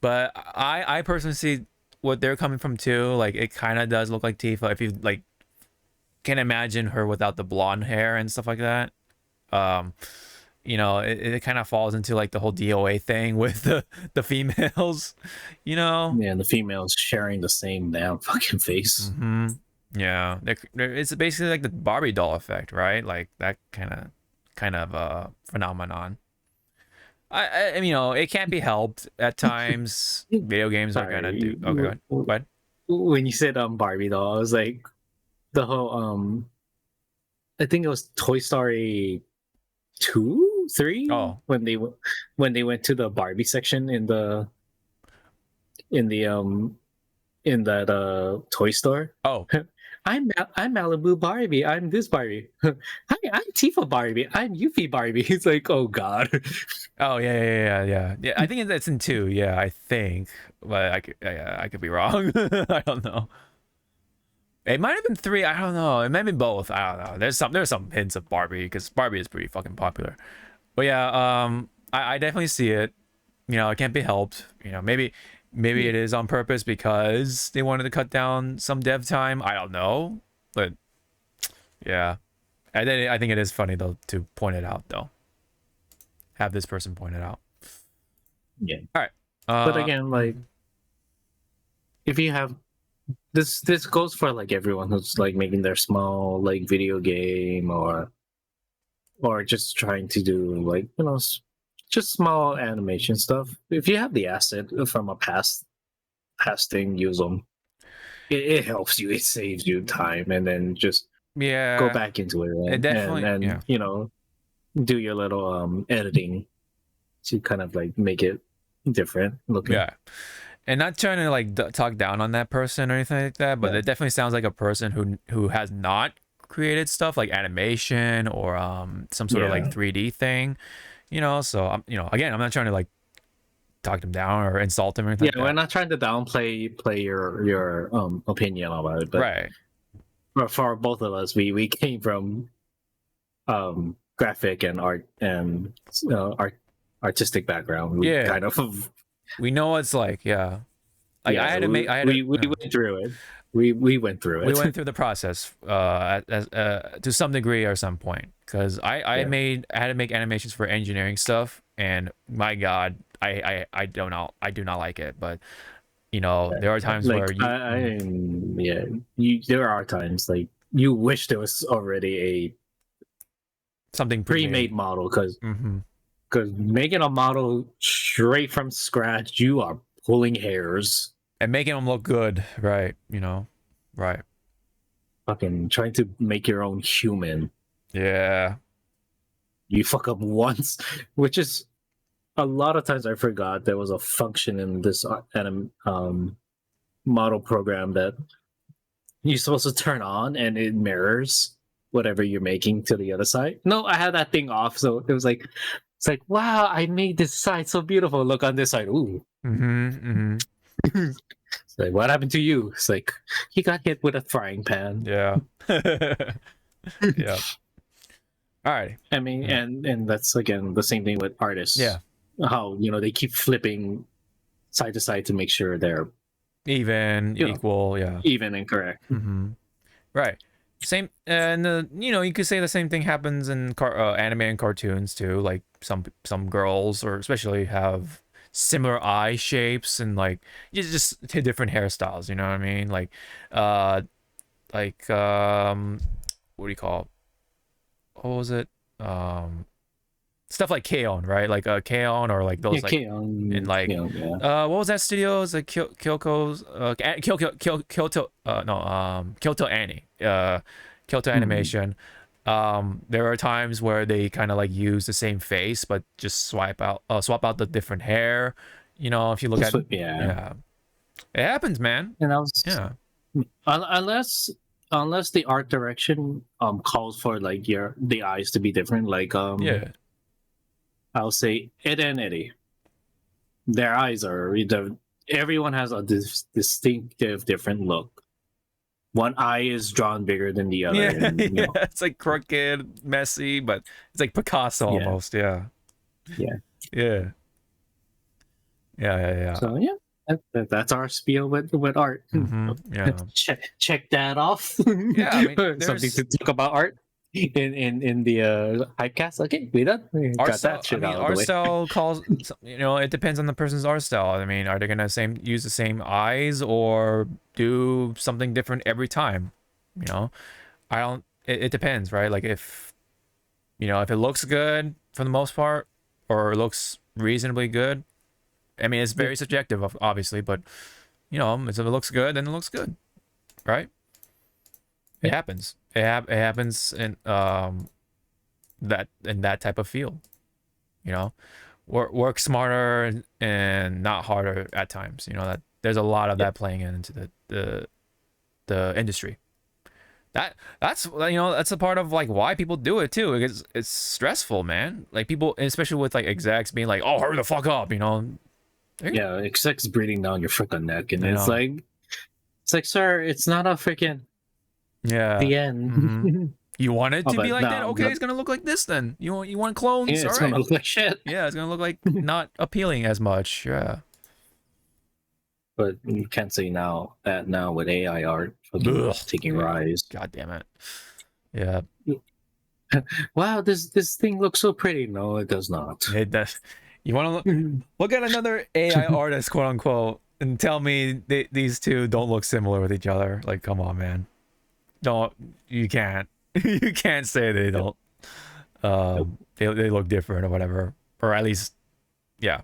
but I personally see what they're coming from too. Like it kind of does look like Tifa if you like can imagine her without the blonde hair and stuff like that. It kind of falls into like the whole DOA thing with the females, Yeah, and the females sharing the same damn fucking face. Yeah, it's basically like the Barbie doll effect, right? Like that kind of phenomenon. I it can't be helped at times. Video games are gonna do. Okay, go ahead. Go ahead. When you said Barbie doll, I was like the whole I think it was Toy Story 2, 3. Oh, when they went to the Barbie section in that toy store. Oh, I'm Malibu Barbie. I'm this Barbie. Hi, I'm Tifa Barbie. I'm Yuffie Barbie. It's like, oh god. oh yeah. I think it's in 2. Yeah, I think, but I could be wrong. I don't know. It might have been 3. I don't know. It might be both. I don't know. There's some hints of Barbie because Barbie is pretty fucking popular. But yeah, I definitely see it. It can't be helped. Maybe it is on purpose because they wanted to cut down some dev time. I don't know, but yeah, I think it is funny though to point it out though. Have this person point it out. Yeah. All right. But again, like, if you have this goes for like everyone who's like making their small like video game or just trying to do like just small animation stuff. If you have the asset from a past thing, use them. It helps you. It saves you time, and then just go back into it, It definitely, and do your little editing to kind of like make it different looking. Yeah. And not trying to like talk down on that person or anything like that, but it definitely sounds like a person who has not created stuff like animation or some sort of like 3D thing, So again, I'm not trying to like talk them down or insult them or anything. Yeah, we're not trying to downplay your opinion about it, but right. But for both of us, we came from graphic and art and artistic background. We kind of. We know what it's like, yeah. Like we went through it. We went through it. We went through the process to some degree or some point, because I had to make animations for engineering stuff, and my god, I do not like it, but there are times like, where there are times like you wish there was already something pre-made model, because making a model straight from scratch, you are pulling hairs and making them look good, right? Right. Fucking trying to make your own human. Yeah. You fuck up once, which is a lot of times I forgot there was a function in this model program that you're supposed to turn on, and it mirrors whatever you're making to the other side. No, I had that thing off, so it was like, it's like, wow, I made this side so beautiful. Look on this side, ooh. It's like, what happened to you? It's like, he got hit with a frying pan. Yeah. Yeah. All right. I mean, and that's again the same thing with artists. Yeah. How they keep flipping side to side to make sure they're even, You know. equal, yeah. Even and correct. Right. Same, and you know, you could say the same thing happens in anime and cartoons too. Like some girls, or especially, have similar eye shapes and like just different hairstyles. You know what I mean? Like, what do you call? What was it? Stuff like K-On!, right? Like K-On!, or like those, Yeah, like, K-On!, and like what was that studio? It's like Kyoto's Kyoto Annie, Kyoto Animation. There are times where they kind of like use the same face but just swap out the different hair. You know, if you look at it happens, man. And I was unless the art direction calls for like the eyes to be different, like I'll say Ed and Eddie. Their eyes are everyone has a distinctive different look. One eye is drawn bigger than the other. Yeah, and, you know, it's like crooked, messy, but it's like Picasso almost. Yeah. So that's our spiel with art. Yeah. Check that off. Yeah, I mean, something to talk about art in the Hypecast. Okay, we done. We got that shit out of the art way. style calls. You know, it depends on the person's art style. I mean, are they gonna use the same eyes or do something different every time? You know, I don't. It depends, right? Like if if it looks good for the most part, or it looks reasonably good. I mean, it's very subjective, obviously, but if it looks good, then it looks good, right? It happens. It happens in that type of field. Work smarter and not harder at times. That there's a lot of that playing into the industry. That's a part of like why people do it too. It's stressful, man. Like people, especially with like execs being like, "Oh, hurry the fuck up," Yeah, execs breathing down your freaking neck, and it's like, sir, it's not a freaking the end. You want it to be like that? no, Okay, it's gonna look like this then. You want clones? Yeah, it's All right. gonna look like shit. Yeah, it's gonna look like not appealing as much. Yeah. But you can't say now with AI art taking rise. God damn it. Yeah. Wow, this thing looks so pretty. No, it does not. It does. You want to look at another AI artist, quote unquote, and tell me these two don't look similar with each other? Like, come on, man. You can't. You can't say they don't. They look different or whatever, or at least, yeah.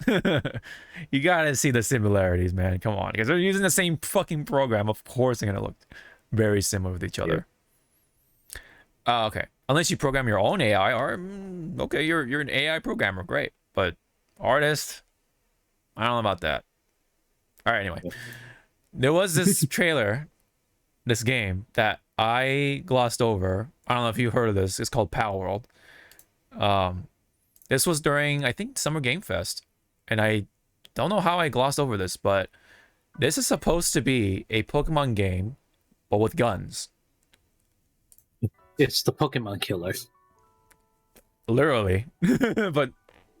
You gotta see the similarities, man. Come on, because they're using the same fucking program. Of course, they're gonna look very similar with each other. Okay, unless you program your own AI, or okay, you're an AI programmer, great. But artist, I don't know about that. All right, anyway, there was this trailer, this game that I glossed over. I don't know if you heard of this. It's called Palworld. This was during, I think, Summer Game Fest, and I don't know how I glossed over this, but this is supposed to be a Pokemon game, but with guns. It's the Pokemon killer. Literally, but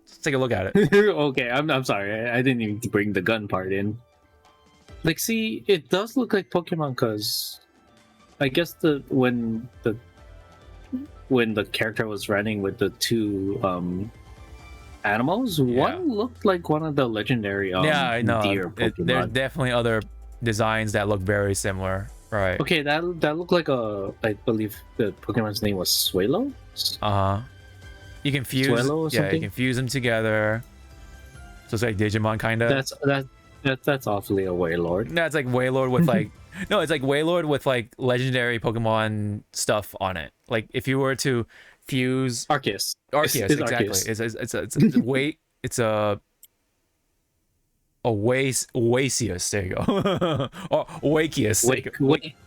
let's take a look at it. Okay, I'm sorry. I didn't even bring the gun part in. Like, see, it does look like Pokemon because I guess when the character was running with the two animals, one looked like one of the legendary yeah, I know. deer Pokemon. There's definitely other designs that look very similar, right? Okay, that looked like I believe the Pokemon's name was Swallow. You can fuse, you can fuse them together. So it's like Digimon kind of. That's awfully a Wailord. No, it's like Wailord with like no, it's like Wailord with like legendary Pokemon stuff on it. Like if you were to fuse Arceus, exactly. Arceus. It's a Oasius. There you go. Or Wakius.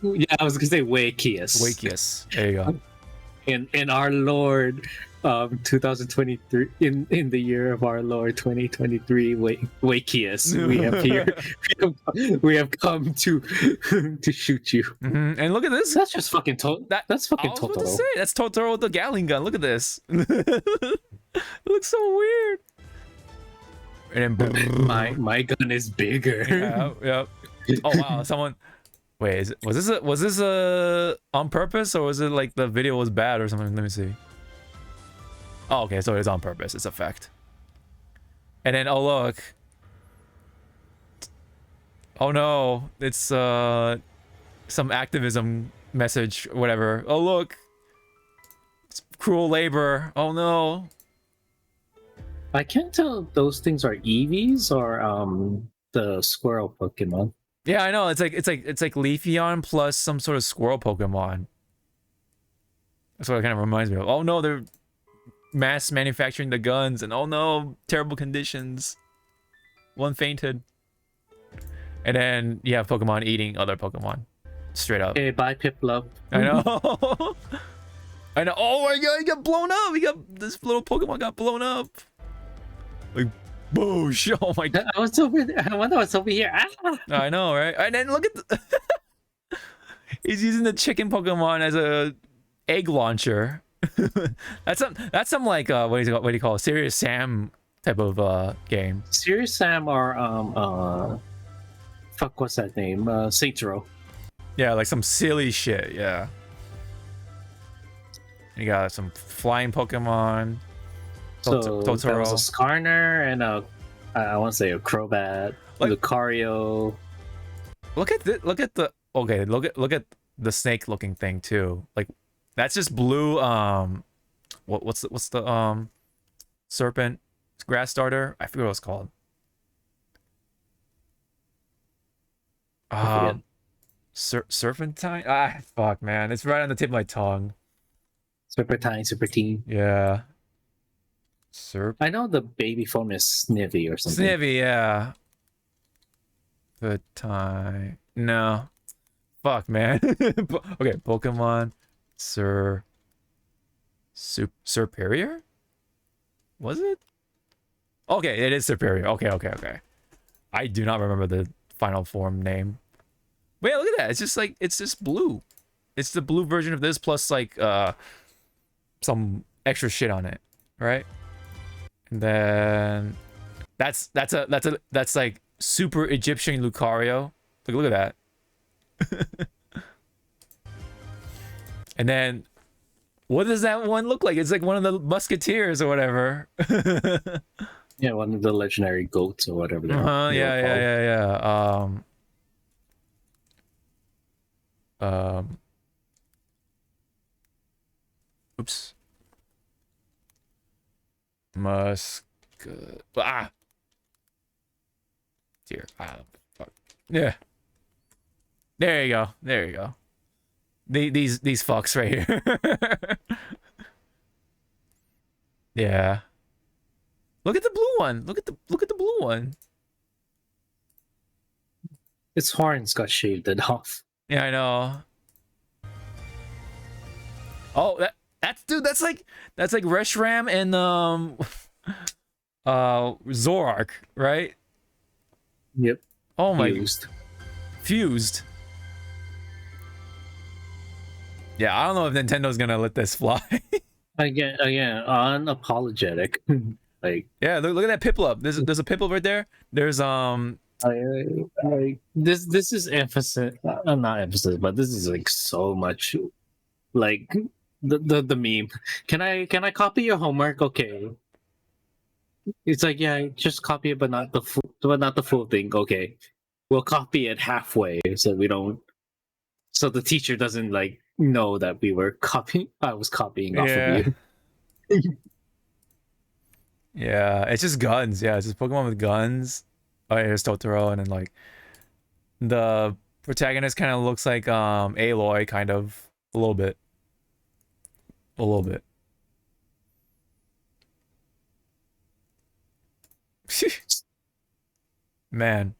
Yeah, I was gonna say Wakius. Wakius. There you go. In our Lord, 2023, in the year of our Lord 2023, Wakius, we have come to shoot you. And look at this. That's just fucking that's fucking I was Totoro. about to say, that's Totoro with the Gatling gun. Look at this. It looks so weird. And then my gun is bigger. Yeah. Oh wow, someone. Wait, was this on purpose, or was it like the video was bad or something? Let me see. Oh, okay, so it's on purpose. It's a fact. And then, oh look. Oh no, it's some activism message, whatever. Oh look, it's cruel labor. Oh no. I can't tell if those things are Eevees or the squirrel Pokemon. Yeah, I know. It's like Leafeon plus some sort of squirrel Pokemon. That's what it kind of reminds me of. Oh no, they're mass manufacturing the guns, and oh no, terrible conditions. One fainted. And then you have Pokemon eating other Pokemon. Straight up. Okay, bye Piplup. I know. I know. Oh my god, he got blown up. This little Pokemon got blown up. Like, boosh. Oh my god. I was over there. I wonder what's over here. Ah! I know, right? And then look at the he's using the chicken Pokemon as a egg launcher. That's some like what do you call it? Serious Sam type of game. Serious Sam or fuck, what's that name? Satiro. Yeah, like some silly shit. Yeah. You got some flying Pokemon. So there Totoro. was a Skarner and I want to say a Crobat, Like- Lucario. Look at the okay. Look at the snake looking thing too. Like that's just blue. What's the serpent grass starter? I forget what it's called. I forget. Serpentine. Ah, fuck, man. It's right on the tip of my tongue. Serpentine. Yeah. I know the baby form is Snivy or something. Snivy, yeah. Good time. No. Fuck, man. Okay, Pokemon. Superior? Was it? Okay, it is Superior. Okay. I do not remember the final form name. But yeah, look at that. It's just like, it's just blue. It's the blue version of this plus like some extra shit on it, right? And then that's like super Egyptian Lucario. Look at that. And then what does that one look like? It's like one of the Musketeers or whatever. Yeah, one of the legendary goats or whatever. They were called. Yeah. Oops. Dear. Fuck. Yeah. There you go. These fucks right here. Yeah. Look at the blue one. Look at the blue one. Its horns got shaved off. Yeah, I know. Oh, that's like Reshiram and Zoroark, right? Yep. Oh my. Fused. Yeah, I don't know if Nintendo's gonna let this fly. Again, unapologetic. Like, Yeah, look at that Piplup. There's a Piplup right there. There's like this is emphasis, not emphasis, but this is like so much, like the meme. Can I copy your homework? Okay. It's like, yeah, just copy it, but not the full thing. Okay, we'll copy it halfway so we don't. So the teacher doesn't like know that we were copying. I was copying off of you. Yeah, it's just guns. Yeah, it's just Pokemon with guns. Oh, here's Totoro, and then like the protagonist kind of looks like Aloy, kind of a little bit. Man,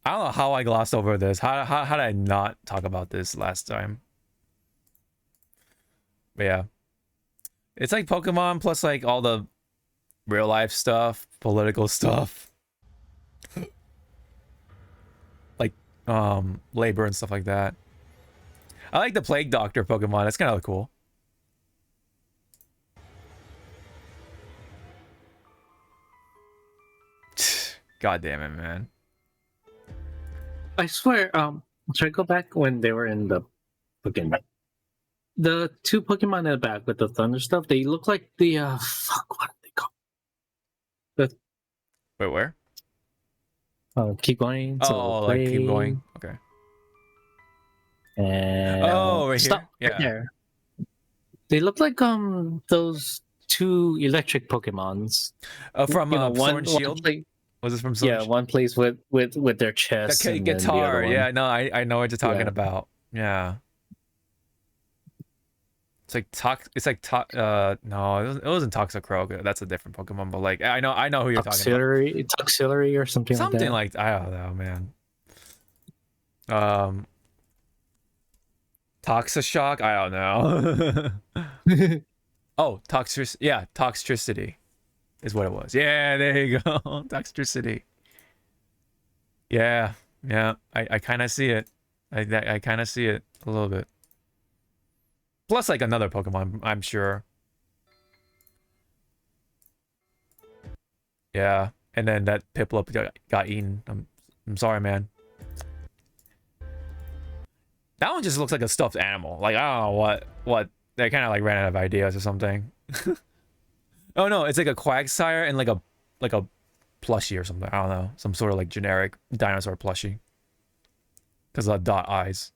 I don't know how I glossed over this. How did I not talk about this last time? But yeah, it's like Pokemon plus like all the real life stuff, political stuff, like labor and stuff like that. I like the Plague Doctor Pokemon. It's kind of cool. God damn it, man. I swear, should I go back when they were in the Pokemon? The two Pokemon in the back with the thunder stuff, they look like the fuck, what are they called? The Wait, where? keep going. So Oh, like keep play going. Okay. and Oh, right stop here. right Yeah. there. They look like those two electric Pokemons. From You know, Sword and one Shield. play, Was this from Sword? yeah, and Shield? one plays with their chest, The and then the other guitar. one. Yeah, no, I know what you're talking Yeah. about. Yeah. It's like no, it wasn't Toxicroak. That's a different Pokemon, but like I know who you're talking about. Toxilary or something like that. Something like I don't know, man. Toxashock? I don't know. Oh, Toxtricity is what it was. Yeah, there you go. Toxtricity. Yeah, I kind of see it. I kind of see it a little bit. Plus, like another Pokemon, I'm sure. Yeah, and then that Piplup got eaten. I'm sorry, man. That one just looks like a stuffed animal. Like I don't know what they kind of like ran out of ideas or something. Oh no, it's like a Quagsire and like a plushie or something. I don't know, some sort of like generic dinosaur plushie. Because of dot eyes.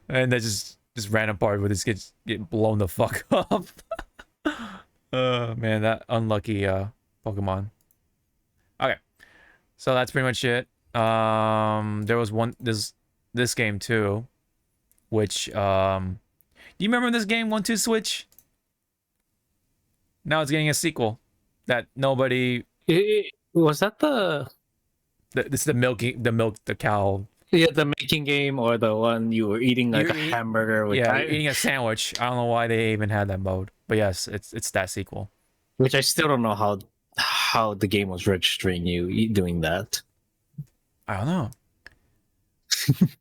And they just random part where this gets get blown the fuck up. Man, that unlucky Pokemon. Okay, so that's pretty much it. There was this game too, which do you remember this game 1-2 Switch? Now it's getting a sequel that nobody. Was that the This is the cow. yeah, the making game, or the one you were eating like a hamburger with Yeah, you're eating a sandwich. I don't know why they even had that mode, but yes, it's that sequel. which I still don't know how the game was registering you doing that. I don't know.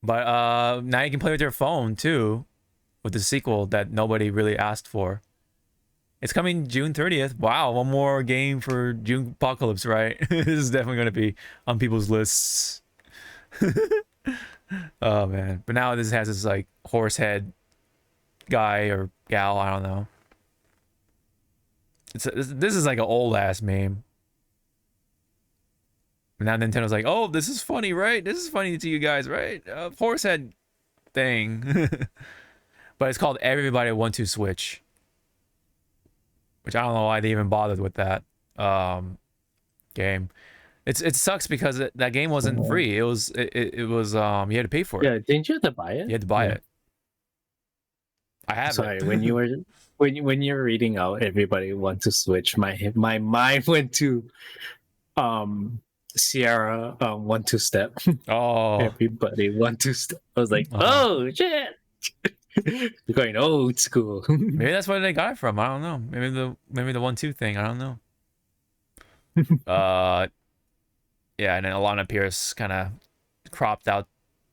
But now you can play with your phone too, with the sequel that nobody really asked for. It's coming June 30th. Wow, one more game for June Apocalypse, right? This is definitely going to be on people's lists. Oh man, but now this has this like horse head guy or gal, I don't know. This is like an old ass meme. And now Nintendo's like, oh, this is funny, right? This is funny to you guys, right? Horse head thing. But it's called Everybody 1-2 Switch, which I don't know why they even bothered with that game. It sucks because that game wasn't free. It was you had to pay for it. Yeah, didn't you have to buy it? You had to buy it. I have Sorry, it. when you were when you're reading out everybody want to switch, my mind went to Sierra 1-2 step. Oh, Everybody 1-2 step. I was like, oh shit. You're going old school. maybe that's where they got it from. I don't know. Maybe the 1-2 thing. I don't know. Yeah, and then Alana Pierce kind of cropped out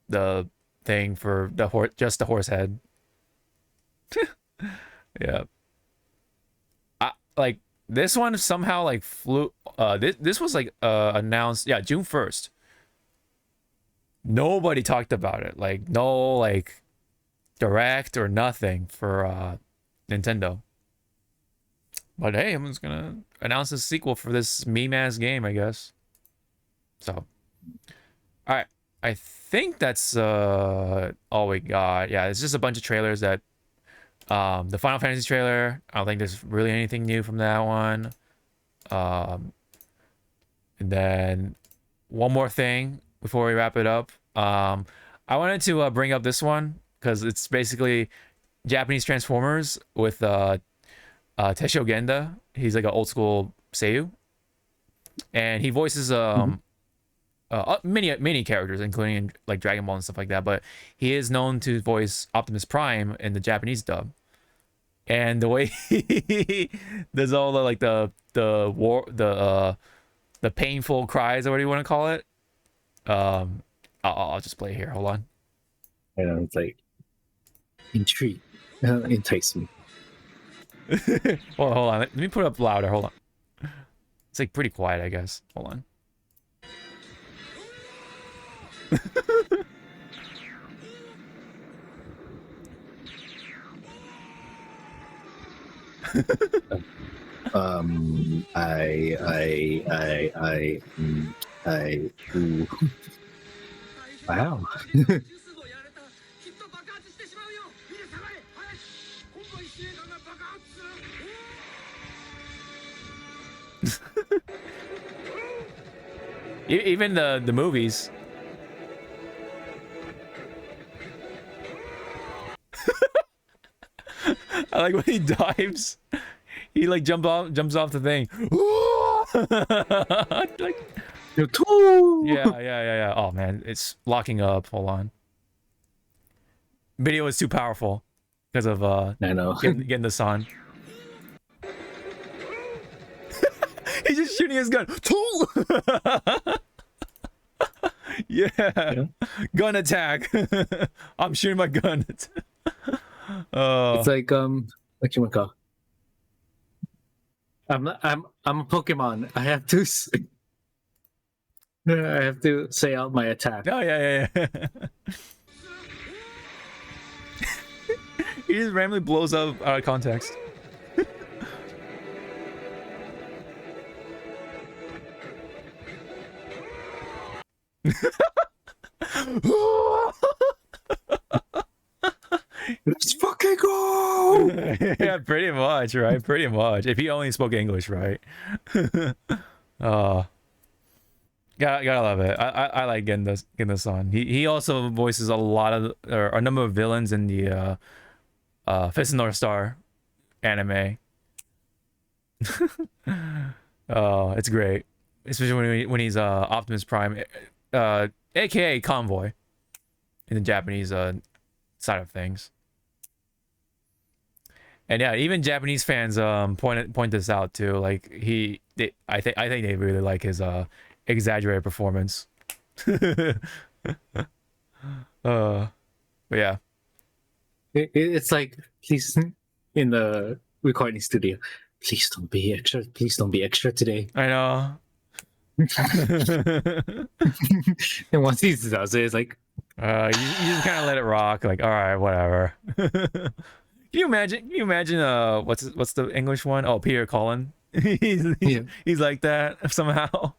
the thing for the just the horse head. Yeah. Like this one somehow like flew. This was like announced. Yeah, June 1st. Nobody talked about it. Like no like direct or nothing for Nintendo. But hey, I'm just gonna announce a sequel for this meme ass game, I guess. So, all right, I think that's all we got. Yeah, it's just a bunch of trailers that the Final Fantasy trailer. I don't think there's really anything new from that one. And then one more thing before we wrap it up. I wanted to bring up this one because it's basically Japanese Transformers with Tessho Genda. He's like an old school seiyuu, and he voices many characters, including like Dragon Ball and stuff like that. But he is known to voice Optimus Prime in the Japanese dub, and the way he does all the like the painful cries or what do you want to call it. I'll just play it here. Hold on. And it's like intrigue, entice me. Hold on. Let me put it up louder. Hold on. It's like pretty quiet, I guess. Hold on. Ooh. Wow. Even the movies. I like when he dives. He like jumps off the thing. Like, yeah. Oh man, it's locking up. Hold on. Video is too powerful because of I know. getting the sun. He's just shooting his gun. Yeah. Gun attack. I'm shooting my gun. It's like what you call? I'm a Pokemon. I have to say out my attack. Oh yeah. He just randomly blows up out of context. Let's fucking go! Yeah, pretty much, right? Pretty much. If he only spoke English, right? Gotta love it. I like getting this on. He also voices a lot of or a number of villains in the Fist of North Star anime. Oh, it's great, especially when he's Optimus Prime, aka Convoy, in the Japanese side of things. And yeah, even Japanese fans point this out too. Like I think they really like his exaggerated performance. But yeah, it's like he's in the recording studio. Please don't be extra. Please don't be extra today. I know. And once he does it, it's like you just kind of let it rock. Like, all right, whatever. Can you imagine? What's the English one? Oh, Peter Cullen. He's like that somehow.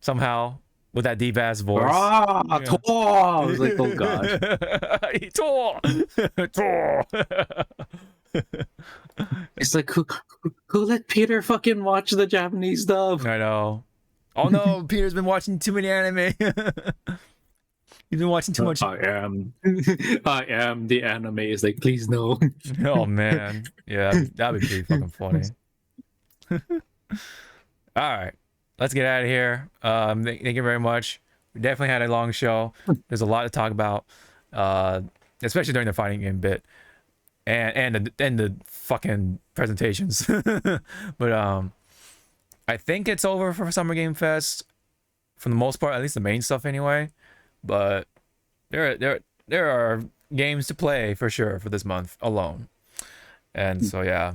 Somehow with that deep ass voice. I was like, oh god. Tor. It's like who let Peter fucking watch the Japanese dub? I know. Oh no, Peter's been watching too many anime. You've been watching too much. I am the anime. Is like, please no. Oh man, yeah, that'd be pretty fucking funny. All right, let's get out of here. Thank you very much. We definitely had a long show. There's a lot to talk about, especially during the fighting game bit, and the fucking presentations. But I think it's over for Summer Game Fest, for the most part, at least the main stuff anyway. But there are games to play for sure for this month alone, and so yeah,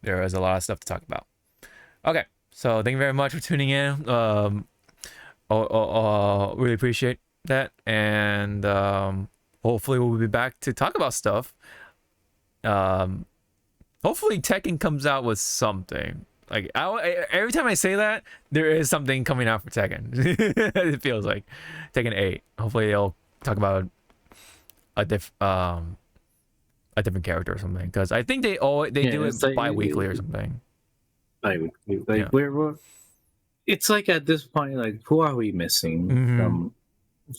there is a lot of stuff to talk about. Okay, so thank you very much for tuning in. Really appreciate that, and hopefully we'll be back to talk about stuff. Hopefully Tekken comes out with something. Like every time I say that, there is something coming out for Tekken. It feels like Tekken 8. Hopefully they'll talk about a different character or something, because I think they do it like, bi-weekly or something. Bi-weekly, like we're it's like at this point, like who are we missing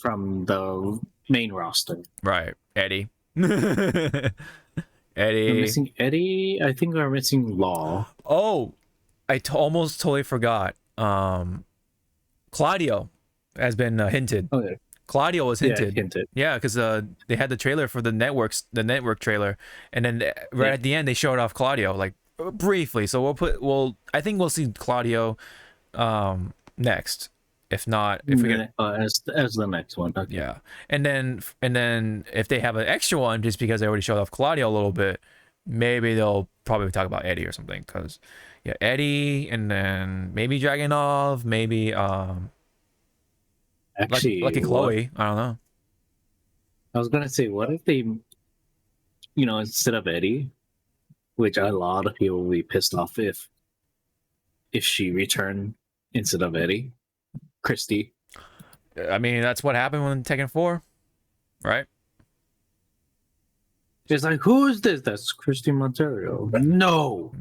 from the main roster? Right, Eddie. We're missing Eddie. I think we're missing Law. Oh, I almost totally forgot. Claudio has been hinted. Okay. Claudio was hinted. Yeah, hinted. Yeah, because they had the trailer for the network trailer, and then right at the end they showed off Claudio like briefly. So I think we'll see Claudio next. If not, if we get as the next one. Okay. Yeah, and then if they have an extra one, just because they already showed off Claudio a little bit, maybe they'll probably talk about Eddie or something. Because yeah, Eddie, and then maybe Dragunov, maybe Actually, Lucky what- Chloe. I don't know. I was gonna say, what if they, instead of Eddie, which a lot of people will be pissed off if she returned instead of Eddie, Christy. I mean, that's what happened when Tekken 4, right? It's like, who is this? That's Christy Montero. No.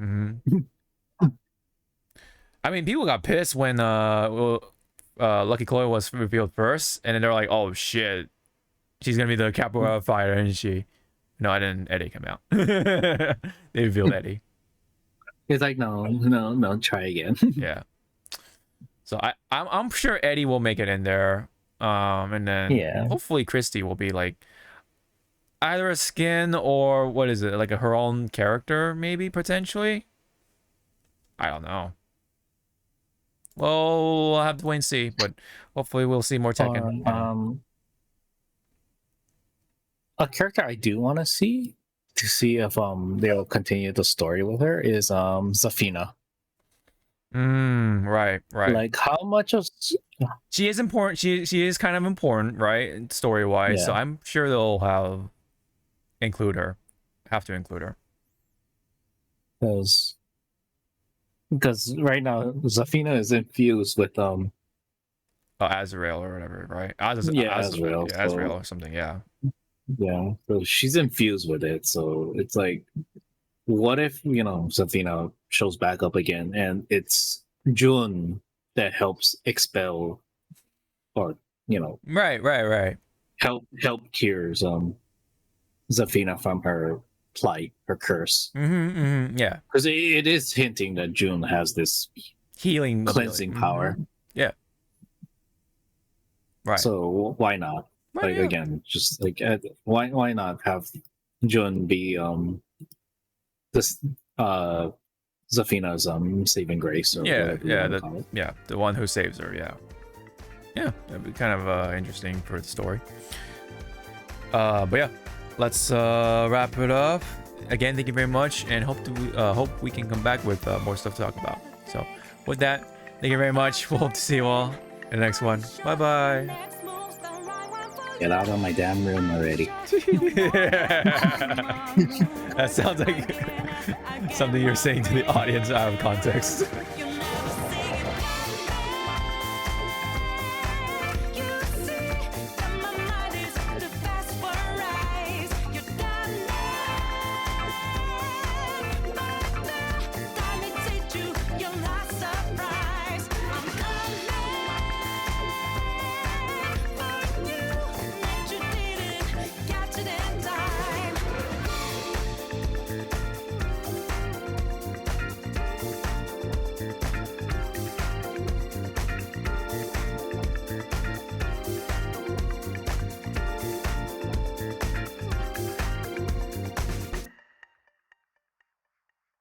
I mean, people got pissed when Lucky Chloe was revealed first, and then they're like, "Oh shit, she's gonna be the capoeira fighter, isn't she?" No, I didn't. Eddie come out. They revealed Eddie. It's like, no, try again. Yeah. So I'm sure Eddie will make it in there, and then hopefully Christy will be like either a skin or what is it, like her own character, maybe potentially. I don't know. Well, we'll have to wait and see, but hopefully we'll see more Tekken. A character I do want to see if they'll continue the story with her is Zafina. Right. Like, how much of She is important. She is kind of important, right, story wise. Yeah. So I'm sure they'll have to include her. Because right now Zafina is infused with Azrael or whatever, right? Azrael. Yeah, Azrael or something. Yeah. Yeah, so she's infused with it. So it's like, what if Zafina shows back up again, and it's Jun that helps expel, or Right. help cures Zafina from her plight, her curse. Yeah. Because it is hinting that Jun has this Healing cleansing power. Yeah. Right. So why not? Well, Like, yeah. again, just like, why not have Jun be this Zafina's saving grace, or whatever you wanna call it. The one who saves her. Yeah, that'd be kind of interesting for the story. But yeah, let's wrap it up. Again, thank you very much, and hope we can come back with more stuff to talk about. So with that, thank you very much. We'll hope to see you all in the next one. Bye. Get out of my damn room already. That sounds like something you're saying to the audience out of context.